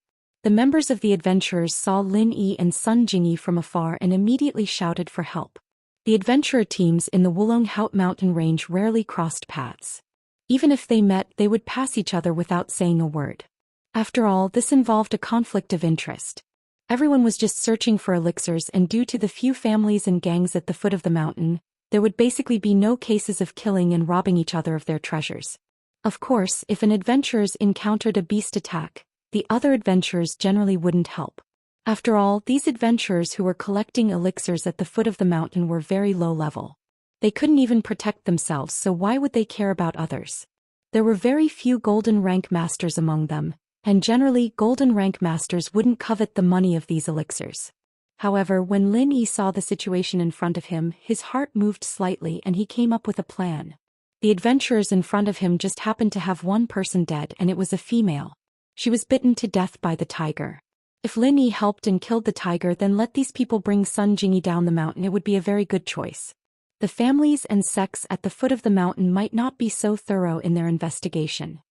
The members of the adventurers saw Lin Yi and Sun Jingyi from afar and immediately shouted for help. The adventurer teams in the Wulong Haut mountain range rarely crossed paths. Even if they met, they would pass each other without saying a word. After all, this involved a conflict of interest. Everyone was just searching for elixirs, and due to the few families and gangs at the foot of the mountain, there would basically be no cases of killing and robbing each other of their treasures. Of course, if an adventurers encountered a beast attack, the other adventurers generally wouldn't help. After all, these adventurers who were collecting elixirs at the foot of the mountain were very low level. They couldn't even protect themselves, so why would they care about others? There were very few golden rank masters among them, and generally golden rank masters wouldn't covet the money of these elixirs. However, when Lin Yi saw the situation in front of him, his heart moved slightly and he came up with a plan. The adventurers in front of him just happened to have one person dead, and it was a female. She was bitten to death by the tiger. If Lin Yi helped and killed the tiger, then let these people bring Sun Jingyi down the mountain. It would be a very good choice. The families and sects at the foot of the mountain might not be so thorough in their investigation.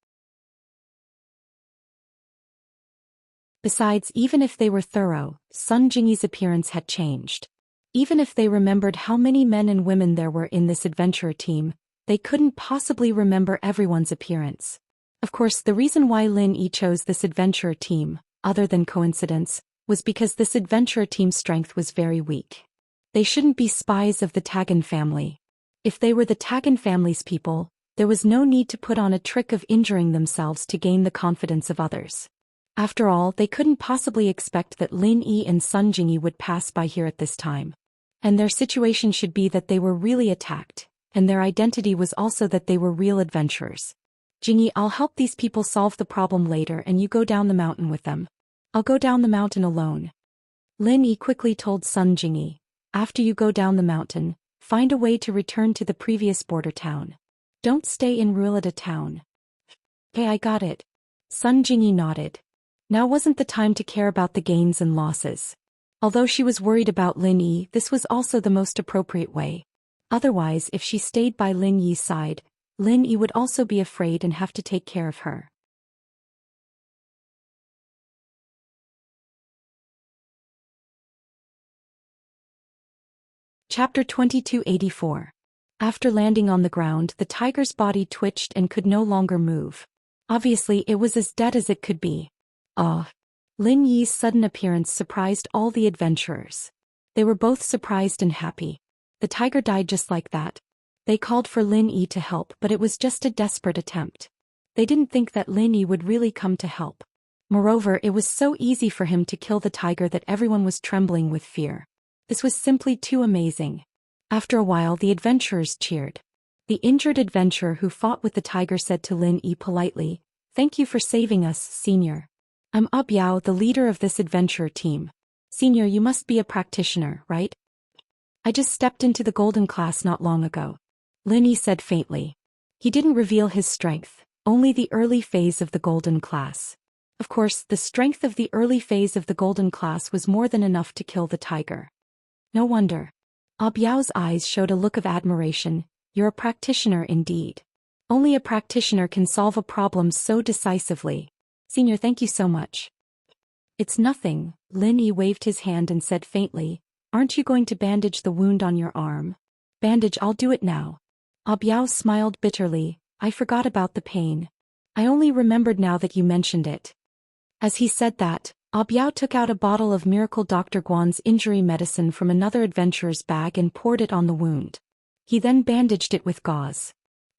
Besides, even if they were thorough, Sun Jingyi's appearance had changed. Even if they remembered how many men and women there were in this adventurer team, they couldn't possibly remember everyone's appearance. Of course, the reason why Lin Yi chose this adventurer team, other than coincidence, was because this adventurer team's strength was very weak. They shouldn't be spies of the Tagan family. If they were the Tagan family's people, there was no need to put on a trick of injuring themselves to gain the confidence of others. After all, they couldn't possibly expect that Lin Yi and Sun Jingyi would pass by here at this time. And their situation should be that they were really attacked, and their identity was also that they were real adventurers. Jingyi, I'll help these people solve the problem later, and you go down the mountain with them. I'll go down the mountain alone. Lin Yi quickly told Sun Jingyi, after you go down the mountain, find a way to return to the previous border town. Don't stay in Ruilada town. Hey, I got it. Sun Jingyi nodded. Now wasn't the time to care about the gains and losses. Although she was worried about Lin Yi, this was also the most appropriate way. Otherwise, if she stayed by Lin Yi's side, Lin Yi would also be afraid and have to take care of her. Chapter 2284. After landing on the ground, the tiger's body twitched and could no longer move. Obviously, it was as dead as it could be. Lin Yi's sudden appearance surprised all the adventurers. They were both surprised and happy. The tiger died just like that. They called for Lin Yi to help, but it was just a desperate attempt. They didn't think that Lin Yi would really come to help. Moreover, it was so easy for him to kill the tiger that everyone was trembling with fear. This was simply too amazing. After a while, the adventurers cheered. The injured adventurer who fought with the tiger said to Lin Yi politely, "Thank you for saving us, Senior. I'm Biao, the leader of this adventurer team. Senior, you must be a practitioner, right? I just stepped into the golden class not long ago." Lin Yi said faintly. He didn't reveal his strength, only the early phase of the golden class. Of course, the strength of the early phase of the golden class was more than enough to kill the tiger. No wonder. Biao's eyes showed a look of admiration. You're a practitioner indeed. Only a practitioner can solve a problem so decisively. Senior, thank you so much. It's nothing. Lin Yi waved his hand and said faintly, "Aren't you going to bandage the wound on your arm?" "Bandage, I'll do it now." Biao smiled bitterly. "I forgot about the pain. I only remembered now that you mentioned it." As he said that, Biao took out a bottle of Miracle Dr. Guan's injury medicine from another adventurer's bag and poured it on the wound. He then bandaged it with gauze.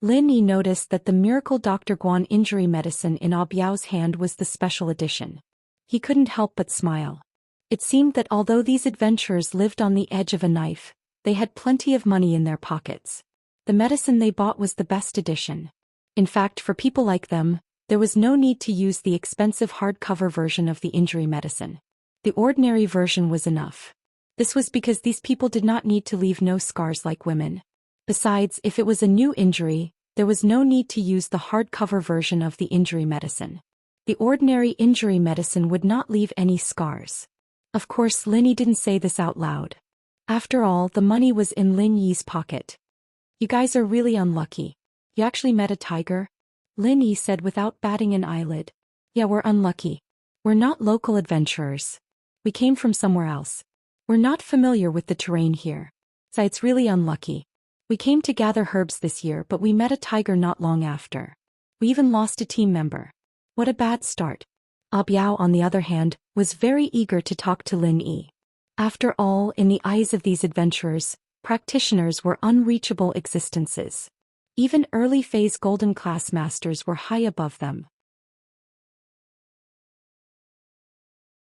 Lin Yi noticed that the Miracle Dr. Guan injury medicine in Biao's hand was the special edition. He couldn't help but smile. It seemed that although these adventurers lived on the edge of a knife, they had plenty of money in their pockets. The medicine they bought was the best edition. In fact, for people like them, there was no need to use the expensive hardcover version of the injury medicine. The ordinary version was enough. This was because these people did not need to leave no scars like women. Besides, if it was a new injury, there was no need to use the hardcover version of the injury medicine. The ordinary injury medicine would not leave any scars. Of course, Lin Yi didn't say this out loud. After all, the money was in Lin Yi's pocket. You guys are really unlucky. You actually met a tiger? Lin Yi said without batting an eyelid. Yeah, we're unlucky. We're not local adventurers. We came from somewhere else. We're not familiar with the terrain here. So it's really unlucky. We came to gather herbs this year, but we met a tiger not long after. We even lost a team member. What a bad start. Biao, on the other hand, was very eager to talk to Lin Yi. After all, in the eyes of these adventurers, practitioners were unreachable existences. Even early-phase golden class masters were high above them.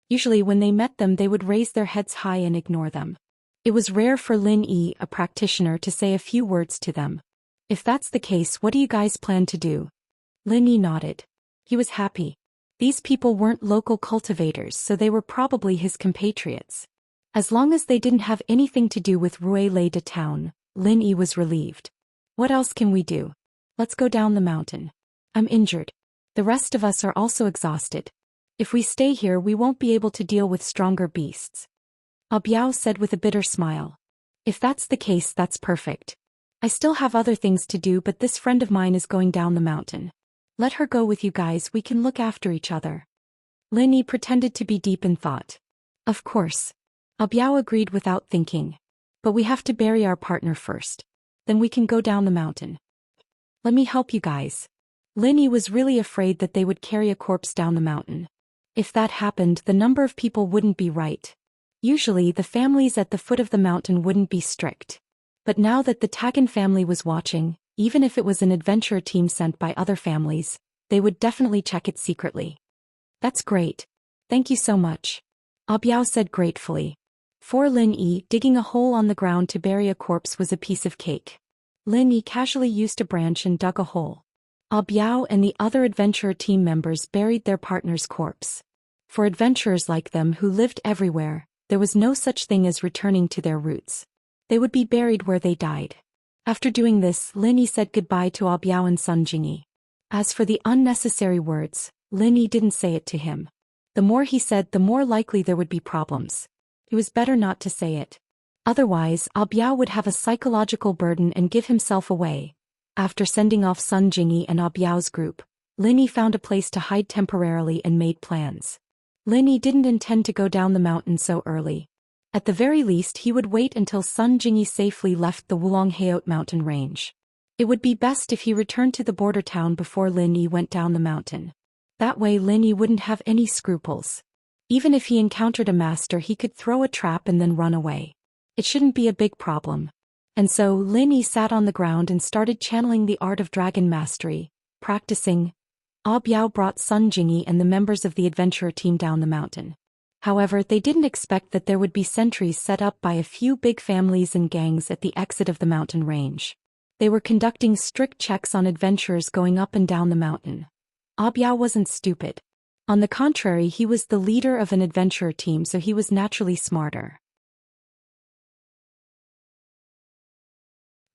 Usually when they met them they would raise their heads high and ignore them. It was rare for Lin Yi, a practitioner, to say a few words to them. If that's the case, what do you guys plan to do? Lin Yi nodded. He was happy. These people weren't local cultivators, so they were probably his compatriots. As long as they didn't have anything to do with Ruilei de town, Lin Yi was relieved. What else can we do? Let's go down the mountain. I'm injured. The rest of us are also exhausted. If we stay here we won't be able to deal with stronger beasts. Biao said with a bitter smile. If that's the case, that's perfect. I still have other things to do, but this friend of mine is going down the mountain. Let her go with you guys, we can look after each other. Lin Yi pretended to be deep in thought. Of course. Biao agreed without thinking. But we have to bury our partner first. Then we can go down the mountain. Let me help you guys. Lin Yi was really afraid that they would carry a corpse down the mountain. If that happened, the number of people wouldn't be right. Usually the families at the foot of the mountain wouldn't be strict. But now that the Tagan family was watching, even if it was an adventure team sent by other families, they would definitely check it secretly. That's great. Thank you so much. Biao said gratefully. For Lin Yi, digging a hole on the ground to bury a corpse was a piece of cake. Lin Yi casually used a branch and dug a hole. Biao and the other adventurer team members buried their partner's corpse. For adventurers like them who lived everywhere, there was no such thing as returning to their roots. They would be buried where they died. After doing this, Lin Yi said goodbye to Biao and Sun Jingyi. As for the unnecessary words, Lin Yi didn't say it to him. The more he said, the more likely there would be problems. It was better not to say it. Otherwise, Biao would have a psychological burden and give himself away. After sending off Sun Jingyi and Biao's group, Lin Yi found a place to hide temporarily and made plans. Lin Yi didn't intend to go down the mountain so early. At the very least he would wait until Sun Jingyi safely left the Wulongheot mountain range. It would be best if he returned to the border town before Lin Yi went down the mountain. That way Lin Yi wouldn't have any scruples. Even if he encountered a master he could throw a trap and then run away. It shouldn't be a big problem. And so Lin Yi sat on the ground and started channeling the art of dragon mastery, practicing. Biao brought Sun Jingyi and the members of the adventurer team down the mountain. However, they didn't expect that there would be sentries set up by a few big families and gangs at the exit of the mountain range. They were conducting strict checks on adventurers going up and down the mountain. Biao wasn't stupid. On the contrary, he was the leader of an adventurer team, so he was naturally smarter.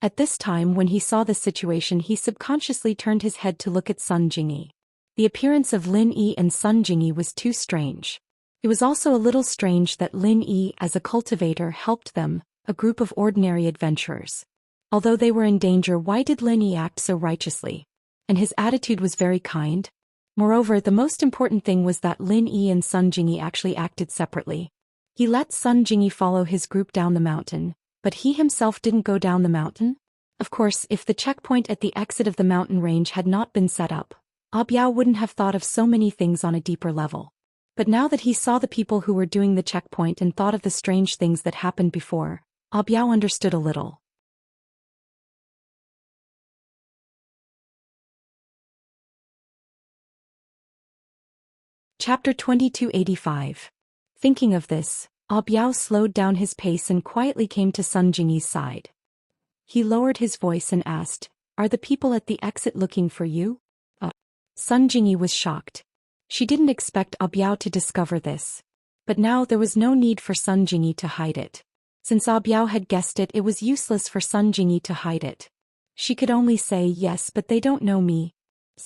At this time, when he saw the situation, he subconsciously turned his head to look at Sun Jingyi. The appearance of Lin Yi and Sun Jingyi was too strange. It was also a little strange that Lin Yi, as a cultivator, helped them, a group of ordinary adventurers. Although they were in danger, why did Lin Yi act so righteously? And his attitude was very kind. Moreover, the most important thing was that Lin Yi and Sun Jingyi actually acted separately. He let Sun Jingyi follow his group down the mountain, but he himself didn't go down the mountain? Of course, if the checkpoint at the exit of the mountain range had not been set up, Biao wouldn't have thought of so many things on a deeper level. But now that he saw the people who were doing the checkpoint and thought of the strange things that happened before, Biao understood a little. Chapter 2285. Thinking of this, Biao slowed down his pace and quietly came to Sun Jingyi's side. He lowered his voice and asked, "Are the people at the exit looking for you?" Sun Jingyi was shocked. She didn't expect Biao to discover this. But now there was no need for Sun Jingyi to hide it. Since Biao had guessed it, it was useless for Sun Jingyi to hide it. She could only say, "Yes, but they don't know me."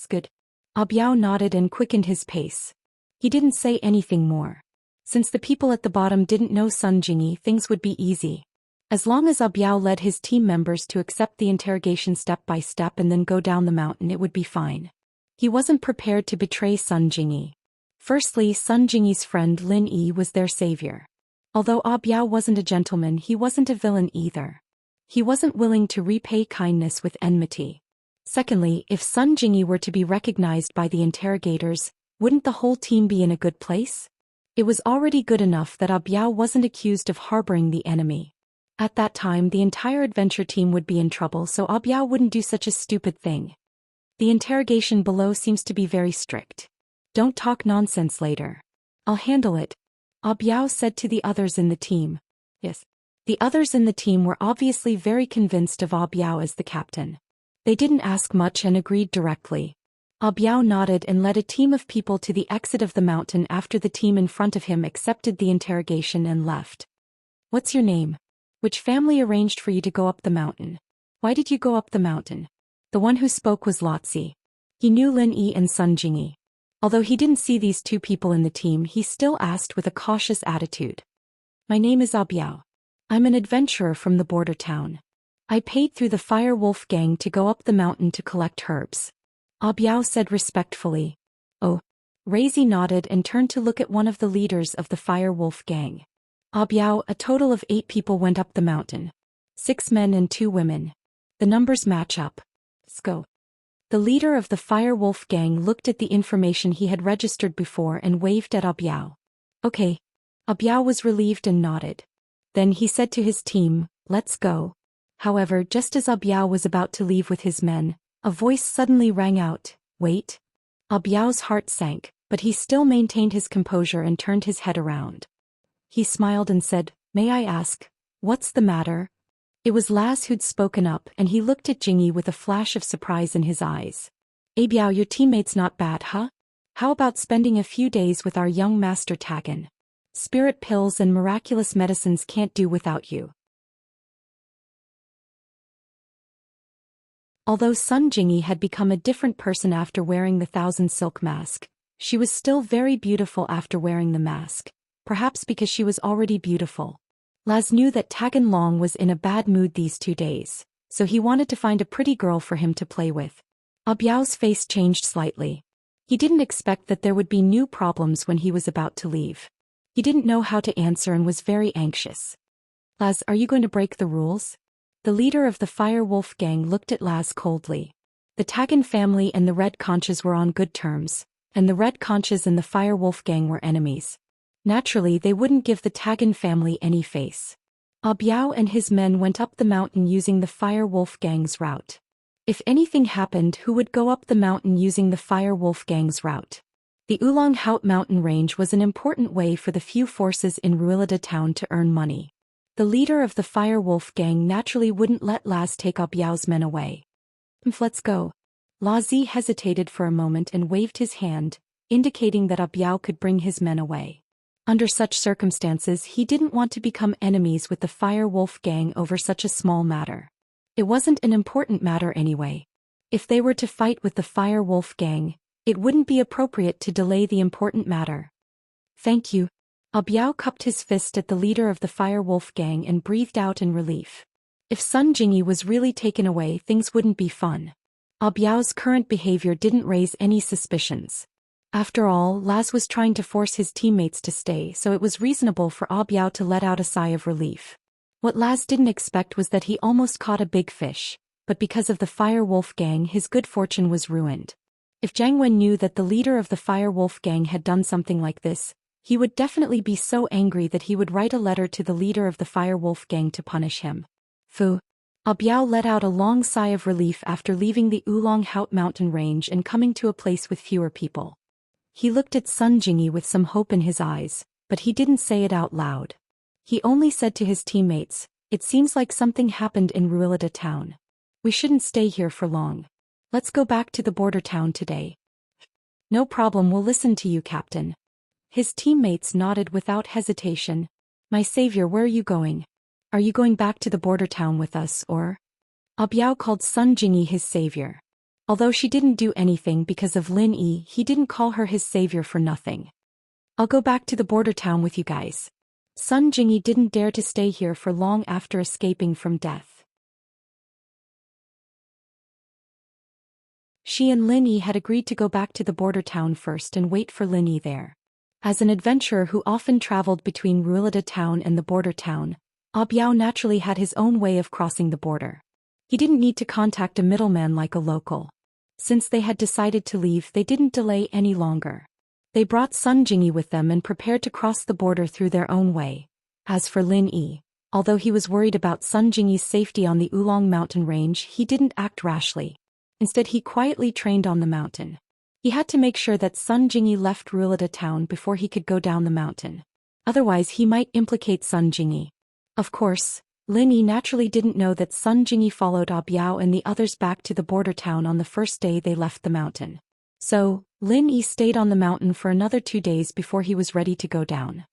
Good. Biao nodded and quickened his pace. He didn't say anything more. Since the people at the bottom didn't know Sun Jingyi, things would be easy. As long as Biao led his team members to accept the interrogation step by step and then go down the mountain, it would be fine. He wasn't prepared to betray Sun Jingyi. Firstly, Sun Jingyi's friend Lin Yi was their savior. Although Biao wasn't a gentleman, he wasn't a villain either. He wasn't willing to repay kindness with enmity. Secondly, if Sun Jingyi were to be recognized by the interrogators, wouldn't the whole team be in a good place? It was already good enough that Biao wasn't accused of harboring the enemy. At that time, the entire adventure team would be in trouble, so Biao wouldn't do such a stupid thing. The interrogation below seems to be very strict. Don't talk nonsense later. I'll handle it, Biao said to the others in the team. Yes. The others in the team were obviously very convinced of Biao as the captain. They didn't ask much and agreed directly. Biao nodded and led a team of people to the exit of the mountain after the team in front of him accepted the interrogation and left. What's your name? Which family arranged for you to go up the mountain? Why did you go up the mountain? The one who spoke was Lotzi. He knew Lin Yi and Sun Jingyi. Although he didn't see these two people in the team, he still asked with a cautious attitude. My name is Biao. I'm an adventurer from the border town. I paid through the Fire Wolf gang to go up the mountain to collect herbs. Biao said respectfully. Oh. Reizi nodded and turned to look at one of the leaders of the Fire Wolf gang. Biao, a total of 8 people went up the mountain. 6 men and 2 women. The numbers match up. Let's go. The leader of the Fire Wolf gang looked at the information he had registered before and waved at Biao. Okay. Biao was relieved and nodded. Then he said to his team, let's go. However, just as Biao was about to leave with his men, a voice suddenly rang out, wait. Biao's heart sank, but he still maintained his composure and turned his head around. He smiled and said, may I ask, what's the matter? It was Laz who'd spoken up, and he looked at Jingyi with a flash of surprise in his eyes. Biao, your teammate's not bad, huh? How about spending a few days with our young master Tagan? Spirit pills and miraculous medicines can't do without you. Although Sun Jingyi had become a different person after wearing the 1,000 silk mask, she was still very beautiful after wearing the mask, perhaps because she was already beautiful. Laz knew that Tagan Long was in a bad mood these 2 days, so he wanted to find a pretty girl for him to play with. Biao's face changed slightly. He didn't expect that there would be new problems when he was about to leave. He didn't know how to answer and was very anxious. Laz, are you going to break the rules? The leader of the Fire Wolf gang looked at Laz coldly. The Tagan family and the Red Conches were on good terms, and the Red Conches and the Fire Wolf gang were enemies. Naturally, they wouldn't give the Tagan family any face. Biao and his men went up the mountain using the Fire Wolf gang's route. If anything happened, who would go up the mountain using the Fire Wolf gang's route? The Oolong Haut mountain range was an important way for the few forces in Ruilida town to earn money. The leader of the Fire Wolf gang naturally wouldn't let Laz take Biao's men away. Let's go. Lazi hesitated for a moment and waved his hand, indicating that Biao could bring his men away. Under such circumstances, he didn't want to become enemies with the Fire Wolf gang over such a small matter. It wasn't an important matter anyway. If they were to fight with the Fire Wolf gang, it wouldn't be appropriate to delay the important matter. Thank you. Biao cupped his fist at the leader of the Fire Wolf gang and breathed out in relief. If Sun Jingyi was really taken away, things wouldn't be fun. Biao's current behavior didn't raise any suspicions. After all, Laz was trying to force his teammates to stay, so it was reasonable for Biao to let out a sigh of relief. What Laz didn't expect was that he almost caught a big fish, but because of the Fire Wolf gang, his good fortune was ruined. If Jiang Wen knew that the leader of the Fire Wolf gang had done something like this, he would definitely be so angry that he would write a letter to the leader of the Fire Wolf gang to punish him. Fu. Biao let out a long sigh of relief after leaving the Oolong Haut mountain range and coming to a place with fewer people. He looked at Sun Jingyi with some hope in his eyes, but he didn't say it out loud. He only said to his teammates, it seems like something happened in Ruilida town. We shouldn't stay here for long. Let's go back to the border town today. No problem, we'll listen to you, Captain. His teammates nodded without hesitation. My savior, where are you going? Are you going back to the border town with us, or? Biao called Sun Jingyi his savior. Although she didn't do anything because of Lin Yi, he didn't call her his savior for nothing. I'll go back to the border town with you guys. Sun Jingyi didn't dare to stay here for long after escaping from death. She and Lin Yi had agreed to go back to the border town first and wait for Lin Yi there. As an adventurer who often traveled between Ruilida town and the border town, Biao naturally had his own way of crossing the border. He didn't need to contact a middleman like a local. Since they had decided to leave, they didn't delay any longer. They brought Sun Jingyi with them and prepared to cross the border through their own way. As for Lin Yi, although he was worried about Sun Jingyi's safety on the Oolong mountain range, he didn't act rashly. Instead, he quietly trained on the mountain. He had to make sure that Sun Jingyi left Ruilida town before he could go down the mountain. Otherwise, he might implicate Sun Jingyi. Of course, Lin Yi naturally didn't know that Sun Jingyi followed Biao and the others back to the border town on the first day they left the mountain. So, Lin Yi stayed on the mountain for another 2 days before he was ready to go down.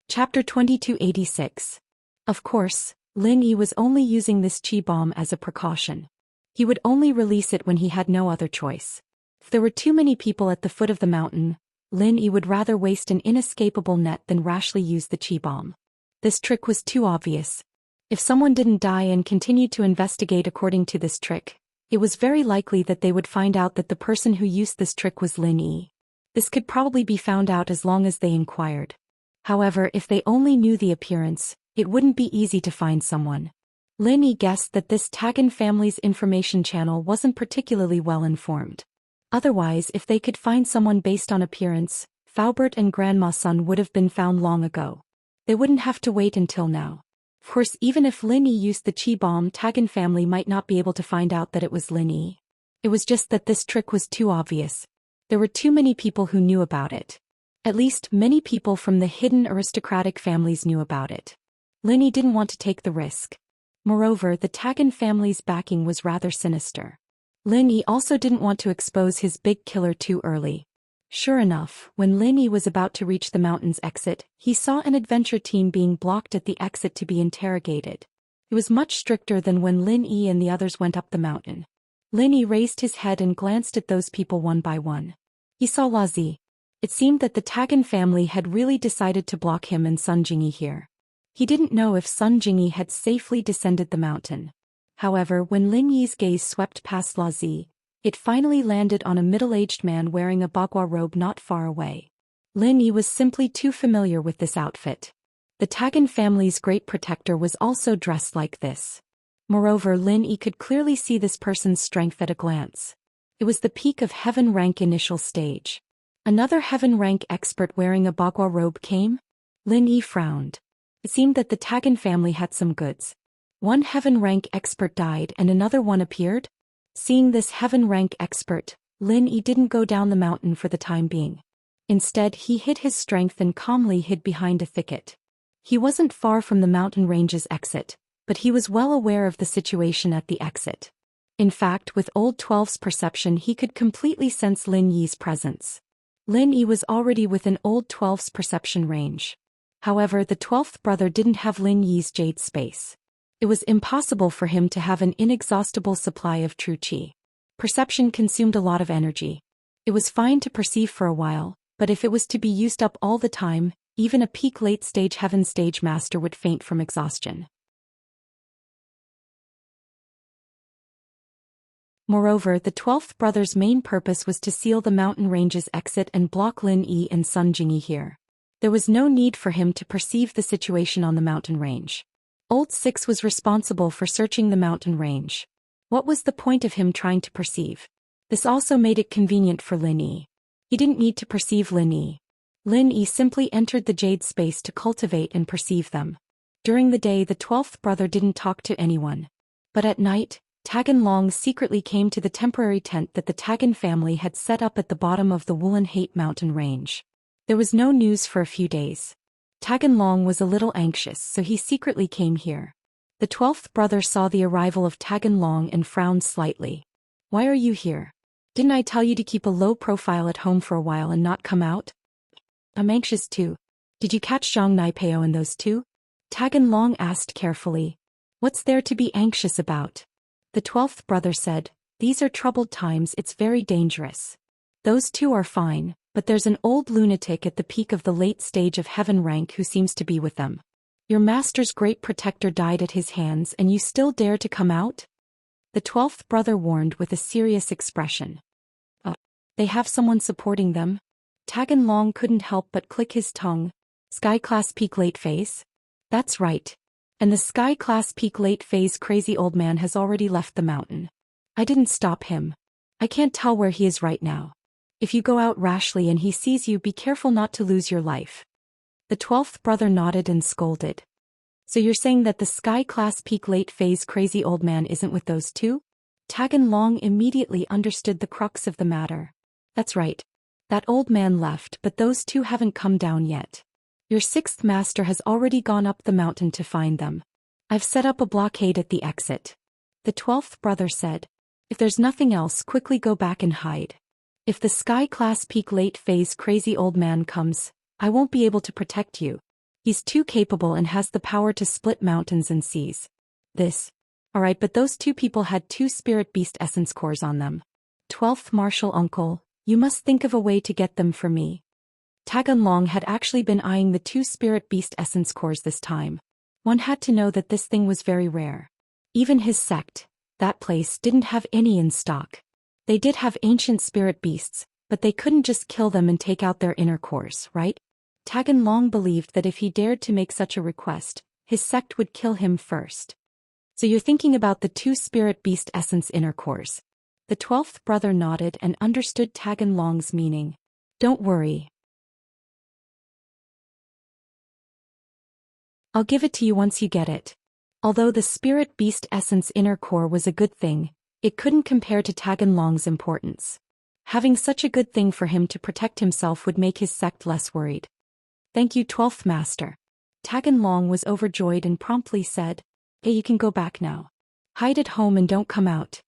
Chapter 2286. Of course, Lin Yi was only using this chi bomb as a precaution. He would only release it when he had no other choice. If there were too many people at the foot of the mountain, Lin Yi would rather waste an inescapable net than rashly use the chi bomb. This trick was too obvious. If someone didn't die and continued to investigate according to this trick, it was very likely that they would find out that the person who used this trick was Lin Yi. This could probably be found out as long as they inquired. However, if they only knew the appearance, it wouldn't be easy to find someone. Lin Yi guessed that this Tagan family's information channel wasn't particularly well informed. Otherwise, if they could find someone based on appearance, Faubert and Grandma Sun would have been found long ago. They wouldn't have to wait until now. Of course, even if Lin Yi used the chi bomb, Tagan family might not be able to find out that it was Lin Yi. It was just that this trick was too obvious. There were too many people who knew about it. At least, many people from the hidden aristocratic families knew about it. Lin Yi didn't want to take the risk. Moreover, the Tagan family's backing was rather sinister. Lin Yi also didn't want to expose his big killer too early. Sure enough, when Lin Yi was about to reach the mountain's exit, he saw an adventure team being blocked at the exit to be interrogated. It was much stricter than when Lin Yi and the others went up the mountain. Lin Yi raised his head and glanced at those people one by one. He saw Lazi. It seemed that the Tagan family had really decided to block him and Sun Jingyi here. He didn't know if Sun Jingyi had safely descended the mountain. However, when Lin Yi's gaze swept past Lazi, it finally landed on a middle-aged man wearing a bagua robe not far away. Lin Yi was simply too familiar with this outfit. The Tagan family's great protector was also dressed like this. Moreover, Lin Yi could clearly see this person's strength at a glance. It was the peak of heaven rank initial stage. Another heaven rank expert wearing a bagua robe came? Lin Yi frowned. It seemed that the Tagan family had some goods. One heaven rank expert died and another one appeared? Seeing this heaven rank expert, Lin Yi didn't go down the mountain for the time being. Instead, he hid his strength and calmly hid behind a thicket. He wasn't far from the mountain range's exit, but he was well aware of the situation at the exit. In fact, with Old 12's perception, he could completely sense Lin Yi's presence. Lin Yi was already within Old 12's perception range. However, the 12th brother didn't have Lin Yi's jade space. It was impossible for him to have an inexhaustible supply of true qi. Perception consumed a lot of energy. It was fine to perceive for a while, but if it was to be used up all the time, even a peak late-stage heaven stage master would faint from exhaustion. Moreover, the 12th brother's main purpose was to seal the mountain range's exit and block Lin Yi and Sun Jingyi here. There was no need for him to perceive the situation on the mountain range. Old 6 was responsible for searching the mountain range. What was the point of him trying to perceive? This also made it convenient for Lin Yi. He didn't need to perceive Lin Yi. Lin Yi simply entered the jade space to cultivate and perceive them. During the day, the 12th brother didn't talk to anyone. But at night, Tagan Long secretly came to the temporary tent that the Tagan family had set up at the bottom of the Woolen Hate mountain range. There was no news for a few days. Tagan Long was a little anxious, so he secretly came here. The 12th brother saw the arrival of Tagan Long and frowned slightly. "Why are you here? Didn't I tell you to keep a low profile at home for a while and not come out?" "I'm anxious too. Did you catch Zhang Naipeo and those two? Tagan Long asked carefully. What's there to be anxious about? The 12th brother said, these are troubled times, it's very dangerous. Those two are fine, but there's an old lunatic at the peak of the late stage of heaven rank who seems to be with them. Your master's great protector died at his hands and you still dare to come out? The 12th brother warned with a serious expression. They have someone supporting them? Tagan Long couldn't help but click his tongue. Sky Class Peak Late Phase? That's right. And the Sky Class Peak Late Phase crazy old man has already left the mountain. I didn't stop him. I can't tell where he is right now. If you go out rashly and he sees you, be careful not to lose your life. The 12th brother nodded and scolded. So you're saying that the Sky Class Peak Late Phase crazy old man isn't with those two? Tagan Long immediately understood the crux of the matter. That's right. That old man left, but those two haven't come down yet. Your 6th master has already gone up the mountain to find them. I've set up a blockade at the exit. The 12th brother said. If there's nothing else, quickly go back and hide. If the Sky Class Peak Late Phase crazy old man comes, I won't be able to protect you. He's too capable and has the power to split mountains and seas. Alright, but those two people had 2 Spirit Beast Essence Cores on them. 12th Martial Uncle, you must think of a way to get them for me. Tagan Long had actually been eyeing the 2 Spirit Beast Essence Cores this time. One had to know that this thing was very rare. Even his sect, that place, didn't have any in stock. They did have ancient spirit beasts, but they couldn't just kill them and take out their inner cores, right? Tagan Long believed that if he dared to make such a request, his sect would kill him first. So you're thinking about the 2 Spirit Beast Essence inner cores. The 12th brother nodded and understood Tagan Long's meaning. Don't worry. I'll give it to you once you get it. Although the Spirit Beast Essence inner core was a good thing, it couldn't compare to Tagan Long's importance. Having such a good thing for him to protect himself would make his sect less worried. Thank you, 12th Master. Tagan Long was overjoyed and promptly said, Hey, you can go back now. Hide at home and don't come out.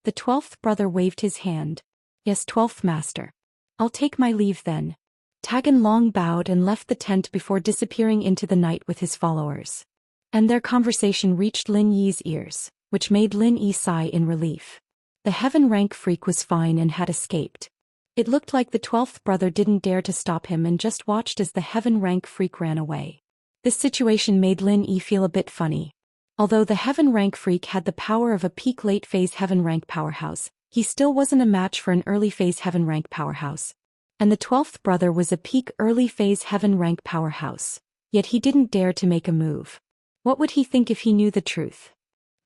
The 12th brother waved his hand. Yes, 12th Master. I'll take my leave then. Tagan Long bowed and left the tent before disappearing into the night with his followers. And their conversation reached Lin Yi's ears, which made Lin Yi sigh in relief. The heaven rank freak was fine and had escaped. It looked like the 12th brother didn't dare to stop him and just watched as the heaven rank freak ran away. This situation made Lin Yi feel a bit funny. Although the heaven rank freak had the power of a peak late phase heaven rank powerhouse, he still wasn't a match for an early phase heaven rank powerhouse. And the 12th brother was a peak early phase heaven rank powerhouse. Yet he didn't dare to make a move. What would he think if he knew the truth?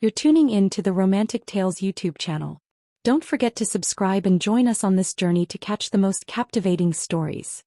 You're tuning in to the Romantic Tales YouTube channel. Don't forget to subscribe and join us on this journey to catch the most captivating stories.